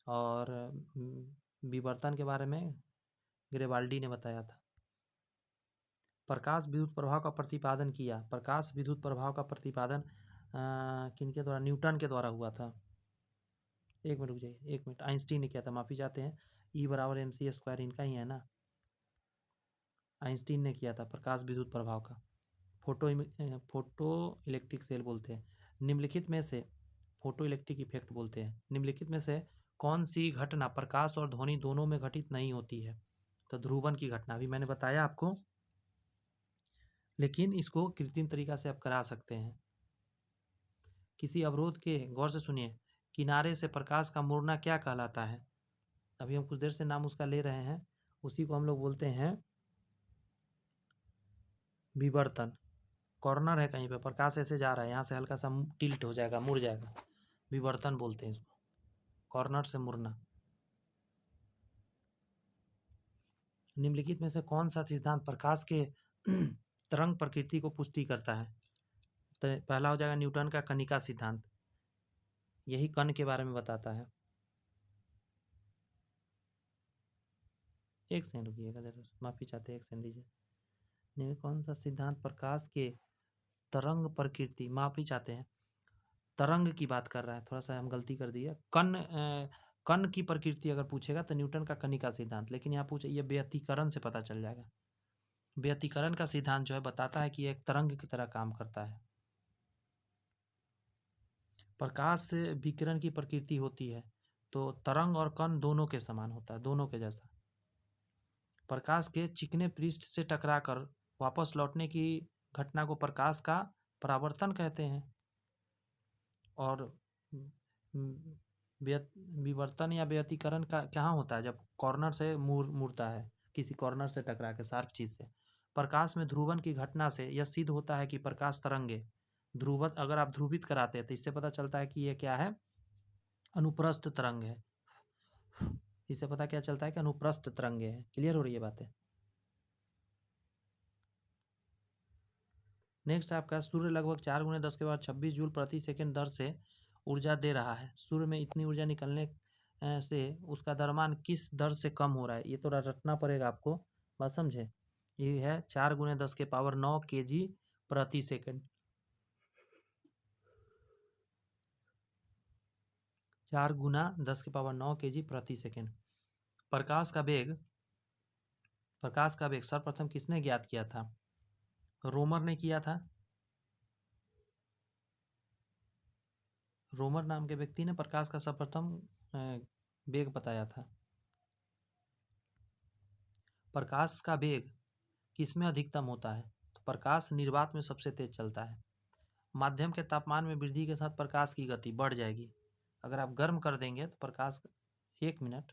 और विवर्तन के बारे में ग्रेमाल्डी ने बताया था। प्रकाश विद्युत प्रभाव का प्रतिपादन किया। प्रकाश विद्युत प्रभाव का प्रतिपादन किनके द्वारा? न्यूटन के द्वारा हुआ था। एक मिनट रुक जाइए, एक मिनट। आइंस्टीन ने किया था, माफी चाहते हैं। E बराबर mc² इनका ही है ना। आइंस्टीन ने किया था प्रकाश विद्युत प्रभाव का। फोटो इलेक्ट्रिक सेल बोलते हैं। निम्नलिखित में से फोटो इलेक्ट्रिक इफेक्ट बोलते हैं। निम्नलिखित में से कौन सी घटना प्रकाश और ध्वनि दोनों में घटित नहीं होती है? तो ध्रुवण की घटना, अभी मैंने बताया आपको, लेकिन इसको कृत्रिम तरीका से आप करा सकते हैं। किसी अवरोध के, गौर से सुनिए, किनारे से प्रकाश का मुड़ना क्या कहलाता है? अभी हम कुछ देर से नाम उसका ले रहे हैं, उसी को हम लोग बोलते हैं विवर्तन। कॉर्नर है कहीं पे, प्रकाश ऐसे जा रहा है, यहाँ से हल्का सा टिल्ट हो जाएगा, मुड़ जाएगा, विवर्तन बोलते हैं इसको, कॉर्नर से मुड़ना। निम्नलिखित में से कौन सा सिद्धांत प्रकाश के तरंग प्रकृति को पुष्टि करता है? तो पहला हो जाएगा न्यूटन का कनिका सिद्धांत, यही कण के बारे में बताता है। एक सेकंड रुकिएगा जरा, माफी चाहते हैं, एक सेकंड दीजिए। नहीं, कौन सा सिद्धांत प्रकाश के तरंग प्रकृति, माफी चाहते हैं, तरंग की बात कर रहा है, थोड़ा सा हम गलती कर दिए। कण की प्रकृति अगर पूछेगा तो न्यूटन का कनिका सिद्धांत, लेकिन यहाँ पूछे, ये व्यतिकरण से पता चल जाएगा। व्यतिकरण का सिद्धांत जो है बताता है कि यह एक तरंग की तरह काम करता है। प्रकाश से विकिरण की प्रकृति होती है, तो तरंग और कण दोनों के समान होता है, दोनों के जैसा। प्रकाश के चिकने पृष्ठ से टकराकर वापस लौटने की घटना को प्रकाश का परावर्तन कहते हैं। और विवर्तन या व्यतिकरण का कहाँ होता है? जब कॉर्नर से मुड़ता है, किसी कॉर्नर से टकरा के, शार्प चीज से। प्रकाश में ध्रुवण की घटना से यह सिद्ध होता है कि प्रकाश तरंगे ध्रुवत, अगर आप ध्रुवित कराते हैं तो इससे पता चलता है कि यह क्या है? अनुप्रस्थ तरंग है। इससे पता क्या चलता है कि अनुप्रस्थ तरंगे है। क्लियर हो रही है बातें? नेक्स्ट आपका, सूर्य लगभग 4 × 10 के बाद 26 जूल प्रति सेकंड दर से ऊर्जा दे रहा है। सूर्य में इतनी ऊर्जा निकलने से उसका द्रव्यमान किस दर से कम हो रहा है? ये थोड़ा रटना पड़ेगा आपको, बात समझे। ये है 4 × 10 के पावर 9 kg प्रति सेकंड। 4 × 10 के पावर 9 kg प्रति सेकंड। प्रकाश का वेग सर्वप्रथम किसने ज्ञात किया था? रोमर ने किया था। रोमर नाम के व्यक्ति ने प्रकाश का सर्वप्रथम वेग बताया था। प्रकाश का वेग किसमें अधिकतम होता है? तो प्रकाश निर्वात में सबसे तेज चलता है। माध्यम के तापमान में वृद्धि के साथ प्रकाश की गति बढ़ जाएगी। अगर आप गर्म कर देंगे तो प्रकाश, एक मिनट,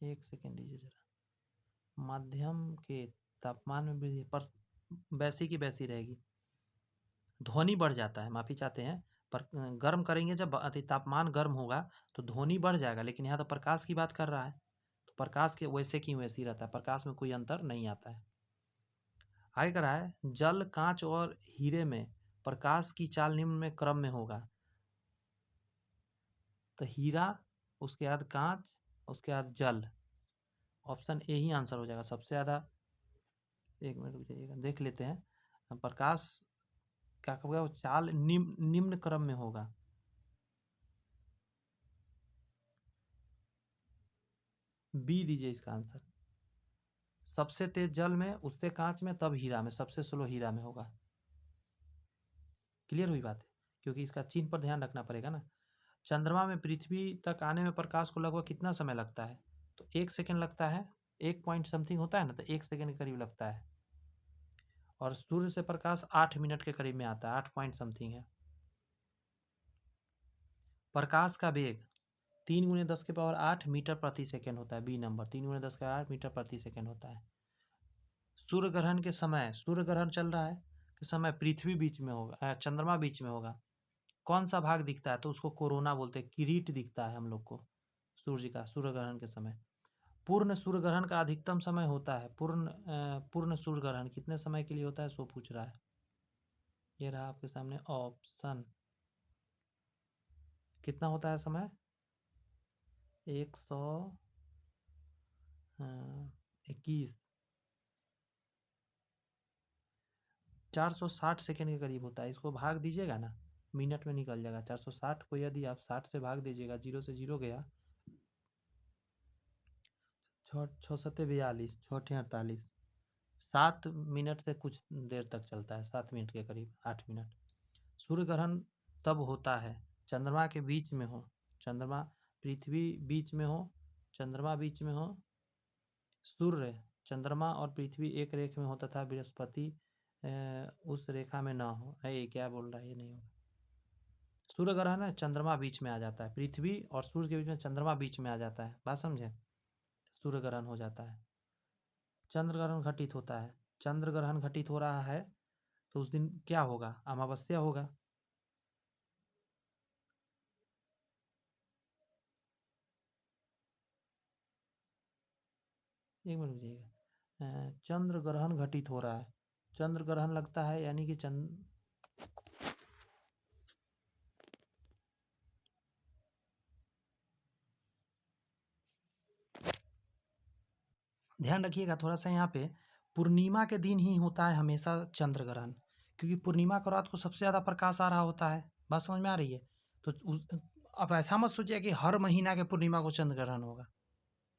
एक सेकेंड दीजिए जरा। माध्यम के तापमान में वृद्धि पर वैसी की वैसी रहेगी, ध्वनि बढ़ जाता है, माफी चाहते हैं। पर गर्म करेंगे, जब तापमान गर्म होगा तो ध्वनि बढ़ जाएगा, लेकिन यहाँ तो प्रकाश की बात कर रहा है, तो प्रकाश के वैसे की वैसी रहता है, प्रकाश में कोई अंतर नहीं आता है। आगे करा है, जल, कांच और हीरे में प्रकाश की चाल निम्न में क्रम में होगा। तो हीरा, उसके बाद कांच, उसके बाद जल। ऑप्शन ए ही आंसर हो जाएगा सबसे ज्यादा। एक मिनट रुक जाइएगा, देख लेते हैं। प्रकाश क्या होगा? चाल निम्न क्रम में होगा। बी दीजिए इसका आंसर। सबसे तेज जल में, उससे कांच में, तब हीरा में, सबसे स्लो हीरा में होगा। क्लियर हुई बात है? क्योंकि इसका चिन्ह पर ध्यान रखना पड़ेगा ना। चंद्रमा में पृथ्वी तक आने में प्रकाश को लगभग कितना समय लगता है? तो 1 सेकंड लगता है। 1 पॉइंट समथिंग होता है ना, तो 1 सेकंड के करीब लगता है। और सूर्य से प्रकाश 8 मिनट के करीब में आता है, 8 पॉइंट समथिंग है। प्रकाश का वेग 3 × 10⁸ मीटर प्रति सेकेंड होता है। बी नंबर 3 × 10⁸ मीटर प्रति सेकेंड होता है। सूर्य ग्रहण के समय, सूर्य ग्रहण चल रहा है के समय पृथ्वी बीच में होगा, चंद्रमा बीच में होगा, कौन सा भाग दिखता है? तो उसको कोरोना बोलते हैं, किरीट दिखता है हम लोग को सूर्य का सूर्य ग्रहण के समय। पूर्ण सूर्य ग्रहण का अधिकतम समय होता है, पूर्ण सूर्य ग्रहण कितने समय के लिए होता है, सो पूछ रहा है। ये रहा आपके सामने ऑप्शन। कितना होता है समय? 121 460 सेकेंड के करीब होता है। इसको भाग दीजिएगा ना, मिनट में निकल जाएगा। 460 को यदि आप 60 से भाग दीजिएगा, 0 से 0 गया, 6×7 = 42, 6×8 = 48, 7 मिनट से कुछ देर तक चलता है, 7 मिनट के करीब, 8 मिनट। सूर्य ग्रहण तब होता है चंद्रमा के बीच में हो, चंद्रमा पृथ्वी बीच में हो, चंद्रमा बीच में हो, सूर्य, चंद्रमा और पृथ्वी एक रेखा में हो तथा बृहस्पति उस रेखा में ना हो। ये क्या बोल रहा है, ये नहीं होगा। सूर्य ग्रहण है, चंद्रमा बीच में आ जाता है, पृथ्वी और सूर्य के बीच में चंद्रमा बीच में आ जाता है, बात समझे? सूर्य ग्रहण हो जाता है। चंद्र ग्रहण घटित होता है, चंद्र ग्रहण घटित हो रहा है तो उस दिन क्या होगा? अमावस्या होगा। एक मिनट रुकिएगा। चंद्र ग्रहण घटित हो रहा है, चंद्र ग्रहण लगता है यानी कि ध्यान रखिएगा थोड़ा सा, यहाँ पे पूर्णिमा के दिन ही होता है हमेशा चंद्र ग्रहण, क्योंकि पूर्णिमा को रात को सबसे ज़्यादा प्रकाश आ रहा होता है। बात समझ में आ रही है? तो अब ऐसा मत सोचिए कि हर महीना के पूर्णिमा को चंद्र ग्रहण होगा।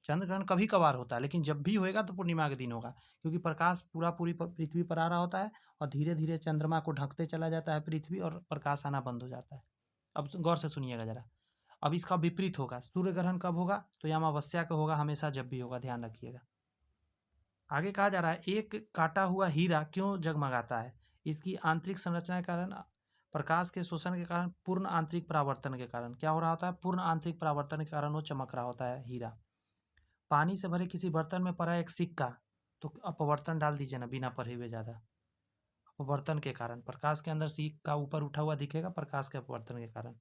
चंद्र ग्रहण कभी कभार होता है, लेकिन जब भी होएगा तो पूर्णिमा के दिन होगा, क्योंकि प्रकाश पूरी पृथ्वी पर आ रहा होता है और धीरे धीरे चंद्रमा को ढकते चला जाता है पृथ्वी, और प्रकाश आना बंद हो जाता है। अब गौर से सुनिएगा जरा। अब इसका विपरीत होगा, सूर्य ग्रहण कब होगा? तो ये अमावस्या का होगा, हमेशा जब भी होगा, ध्यान रखिएगा। आगे कहा जा रहा है, एक काटा हुआ हीरा क्यों जगमगाता है? इसकी आंतरिक संरचना के कारण, प्रकाश के शोषण के कारण, पूर्ण आंतरिक परावर्तन के कारण। क्या हो रहा होता है? पूर्ण आंतरिक परावर्तन के कारण वो चमक रहा होता है हीरा। पानी से भरे किसी बर्तन में पड़ा एक सिक्का, तो अपवर्तन डाल दीजिए ना, बिना पढ़े हुए ज़्यादा। अपवर्तन के कारण, प्रकाश के अंदर सिक्का ऊपर उठा हुआ दिखेगा, प्रकाश के अपवर्तन के कारण।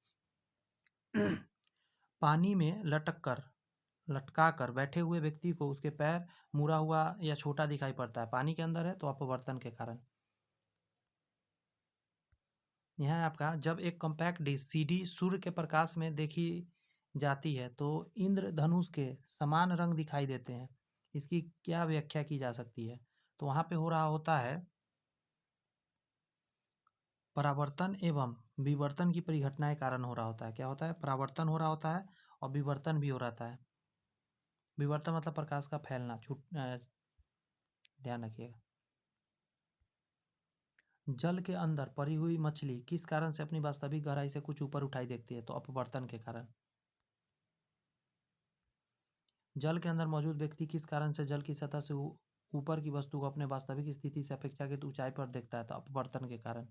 पानी में लटका कर बैठे हुए व्यक्ति को उसके पैर मुड़ा हुआ या छोटा दिखाई पड़ता है, पानी के अंदर है तो अपवर्तन के कारण। यह है आपका, जब एक कॉम्पैक्ट डिश सीडी सूर्य के प्रकाश में देखी जाती है तो इंद्रधनुष के समान रंग दिखाई देते हैं। इसकी क्या व्याख्या की जा सकती है? तो वहाँ पे हो रहा होता है परावर्तन एवं विवर्तन की परिघटना के कारण हो रहा होता है। क्या होता है? परावर्तन हो रहा होता है और विवर्तन भी हो रहा है। विवर्तन मतलब प्रकाश का फैलना, ध्यान रखिएगा। जल के अंदर पड़ी हुई मछली किस कारण से अपनी वास्तविक गहराई से कुछ ऊपर उठाई देखती है? तो अपवर्तन के कारण। जल के अंदर मौजूद व्यक्ति किस कारण से जल की सतह से ऊपर की वस्तु को अपने वास्तविक स्थिति से अपेक्षाकृत ऊंचाई पर देखता है? तो अपवर्तन के कारण।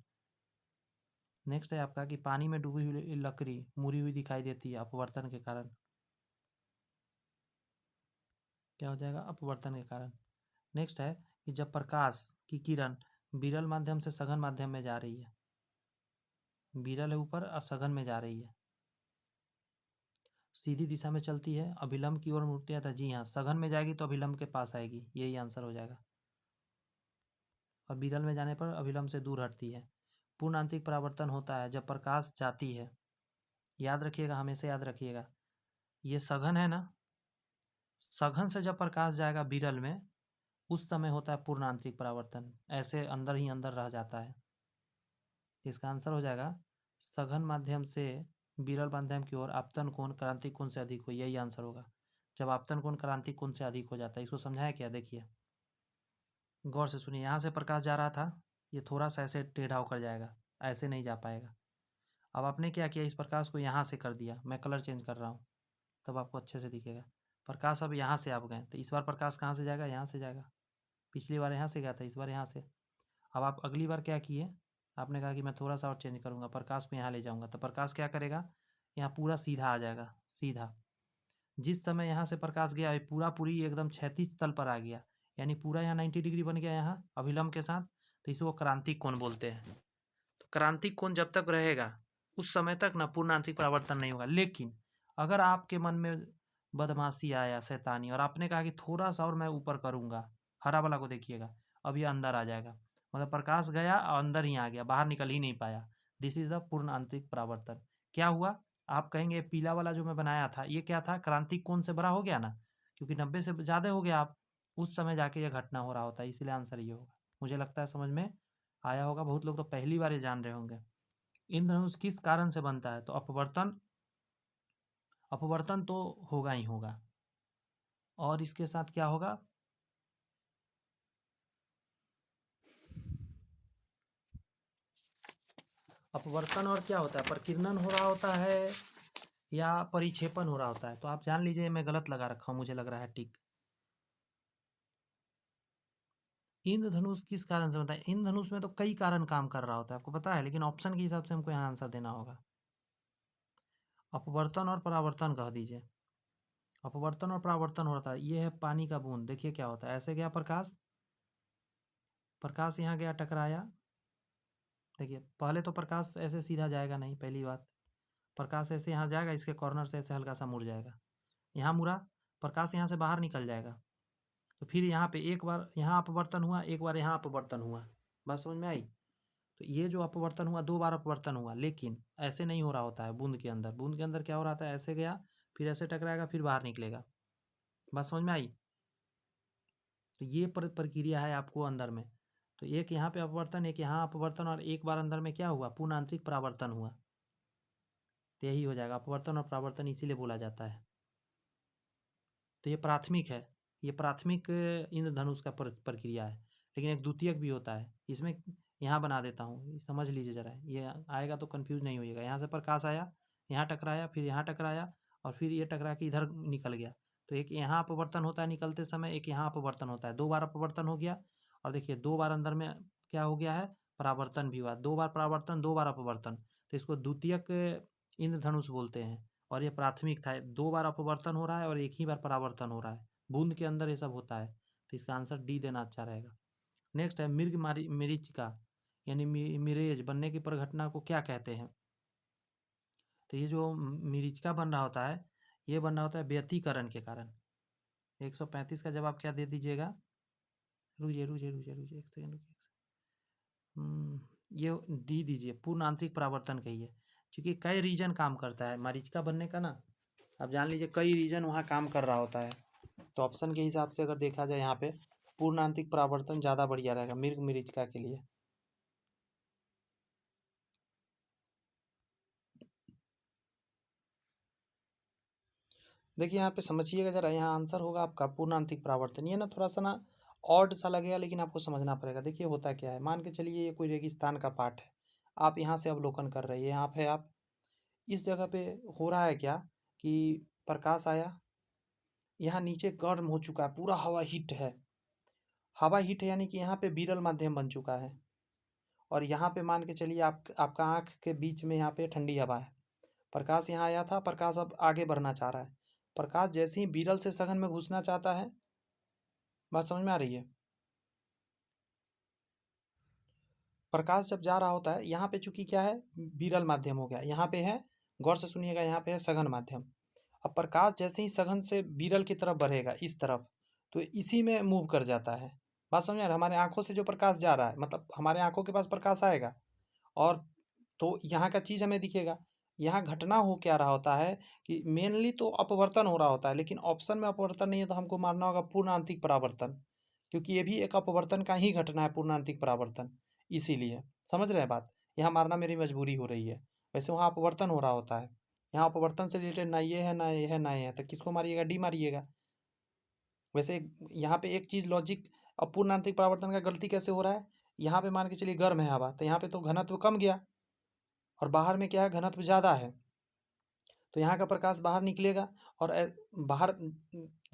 नेक्स्ट है आपका कि पानी में डूबी हुई लकड़ी मुड़ी हुई दिखाई देती है, अपवर्तन के कारण। क्या हो जाएगा? अपवर्तन के कारण। नेक्स्ट है कि जब प्रकाश की किरण विरल माध्यम से सघन माध्यम में जा रही है, विरल है ऊपर और सघन में जा रही है, सीधी दिशा में चलती है, अभिलंब की ओर मुड़ती है, जी हाँ, सघन में जाएगी तो अभिलंब के पास आएगी, यही आंसर हो जाएगा। और विरल में जाने पर अभिलंब से दूर हटती है। पूर्ण आंतरिक परावर्तन होता है जब प्रकाश जाती है, याद रखिएगा, हमेशा याद रखिएगा, ये सघन है ना, सघन से जब प्रकाश जाएगा विरल में, उस समय होता है पूर्ण आंतरिक परावर्तन, ऐसे अंदर ही अंदर रह जाता है। इसका आंसर हो जाएगा सघन माध्यम से विरल माध्यम की ओर आपतन कोण क्रांतिक कोण से अधिक हो, यही आंसर होगा। जब आपतन कोण क्रांतिक कोण से अधिक हो जाता है, इसको समझाया क्या? देखिए गौर से सुनिए, यहाँ से प्रकाश जा रहा था, ये थोड़ा सा ऐसे टेढ़ा होकर जाएगा, ऐसे नहीं जा पाएगा। अब आपने क्या किया, इस प्रकाश को यहाँ से कर दिया, मैं कलर चेंज कर रहा हूँ तब आपको अच्छे से दिखेगा। प्रकाश अब यहाँ से आप गए, तो इस बार प्रकाश कहाँ से जाएगा? यहाँ से जाएगा। पिछली बार यहाँ से गया था, इस बार यहाँ से। अब आप अगली बार क्या किए, आपने कहा कि मैं थोड़ा सा और चेंज करूँगा, प्रकाश को यहाँ ले जाऊँगा, तो प्रकाश क्या करेगा, यहाँ पूरा सीधा आ जाएगा, सीधा। जिस समय यहाँ से प्रकाश गया ये पूरी एकदम क्षैतिज तल पर आ गया, यानी पूरा यहाँ 90 डिग्री बन गया यहाँ अभिलंब के साथ, तो इसको क्रांतिक कोण बोलते हैं। तो क्रांतिक कोण जब तक रहेगा उस समय तक ना पूर्ण आंतरिक परावर्तन नहीं होगा। लेकिन अगर आपके मन में बदमाशी आया, शैतानी, और आपने कहा कि थोड़ा सा और मैं ऊपर करूँगा, हरा वाला को देखिएगा, अब ये अंदर आ जाएगा, मतलब प्रकाश गया और अंदर ही आ गया, बाहर निकल ही नहीं पाया। दिस इज द पूर्ण आंतरिक परावर्तन। क्या हुआ, आप कहेंगे पीला वाला जो मैं बनाया था ये क्या था, क्रांतिक कोण से बड़ा हो गया ना, क्योंकि 90 से ज़्यादा हो गया, आप उस समय जाके ये घटना हो रहा होता है, इसलिए आंसर ये होगा। मुझे लगता है समझ में आया होगा, बहुत लोग तो पहली बार ये जान रहे होंगे। इंद्रधनुष किस कारण से बनता है, तो अपवर्तन, अपवर्तन तो होगा ही होगा, और इसके साथ क्या होगा, अपवर्तन और क्या होता है, प्रकीर्णन हो रहा होता है या परिक्षेपण हो रहा होता है। तो आप जान लीजिए मैं गलत लगा रखा हूँ, मुझे लग रहा है ठीक। इंद्रधनुष किस कारण से बनता है, इंद्रधनुष में तो कई कारण काम कर रहा होता है, आपको पता है, लेकिन ऑप्शन के हिसाब से हमको यहाँ आंसर देना होगा। अपवर्तन और परावर्तन कह दीजिए, अपवर्तन और परावर्तन होता है। ये है पानी का बूंद, देखिए क्या होता है, ऐसे गया प्रकाश, प्रकाश यहाँ गया टकराया, देखिए पहले तो प्रकाश ऐसे सीधा जाएगा नहीं, पहली बात, प्रकाश ऐसे यहाँ जाएगा, इसके कॉर्नर से ऐसे हल्का सा मुड़ जाएगा, यहाँ मुड़ा, प्रकाश यहाँ से बाहर निकल जाएगा, तो फिर यहाँ पे एक बार यहाँ अपवर्तन हुआ, एक बार यहाँ अपवर्तन हुआ, बात समझ में आई। तो ये जो अपवर्तन हुआ, 2 बार अपवर्तन हुआ, लेकिन ऐसे नहीं हो रहा होता है बूंद के अंदर। बूंद के अंदर क्या हो रहा था, ऐसे गया, फिर ऐसे टकराएगा, फिर बाहर निकलेगा, बात समझ में आई। तो ये प्रक्रिया है आपको अंदर में, तो एक यहाँ पे अपवर्तन, एक यहाँ अपवर्तन, और एक बार अंदर में क्या हुआ, पूर्ण आंतरिक परावर्तन हुआ, तो यही हो जाएगा अपवर्तन और परावर्तन, इसीलिए बोला जाता है। तो ये प्राथमिक है, ये प्राथमिक इंद्रधनुष का प्रक्रिया है, लेकिन एक द्वितीयक भी होता है। इसमें यहाँ बना देता हूँ, समझ लीजिए ज़रा, ये आएगा तो कंफ्यूज नहीं होइएगा। यहाँ से प्रकाश आया, यहाँ टकराया, फिर यहाँ टकराया, और फिर ये टकरा के इधर निकल गया, तो एक यहाँ अपवर्तन होता है निकलते समय, एक यहाँ अपवर्तन होता है, 2 बार अपवर्तन हो गया, और देखिए 2 बार अंदर में क्या हो गया है, परावर्तन भी हुआ, 2 बार परावर्तन, 2 बार अपवर्तन, तो इसको द्वितीयक इंद्रधनुष बोलते हैं। और ये प्राथमिक था, 2 बार अपवर्तन हो रहा है और एक ही बार परावर्तन हो रहा है, बूंद के अंदर ये सब होता है, तो इसका आंसर डी देना अच्छा रहेगा। नेक्स्ट है मृग मरीचिका, यानी मिरेज बनने की परिघटना को क्या कहते हैं। तो ये जो मरीचिका बन रहा होता है, ये बन रहा होता है व्यतिकरण के कारण। 135 का जवाब क्या दे दीजिएगा, रुझे रुझे रुझे रुझे, एक सेकंड रुकिए, ये डी दीजिए, पूर्ण आंतरिक परावर्तन कहिए, क्योंकि कई रीजन काम करता है मरीचिका बनने का ना, आप जान लीजिए कई रीजन वहाँ काम कर रहा होता है। तो ऑप्शन के हिसाब से अगर देखा जाए यहाँ पे पूर्ण आंतरिक परावर्तन ज़्यादा बढ़िया रहेगा मृग मरीचिका के लिए। देखिए यहाँ पे समझिएगा ज़रा, यहाँ आंसर होगा आपका पूर्ण आंतरिक परावर्तन। ये ना थोड़ा सा ना ऑड सा लगेगा, लेकिन आपको समझना पड़ेगा। देखिए होता क्या है, मान के चलिए ये कोई रेगिस्तान का पार्ट है, आप यहाँ से अवलोकन कर रहे हैं, यहाँ पे आप इस जगह पे हो रहा है क्या कि प्रकाश आया, यहाँ नीचे गर्म हो चुका है, पूरा हवा हीट है, हवा हीट है, यानी कि यहाँ पे विरल माध्यम बन चुका है, और यहाँ पे मान के चलिए आपका आँख के बीच में यहाँ पे ठंडी हवा है, प्रकाश यहाँ आया था, प्रकाश अब आगे बढ़ना चाह रहा है, प्रकाश जैसे ही विरल से सघन में घुसना चाहता है, बात समझ में आ रही है, प्रकाश जब जा रहा होता है, यहाँ पे चूंकि क्या है विरल माध्यम हो गया, यहाँ पे है, गौर से सुनिएगा, यहाँ पे है सघन माध्यम। अब प्रकाश जैसे ही सघन से विरल की तरफ बढ़ेगा इस तरफ, तो इसी में मूव कर जाता है, बात समझ में आ रहा है, हमारे आंखों से जो प्रकाश जा रहा है, मतलब हमारे आंखों के पास प्रकाश आएगा, और तो यहाँ का चीज़ हमें दिखेगा। यहाँ घटना हो क्या रहा होता है कि मेनली तो अपवर्तन हो रहा होता है, लेकिन ऑप्शन में अपवर्तन नहीं है, तो हमको मानना होगा पूर्ण आंतरिक परावर्तन, क्योंकि ये भी एक अपवर्तन का ही घटना है, पूर्ण आंतरिक परावर्तन, इसीलिए समझ रहे हैं बात, यहाँ मारना मेरी मजबूरी हो रही है। वैसे वहाँ अपवर्तन हो रहा होता है, यहाँ अपवर्तन से रिलेटेड ना ये है ना ये है ना ये है, तो किसको मारिएगा, डी मारिएगा। वैसे यहाँ पे एक चीज़ लॉजिक, अब पूर्ण आंतरिक परावर्तन का गलती कैसे हो रहा है, यहाँ पे मान के चलिए गर्म है हवा, तो यहाँ पे तो घनत्व कम गया, और बाहर में क्या है घनत्व ज़्यादा है, तो यहाँ का प्रकाश बाहर निकलेगा, और बाहर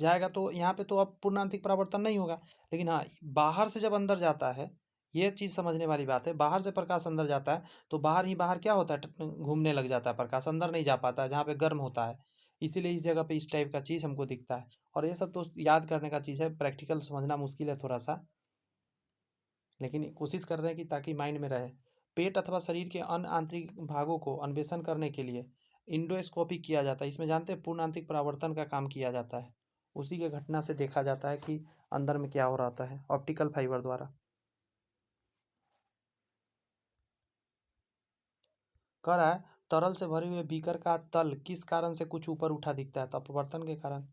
जाएगा, तो यहाँ पे तो अब पूर्ण आंतरिक परावर्तन नहीं होगा, लेकिन हाँ बाहर से जब अंदर जाता है, ये चीज़ समझने वाली बात है। बाहर से प्रकाश अंदर जाता है तो बाहर ही बाहर क्या होता है, घूमने लग जाता है प्रकाश, अंदर नहीं जा पाता है जहाँ पे गर्म होता है। इसीलिए इस जगह पे इस टाइप का चीज़ हमको दिखता है। और ये सब तो याद करने का चीज़ है, प्रैक्टिकल समझना मुश्किल है थोड़ा सा, लेकिन कोशिश कर रहे हैं कि ताकि माइंड में रहे। पेट अथवा शरीर के अन्य आंतरिक भागों को अन्वेषण करने के लिए इंडोस्कोपी किया जाता है। इसमें जानते हैं पूर्ण आंतरिक परावर्तन का काम किया जाता है। उसी के घटना से देखा जाता है कि अंदर में क्या हो रहा होता है, ऑप्टिकल फाइबर द्वारा। कह रहा है तरल से भरे हुए बीकर का तल किस कारण से कुछ ऊपर उठा दिखता है, तो अपवर्तन के कारण।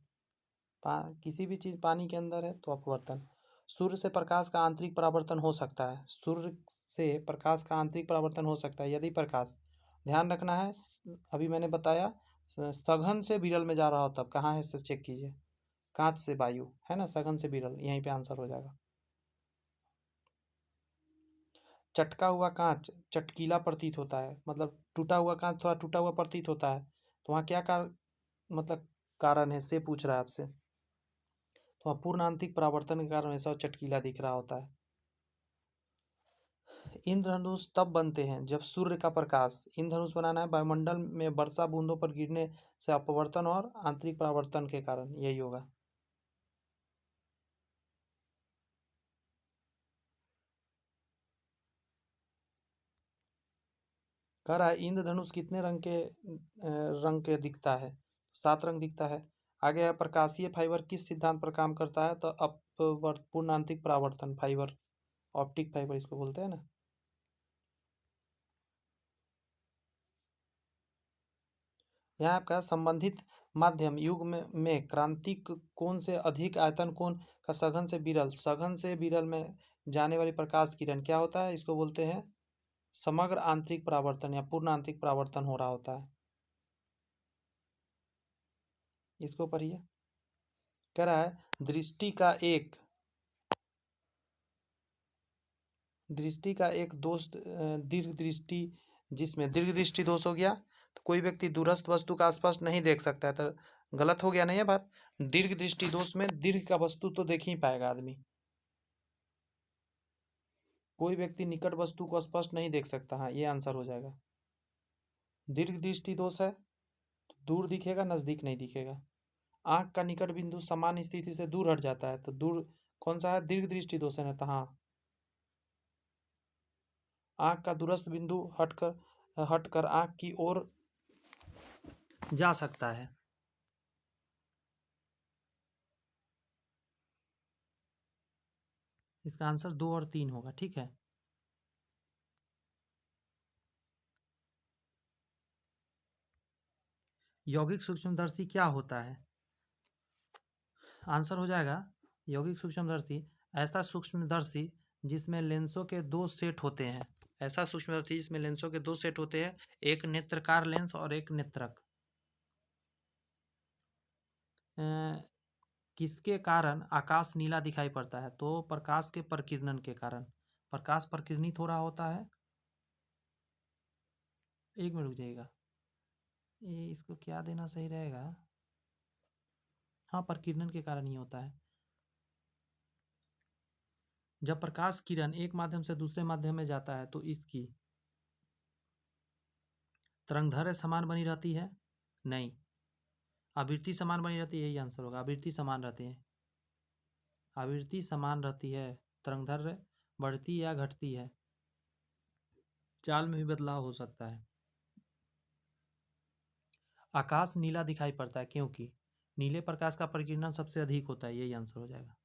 किसी भी चीज़ पानी के अंदर है तो अपवर्तन। सूर्य से प्रकाश का आंतरिक परावर्तन हो सकता है। सूर्य से प्रकाश का आंतरिक परावर्तन हो सकता है यदि प्रकाश, ध्यान रखना है, अभी मैंने बताया सघन से विरल में जा रहा हो तब कहाँ है इसे चेक कीजिए। कांच से वायु है ना, सघन से विरल, यहीं पे आंसर हो जाएगा। चटका हुआ कांच चटकीला प्रतीत होता है, मतलब टूटा हुआ कांच थोड़ा टूटा हुआ प्रतीत होता है, तो वहाँ क्या मतलब कारण है से पूछ रहा है आपसे। तो वहाँ पूर्ण आंतरिक परावर्तन के कारण ऐसा चटकीला दिख रहा होता है। इंद्रधनुष तब बनते हैं जब सूर्य का प्रकाश, इंद्रधनुष बनाना है वायुमंडल में वर्षा बूंदों पर गिरने से अपवर्तन और आंतरिक परावर्तन के कारण, यही होगा। कह रहा है इंद्रधनुष कितने रंग के दिखता है, 7 रंग दिखता है। आगे है प्रकाशीय फाइबर किस सिद्धांत पर काम करता है, तो पूर्ण आंतरिक परावर्तन फाइबर, ऑप्टिक फाइबर इसको बोलते हैं ना। यहाँ आपका संबंधित माध्यम युग में क्रांतिक कोण से अधिक आयतन कोण का सघन से विरल में जाने वाली प्रकाश किरण क्या होता है, इसको बोलते हैं समग्र आंतरिक परावर्तन या पूर्ण आंतरिक परावर्तन हो रहा होता है। इसको पढ़िए। कह रहा है दृष्टि का एक दोष दीर्घ दृष्टि, जिसमें दीर्घ दृष्टि दोष हो गया तो कोई व्यक्ति दूरस्थ वस्तु का स्पष्ट नहीं देख सकता है, तो गलत हो गया नहीं है बात। दीर्घ दृष्टि दोष में दीर्घ का वस्तु तो देख ही पाएगा आदमी, कोई व्यक्ति निकट वस्तु को स्पष्ट नहीं देख सकता। हाँ, ये आंसर हो जाएगा। दीर्घ दृष्टि दोष है तो दूर दिखेगा, नजदीक नहीं दिखेगा। आंख का निकट बिंदु समान स्थिति से दूर हट जाता है, तो दूर कौन सा है, दीर्घ दृष्टि दोष है ना, तो हाँ। आंख का दूरस्थ बिंदु हटकर आंख की ओर जा सकता है। इसका आंसर 2 और 3 होगा, ठीक है। यौगिक सूक्ष्मदर्शी क्या होता है, आंसर हो जाएगा यौगिक सूक्ष्मदर्शी ऐसा सूक्ष्मदर्शी जिसमें लेंसों के 2 सेट होते हैं। ऐसा सूक्ष्मदर्शी जिसमें लेंसों के 2 सेट होते हैं, एक नेत्रकार लेंस और एक नेत्रक। किसके कारण आकाश नीला दिखाई पड़ता है, तो प्रकाश के प्रकीर्णन के कारण। प्रकाश प्रकीर्णित हो रहा होता है। एक मिनट रुक जाइएगा, ये इसको क्या देना सही रहेगा। हाँ, प्रकीर्णन के कारण ही होता है। जब प्रकाश किरण एक माध्यम से दूसरे माध्यम में जाता है तो इसकी तरंगदैर्घ्य समान बनी रहती है, नहीं, आवृत्ति समान बनी रहती है, यही आंसर होगा। आवृत्ति समान रहती है, आवृत्ति समान रहती है, तरंगदैर्घ्य बढ़ती या घटती है, चाल में भी बदलाव हो सकता है। आकाश नीला दिखाई पड़ता है क्योंकि नीले प्रकाश का प्रकीर्णन सबसे अधिक होता है, यही आंसर हो जाएगा।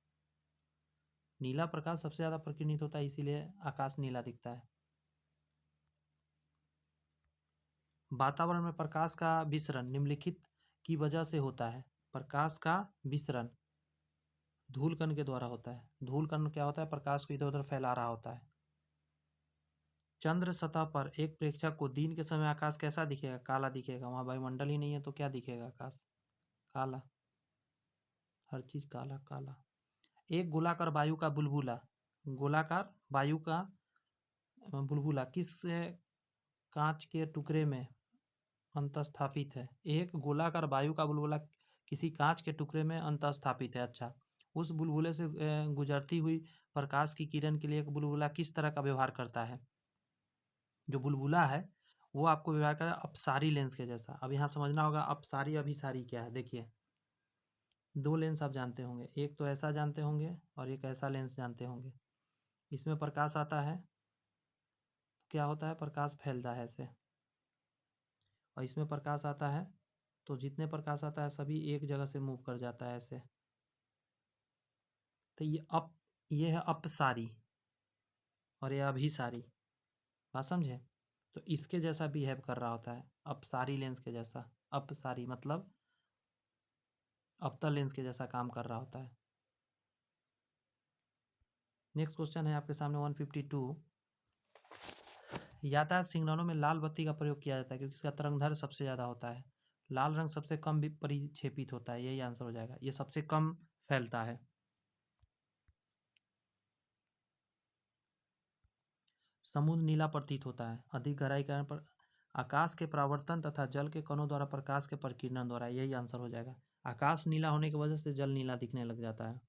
नीला प्रकाश सबसे ज़्यादा प्रकीर्णित होता है, इसीलिए आकाश नीला दिखता है। वातावरण में प्रकाश का विसरण निम्नलिखित की वजह से होता है। प्रकाश का विसरण धूल कण के द्वारा होता है। धूल कण क्या होता है, प्रकाश को इधर उधर फैला रहा होता है। चंद्र सतह पर एक प्रेक्षक को दिन के समय आकाश कैसा दिखेगा, काला दिखेगा। वहाँ वायुमंडल ही नहीं है तो क्या दिखेगा, आकाश काला, हर चीज काला काला। एक गोलाकार वायु का बुलबुला, गोलाकार वायु का बुलबुला किस कांच के टुकड़े में अंतस्थापित है। एक गोलाकार वायु का बुलबुला किसी कांच के टुकड़े में अंतस्थापित है। अच्छा, उस बुलबुले से गुजरती हुई प्रकाश की किरण के लिए एक बुलबुला किस तरह का व्यवहार करता है? जो बुलबुला है वो आपको व्यवहार कर रहा है अपसारी लेंस के जैसा। अब यहाँ समझना होगा अपसारी अभिसारी क्या है। देखिए, दो लेंस आप जानते होंगे, एक तो ऐसा जानते होंगे और एक ऐसा लेंस जानते होंगे। इसमें प्रकाश आता है, क्या होता है, प्रकाश फैलता है ऐसे, और इसमें प्रकाश आता है तो जितने प्रकाश आता है सभी एक जगह से मूव कर जाता है ऐसे। तो ये है अपसारी और ये अभिसारी। बात समझे? तो इसके जैसा बिहेव कर रहा होता है, अपसारी लेंस के जैसा। अपसारी मतलब अवतल लेंस के जैसा काम कर रहा होता है। नेक्स्ट क्वेश्चन है आपके सामने 152। यातायात सिग्नलों में लाल बत्ती का प्रयोग किया जाता है क्योंकि इसका तरंगदैर्घ्य सबसे ज़्यादा होता है। लाल रंग सबसे कम भी परिक्षेपित होता है, यही आंसर हो जाएगा। ये सबसे कम फैलता है। समुद्र नीला प्रतीत होता है अधिक गहराई के कारण पर आकाश के परावर्तन तथा जल के कणों द्वारा प्रकाश के प्रकीर्णन द्वारा, यही आंसर हो जाएगा। आकाश नीला होने की वजह से जल नीला दिखने लग जाता है।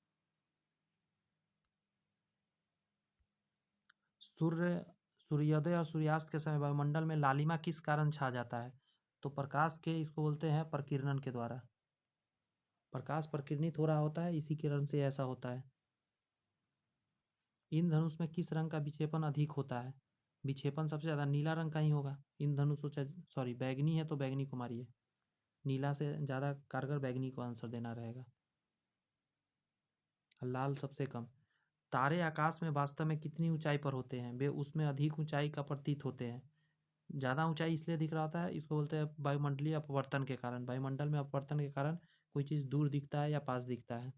सूर्योदय और सूर्यास्त के समय वायुमंडल में लालिमा किस कारण छा जाता है? तो प्रकाश के, इसको बोलते हैं प्रकीर्णन के द्वारा। प्रकाश प्रकीर्णित हो रहा होता है, इसी किरण से ऐसा होता है। इंद्रधनुष में किस रंग का विक्षेपण अधिक होता है? विक्षेपण सबसे ज़्यादा नीला रंग का ही होगा। इंद्रधनुष सॉरी बैगनी है तो बैगनी को मारिए, नीला से ज़्यादा कारगर बैगनी को आंसर देना रहेगा। लाल सबसे कम। तारे आकाश में वास्तव में कितनी ऊंचाई पर होते हैं? वे उसमें अधिक ऊंचाई का प्रतीत होते हैं। ज़्यादा ऊंचाई इसलिए दिख रहा होता है, इसको बोलते हैं वायुमंडलीय अपवर्तन के कारण। वायुमंडल में अपवर्तन के कारण कोई चीज़ दूर दिखता है या पास दिखता है।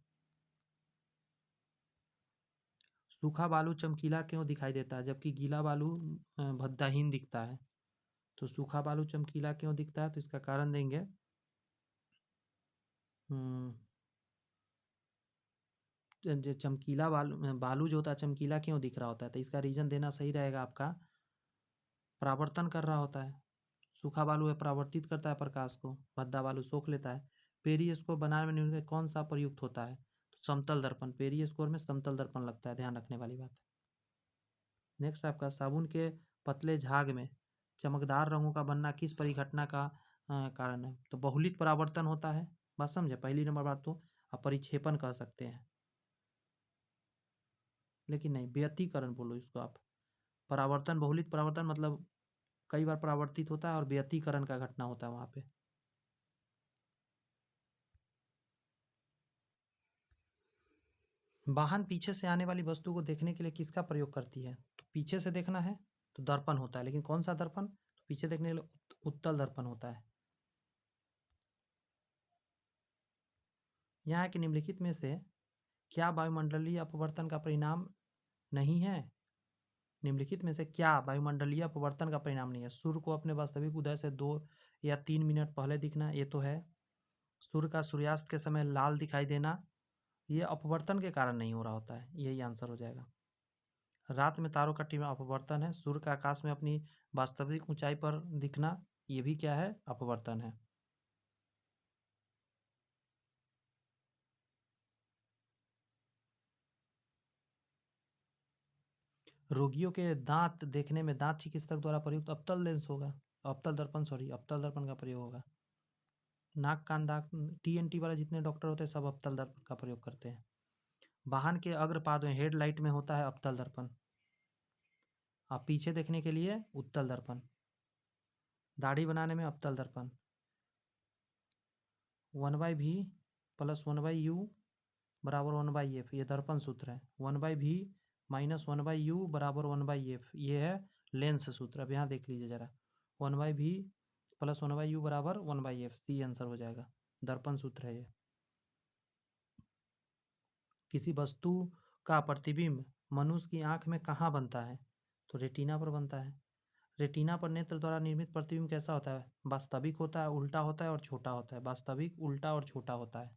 सूखा बालू चमकीला क्यों दिखाई देता है जबकि गीला बालू भद्दाहीन दिखता है? तो सूखा बालू चमकीला क्यों दिखता है, तो इसका कारण देंगे। जो चमकीला बालू जो होता है चमकीला क्यों दिख रहा होता है, तो इसका रीजन देना सही रहेगा आपका, परावर्तन कर रहा होता है। सूखा बालू है परावर्तित करता है प्रकाश को, भद्दा बालू सोख लेता है। पेरिस्कोप बनाने में कौन सा प्रयुक्त होता है? तो समतल दर्पण। पेरिस्कोप में समतल दर्पण लगता है, ध्यान रखने वाली बात है। नेक्स्ट आपका, साबुन के पतले झाग में चमकदार रंगों का बनना किस परिघटना का कारण है? तो बहुलित परावर्तन होता है। बात समझे? पहली नंबर बात तो आप परिक्षेपण कह सकते हैं, लेकिन नहीं, व्यतिकरण बोलो इसको आप। परावर्तन, बहुलित परावर्तन मतलब कई बार परावर्तित होता है और व्यतिकरण का घटना होता है वहां पे। वाहन पीछे से आने वाली वस्तु को देखने के लिए किसका प्रयोग करती है? तो पीछे से देखना है तो दर्पण होता है, लेकिन कौन सा दर्पण? तो पीछे देखने के लिए उत्तल दर्पण होता है। यहाँ के निम्नलिखित में से क्या वायुमंडलीय अपवर्तन का परिणाम नहीं है? निम्नलिखित में से क्या वायुमंडलीय अपवर्तन का परिणाम नहीं है? सूर्य को अपने वास्तविक उदय से 2 या 3 मिनट पहले दिखना, ये तो है। सूर्य का सूर्यास्त के समय लाल दिखाई देना, ये अपवर्तन के कारण नहीं हो रहा होता है, यही आंसर हो जाएगा। रात में तारों का टिमना अपवर्तन है। सूर्य का आकाश में अपनी वास्तविक ऊंचाई पर दिखना, ये भी क्या है? अपवर्तन है। रोगियों के दांत देखने में दांत चिकित्सक द्वारा प्रयुक्त अवतल लेंस होगा, अवतल दर्पण, सॉरी अवतल दर्पण का प्रयोग होगा। नाक कान दांत टीएनटी वाले जितने डॉक्टर होते हैं सब अवतल दर्पण का प्रयोग करते हैं। वाहन के अग्रपाद में हेडलाइट में होता है अवतल दर्पण, आप पीछे देखने के लिए उत्तल दर्पण। दाढ़ी बनाने में अवतल दर्पण। 1/v प्लस 1/u बराबर 1/f, ये दर्पण सूत्र है। 1/v माइनस 1/u बराबर 1/f, ये है लेंस सूत्र। अब यहाँ देख लीजिए जरा, 1/v प्लस 1/u बराबर 1/f, सी आंसर हो जाएगा, दर्पण सूत्र है ये। किसी वस्तु का प्रतिबिंब मनुष्य की आंख में कहाँ बनता है? तो रेटिना पर बनता है। रेटिना पर नेत्र द्वारा निर्मित प्रतिबिंब कैसा होता है? वास्तविक होता है, उल्टा होता है और छोटा होता है। वास्तविक, उल्टा और छोटा होता है।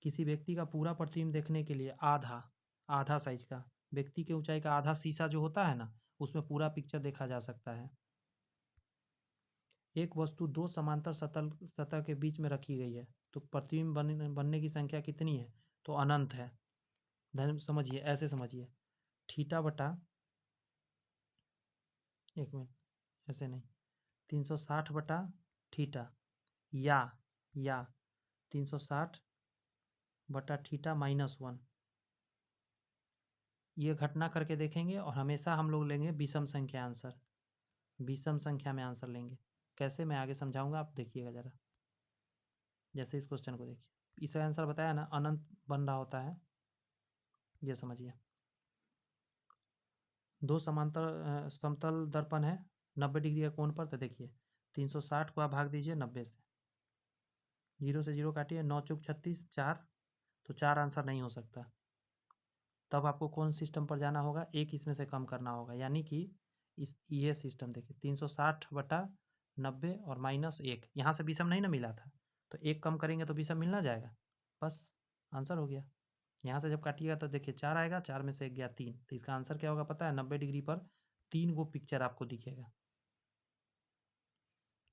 किसी व्यक्ति का पूरा प्रतिबिंब देखने के लिए आधा आधा साइज का, व्यक्ति की ऊंचाई का आधा शीशा जो होता है ना, उसमें पूरा पिक्चर देखा जा सकता है। एक वस्तु दो समांतर सतह के बीच में रखी गई है, तो प्रतिबिंब बनने की संख्या कितनी है? तो अनंत है। ध्यान समझिए, ऐसे समझिए, थीटा बटा, एक मिनट, ऐसे नहीं, 360 बटा थीटा, या 360 बटा थीटा -1, ये घटना करके देखेंगे और हमेशा हम लोग लेंगे विषम संख्या आंसर, विषम संख्या में आंसर लेंगे। कैसे, मैं आगे समझाऊंगा, आप देखिएगा ज़रा। जैसे इस क्वेश्चन को देखिए, इसका आंसर बताया ना, अनंत बन रहा होता है, ये समझिए। दो समांतर समतल दर्पण है 90 डिग्री का कोण पर, तो देखिए 360 को आप भाग दीजिए 90 से, 0 से 0 काटिए, 9 चौक 36, 4, तो 4 आंसर नहीं हो सकता। तब आपको कौन सिस्टम पर जाना होगा? एक इसमें से कम करना होगा, यानी कि ये सिस्टम देखिए 360 बटा 90 और -1, यहाँ से विषम नहीं ना मिला था, तो एक कम करेंगे तो विषम मिलना जाएगा, बस आंसर हो गया। यहाँ से जब काटिएगा तो देखिए 4 आएगा, 4 में से 1 गया 3, तो इसका आंसर क्या होगा पता है? 90 डिग्री पर 3 गो पिक्चर आपको दिखेगा।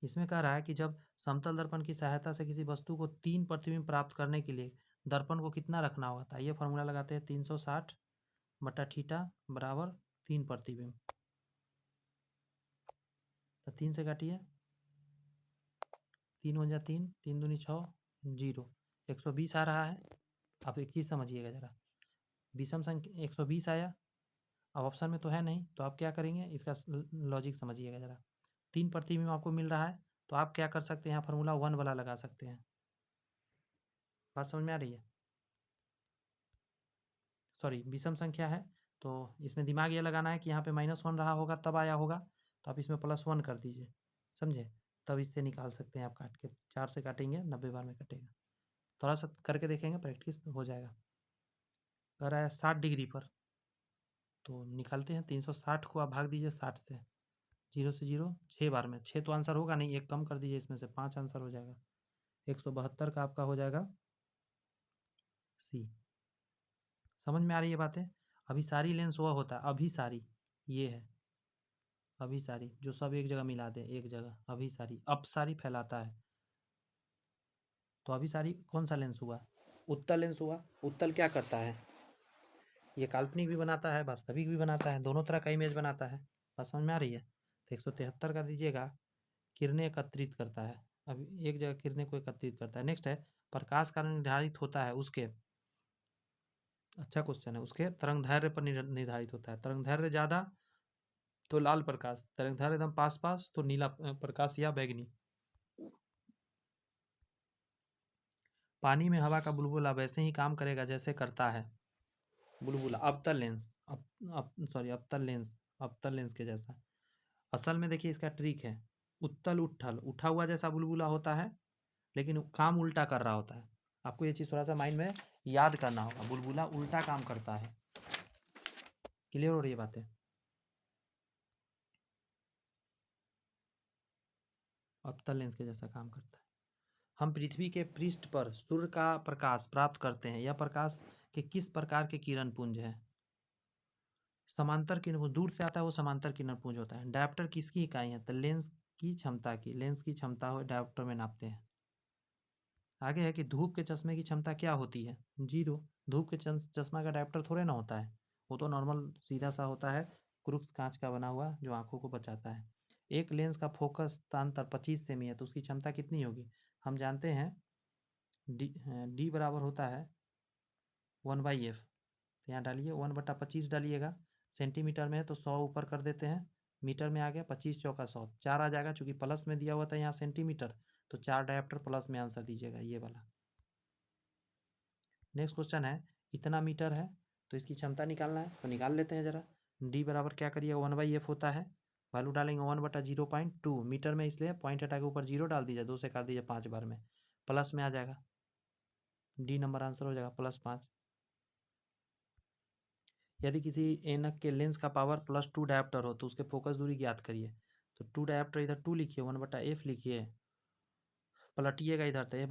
इसमें कह रहा है कि जब समतल दर्पण की सहायता से किसी वस्तु को 3 प्रतिबिंब प्राप्त करने के लिए दर्पण को कितना रखना होता है? ये फॉर्मूला लगाते हैं, 360 बटा थीटा बराबर 3 प्रतिबिंब, तो 3 से काटिए, 3 × 3, 3 दूनी 6, 0, 120 आ रहा है। आप एक चीज़ समझिएगा ज़रा, विषम संख्या 120 आया, अब ऑप्शन में तो है नहीं, तो आप क्या करेंगे, इसका लॉजिक समझिएगा ज़रा। 3 प्रतिबिंब आपको मिल रहा है, तो आप क्या कर सकते हैं, यहाँ फार्मूला 1 वाला लगा सकते हैं। बात समझ में आ रही है? सॉरी, विषम संख्या है, तो इसमें दिमाग ये लगाना है कि यहाँ पे -1 रहा होगा तब आया होगा, तो आप इसमें +1 कर दीजिए, समझे? तब इससे निकाल सकते हैं आप काट के, 4 से काटेंगे 90 बार में कटेगा। थोड़ा सा करके देखेंगे, प्रैक्टिस हो जाएगा। कह रहा है 60 डिग्री पर, तो निकालते हैं, 360 को आप भाग दीजिए 60 से, 0 से 0, 6 बार में, 6 तो आंसर होगा नहीं, एक कम कर दीजिए, इसमें से 5 आंसर हो जाएगा, 172 का आपका हो जाएगा सी। समझ में आ रही है बातें? अभिसारी लेंस वह होता है, अभिसारी ये है, अभिसारी जो सब एक जगह मिला दे, एक जगह, अभिसारी, अपसारी फैलाता है। तो अभिसारी कौन सा लेंस हुआ? उत्तल लेंस हुआ। उत्तल क्या करता है? ये काल्पनिक भी बनाता है, वास्तविक भी बनाता है, दोनों तरह का इमेज बनाता है। बात समझ में आ रही है? तो 173 का दीजिएगा, किरणें एकत्रित करता है, अब एक जगह किरणें को एकत्रित करता है। नेक्स्ट है, प्रकाश का निर्धारित होता है उसके, अच्छा क्वेश्चन है, उसके तरंग दैर्ध्य पर निर्धारित होता है। तरंग दैर्ध्य ज़्यादा तो लाल प्रकाश, तरंग दैर्ध्य एकदम पास पास तो नीला प्रकाश या बैगनी। पानी में हवा का बुलबुला वैसे ही काम करेगा जैसे करता है बुलबुला, अवतल लेंस, अवतल लेंस के जैसा। असल में देखिए इसका ट्रिक है, उत्तल उठल, उठा हुआ जैसा बुलबुला होता है, लेकिन काम उल्टा कर रहा होता है। आपको ये चीज़ थोड़ा सा माइंड में याद करना होगा, बुलबुला उल्टा काम करता है। क्लियर हो रही है बातें? अवतल लेंस के जैसा काम करता है। हम पृथ्वी के पृष्ठ पर सूर्य का प्रकाश प्राप्त करते हैं, यह प्रकाश के किस प्रकार के किरण पुंज है? समांतर किरण पुंज, दूर से आता है वो समांतर किरण पुंज होता है। डायोप्टर किसकी इकाई है? तो लेंस की क्षमता की, लेंस की क्षमता हो डायोप्टर में नापते हैं। आगे है कि धूप के चश्मे की क्षमता क्या होती है? 0। धूप के चश्मा का डायोप्टर थोड़े ना होता है, वो तो नॉर्मल सीधा सा होता है, क्रूक्स कांच का बना हुआ जो आंखों को बचाता है। एक लेंस का फोकस स्थानांतर 25 सेमी है, तो उसकी क्षमता कितनी होगी? हम जानते हैं डी बराबर होता है 1/f, तो यहाँ डालिए 1/25 डालिएगा, सेंटीमीटर में है तो 100 ऊपर कर देते हैं, मीटर में आ गया 25 चौका 100, 4 आ जाएगा, चूंकि प्लस में दिया हुआ था यहाँ सेंटीमीटर, तो 4 डायोप्टर प्लस में आंसर दीजिएगा ये वाला। नेक्स्ट क्वेश्चन है, इतना मीटर है तो इसकी क्षमता निकालना है, तो निकाल लेते हैं जरा। डी बराबर क्या करिएगा, 1/f होता है, वैल्यू डालेंगे 1/0.2, मीटर में इसलिए पॉइंट हटा के ऊपर 0 डाल दीजिए, 2 से काट दीजिए 5 बार में, प्लस में आ जाएगा, डी नंबर आंसर हो जाएगा +5। यदि किसी ऐनक के लेंस का पावर +2 डायोप्टर हो तो उसके फोकस दूरी ज्ञात करिए। तो 2 डायोप्टर इधर 2 लिखिए, 1/f लिखिए, पलटिएगा इधर तो एफ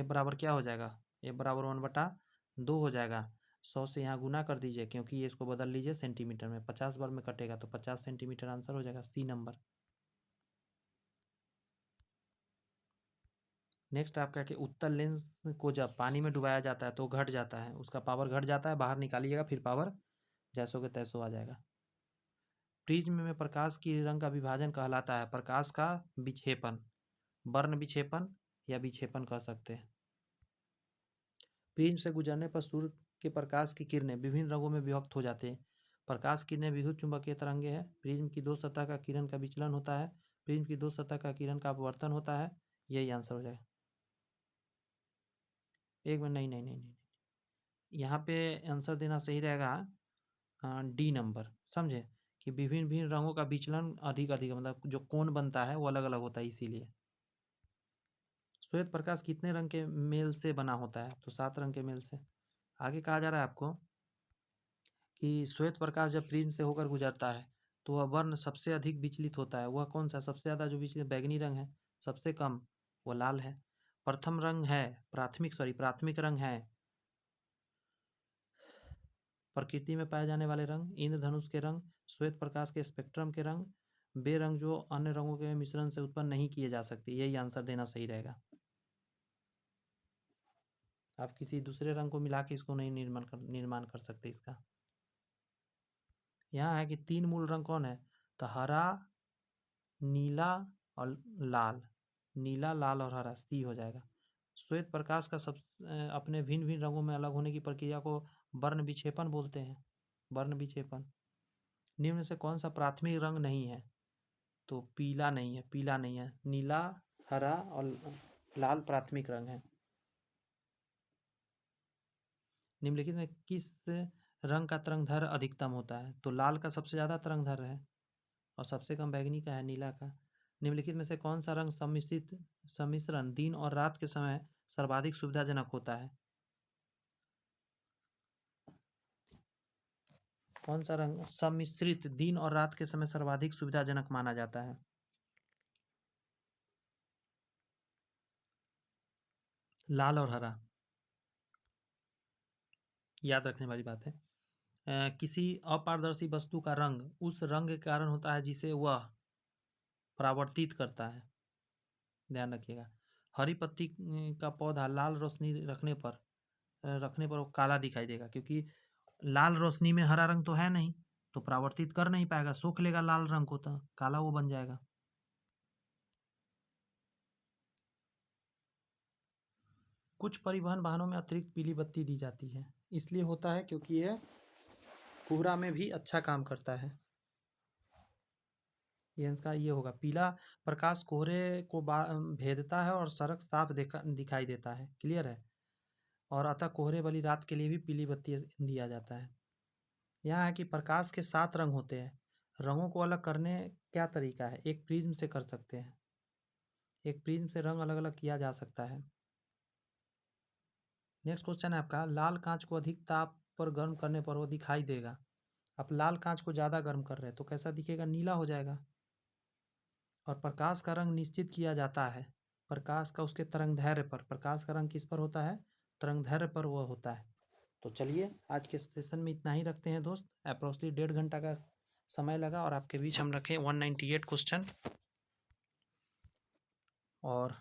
बराबर क्या हो जाएगा? एफ बराबर 1/2 हो जाएगा। 100 से यहाँ गुना कर दीजिए, क्योंकि ये इसको बदल लीजिए सेंटीमीटर में, 50 बार में कटेगा तो 50 सेंटीमीटर आंसर हो जाएगा, सी नंबर। नेक्स्ट आपका कि उत्तल लेंस को जब पानी में डुबाया जाता है तो घट जाता है, उसका पावर घट जाता है, बाहर निकालिएगा फिर पावर जैसो के तैसो आ जाएगा। प्रिज्म में प्रकाश की रंग का विभाजन कहलाता है प्रकाश का विक्षेपण, वर्ण विक्षेपण या विक्षेपण कह सकते हैं। प्रिज्म से गुजरने पर सूर्य के प्रकाश की किरणें विभिन्न रंगों में विभक्त हो जाते हैं। प्रकाश किरणें विद्युत चुंबकीय तरंगे हैं। प्रिज्म की दो सतह का किरण का विचलन होता है। प्रिज्म की दो सतह का किरण का अपवर्तन होता है। यही आंसर हो जाएगा। एक मिनट, नहीं नहीं नहीं नहीं, यहाँ पे आंसर देना सही रहेगा डी नंबर, समझे कि विभिन्न विभिन्न रंगों का विचलन अधिक अधिक मतलब जो कोण बनता है वो अलग अलग होता है इसीलिए। श्वेत प्रकाश कितने रंग के मेल से बना होता है? तो 7 रंग के मेल से। आगे कहा जा रहा है आपको कि श्वेत प्रकाश जब प्रिज्म से होकर गुजरता है तो वह वर्ण सबसे अधिक विचलित होता है। वह कौन सा? सबसे ज़्यादा जो विचलित बैगनी रंग है, सबसे कम वो लाल है। प्रथम रंग है प्राथमिक रंग है प्रकृति में पाए जाने वाले रंग, इंद्रधनुष के रंग, श्वेत प्रकाश के स्पेक्ट्रम के रंग, वे रंग जो अन्य रंगों के मिश्रण से उत्पन्न नहीं किए जा सकते। यही आंसर देना सही रहेगा। आप किसी दूसरे रंग को मिला के इसको नहीं निर्माण कर सकते इसका। यहाँ है कि 3 मूल रंग कौन है? तो हरा, नीला और लाल। नीला, लाल और हरा, सी हो जाएगा। श्वेत प्रकाश का अपने भिन्न भिन्न रंगों में अलग होने की प्रक्रिया को वर्ण विक्षेपण बोलते हैं। वर्ण विक्षेपण। निम्न से कौन सा प्राथमिक रंग नहीं है? तो पीला नहीं है। नीला, हरा और लाल प्राथमिक रंग है। निम्नलिखित में किस रंग का तरंगदैर्घ्य अधिकतम होता है? तो लाल का सबसे ज़्यादा तरंगदैर्घ्य है और सबसे कम बैगनी का है, नीला का। निम्नलिखित में से कौन सा रंग सम्मिश्रण दिन और रात के समय सर्वाधिक सुविधाजनक होता है? कौन सा रंग सम्मिश्रित दिन और रात के समय सर्वाधिक सुविधाजनक माना जाता है? लाल और हरा। याद रखने वाली बात है। किसी अपारदर्शी वस्तु का रंग उस रंग के कारण होता है जिसे वह परावर्तित करता है। ध्यान रखिएगा। हरी पत्ती का पौधा लाल रोशनी रखने पर वो काला दिखाई देगा, क्योंकि लाल रोशनी में हरा रंग तो है नहीं, तो परावर्तित कर नहीं पाएगा, सोख लेगा लाल रंग को, तो काला वो बन जाएगा। कुछ परिवहन वाहनों में अतिरिक्त पीली बत्ती दी जाती है, इसलिए होता है क्योंकि यह कोहरा में भी अच्छा काम करता है। ये इसका ये होगा, पीला प्रकाश कोहरे को भेदता है और सड़क साफ दिखाई देता है। क्लियर है? और अतः कोहरे वाली रात के लिए भी पीली बत्ती दिया जाता है। यहाँ है कि प्रकाश के 7 रंग होते हैं। रंगों को अलग करने क्या तरीका है? एक प्रिज्म से कर सकते हैं। एक प्रिज्म से रंग अलग अलग किया जा सकता है। नेक्स्ट क्वेश्चन है आपका, लाल कांच को अधिक ताप पर गर्म करने पर वो दिखाई देगा। आप लाल कांच को ज़्यादा गर्म कर रहे हैं तो कैसा दिखेगा? नीला हो जाएगा। और प्रकाश का रंग निश्चित किया जाता है प्रकाश का उसके तरंगदैर्घ्य पर। प्रकाश का रंग किस पर होता है? तरंगदैर्घ्य पर वह होता है। तो चलिए आज के सेशन में इतना ही रखते हैं दोस्त। अप्रोक्सली 1.5 घंटा का समय लगा और आपके बीच हम रखे 198 क्वेश्चन। और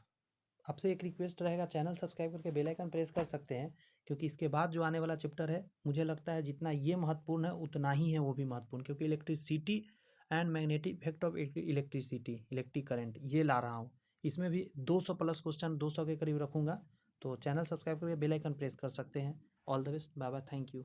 आपसे एक रिक्वेस्ट रहेगा, चैनल सब्सक्राइब करके बेल आइकन प्रेस कर सकते हैं, क्योंकि इसके बाद जो आने वाला चैप्टर है मुझे लगता है जितना ये महत्वपूर्ण है उतना ही है वो भी महत्वपूर्ण, क्योंकि electricity and magnetic effect of electric current ये ला रहा हूँ। इसमें भी 200 प्लस क्वेश्चन 200 के करीब रखूँगा। तो चैनल सब्सक्राइब करके बेल आइकन प्रेस कर सकते हैं। All the best, bye bye, thank you.